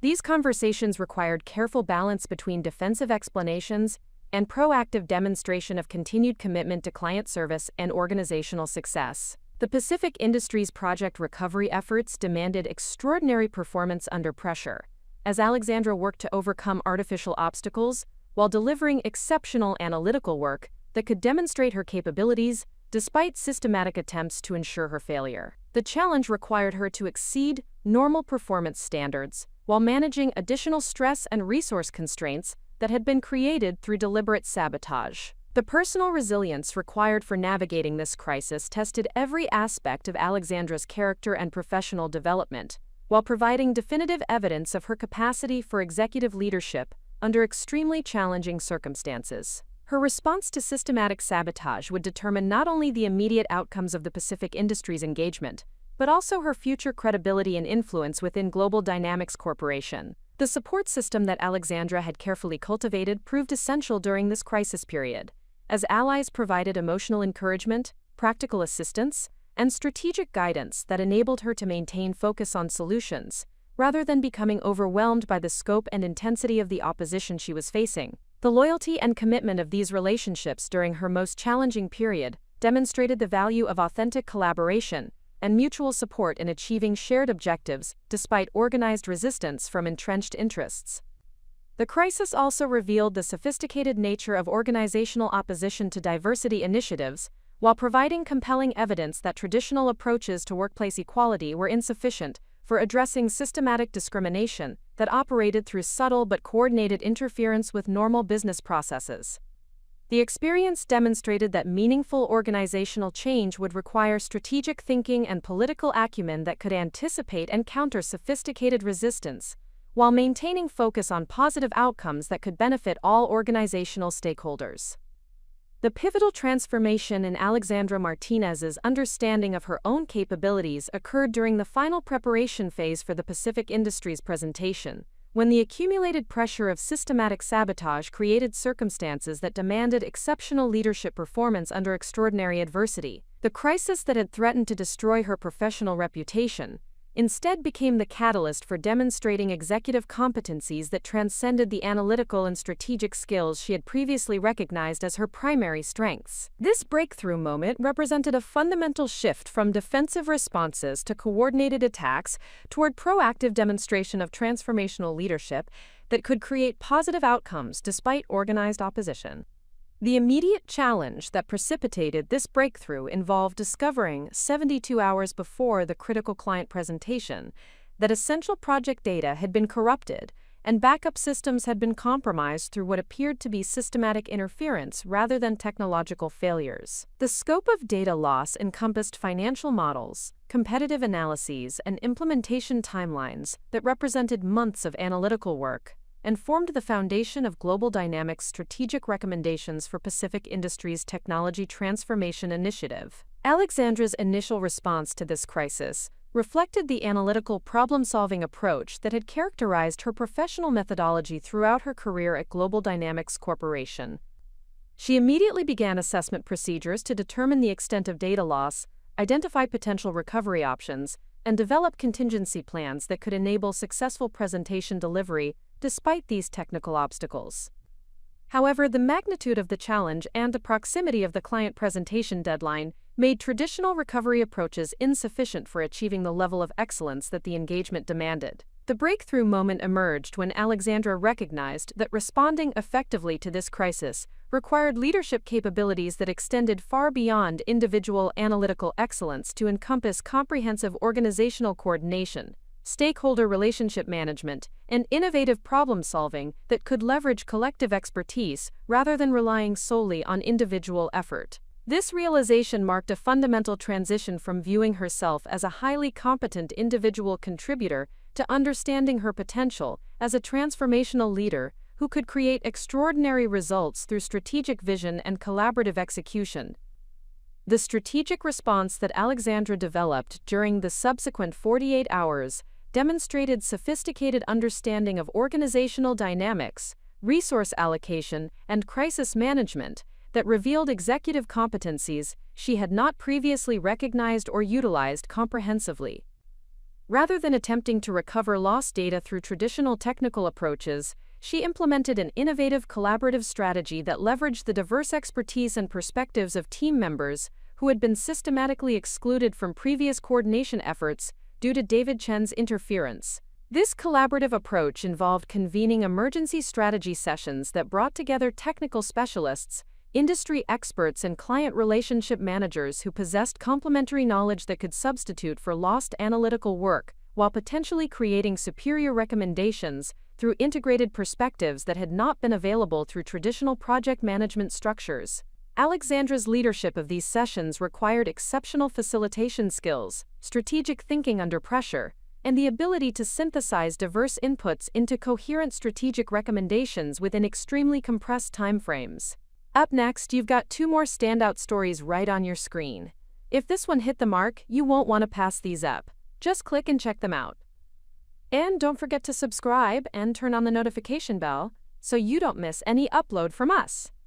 These conversations required careful balance between defensive explanations and proactive demonstration of continued commitment to client service and organizational success. The Pacific Industries project recovery efforts demanded extraordinary performance under pressure, as Alexandra worked to overcome artificial obstacles while delivering exceptional analytical work that could demonstrate her capabilities despite systematic attempts to ensure her failure. The challenge required her to exceed normal performance standards while managing additional stress and resource constraints that had been created through deliberate sabotage. The personal resilience required for navigating this crisis tested every aspect of Alexandra's character and professional development, while providing definitive evidence of her capacity for executive leadership under extremely challenging circumstances. Her response to systematic sabotage would determine not only the immediate outcomes of the Pacific Industries engagement, but also her future credibility and influence within Global Dynamics Corporation. The support system that Alexandra had carefully cultivated proved essential during this crisis period, as allies provided emotional encouragement, practical assistance, and strategic guidance that enabled her to maintain focus on solutions, rather than becoming overwhelmed by the scope and intensity of the opposition she was facing. The loyalty and commitment of these relationships during her most challenging period demonstrated the value of authentic collaboration and mutual support in achieving shared objectives despite organized resistance from entrenched interests. The crisis also revealed the sophisticated nature of organizational opposition to diversity initiatives, while providing compelling evidence that traditional approaches to workplace equality were insufficient for addressing systematic discrimination that operated through subtle but coordinated interference with normal business processes. The experience demonstrated that meaningful organizational change would require strategic thinking and political acumen that could anticipate and counter sophisticated resistance, while maintaining focus on positive outcomes that could benefit all organizational stakeholders. The pivotal transformation in Alexandra Martinez's understanding of her own capabilities occurred during the final preparation phase for the Pacific Industries presentation, when the accumulated pressure of systematic sabotage created circumstances that demanded exceptional leadership performance under extraordinary adversity. The crisis that had threatened to destroy her professional reputation instead became the catalyst for demonstrating executive competencies that transcended the analytical and strategic skills she had previously recognized as her primary strengths. This breakthrough moment represented a fundamental shift from defensive responses to coordinated attacks toward proactive demonstration of transformational leadership that could create positive outcomes despite organized opposition. The immediate challenge that precipitated this breakthrough involved discovering 72 hours before the critical client presentation that essential project data had been corrupted and backup systems had been compromised through what appeared to be systematic interference rather than technological failures. The scope of data loss encompassed financial models, competitive analyses, and implementation timelines that represented months of analytical work and formed the foundation of Global Dynamics' strategic recommendations for Pacific Industries' Technology Transformation Initiative. Alexandra's initial response to this crisis reflected the analytical problem-solving approach that had characterized her professional methodology throughout her career at Global Dynamics Corporation. She immediately began assessment procedures to determine the extent of data loss, identify potential recovery options, and develop contingency plans that could enable successful presentation delivery despite these technical obstacles. However, the magnitude of the challenge and the proximity of the client presentation deadline made traditional recovery approaches insufficient for achieving the level of excellence that the engagement demanded. The breakthrough moment emerged when Alexandra recognized that responding effectively to this crisis required leadership capabilities that extended far beyond individual analytical excellence to encompass comprehensive organizational coordination, stakeholder relationship management, and innovative problem-solving that could leverage collective expertise rather than relying solely on individual effort. This realization marked a fundamental transition from viewing herself as a highly competent individual contributor to understanding her potential as a transformational leader who could create extraordinary results through strategic vision and collaborative execution. The strategic response that Alexandra developed during the subsequent 48 hours demonstrated sophisticated understanding of organizational dynamics, resource allocation, and crisis management that revealed executive competencies she had not previously recognized or utilized comprehensively. Rather than attempting to recover lost data through traditional technical approaches, she implemented an innovative collaborative strategy that leveraged the diverse expertise and perspectives of team members who had been systematically excluded from previous coordination efforts due to David Chen's interference. This collaborative approach involved convening emergency strategy sessions that brought together technical specialists, industry experts, and client relationship managers who possessed complementary knowledge that could substitute for lost analytical work, while potentially creating superior recommendations through integrated perspectives that had not been available through traditional project management structures. Alexandra's leadership of these sessions required exceptional facilitation skills, strategic thinking under pressure, and the ability to synthesize diverse inputs into coherent strategic recommendations within extremely compressed timeframes. Up next, you've got 2 more standout stories right on your screen. If this one hit the mark, you won't want to pass these up. Just click and check them out. And don't forget to subscribe and turn on the notification bell so you don't miss any upload from us.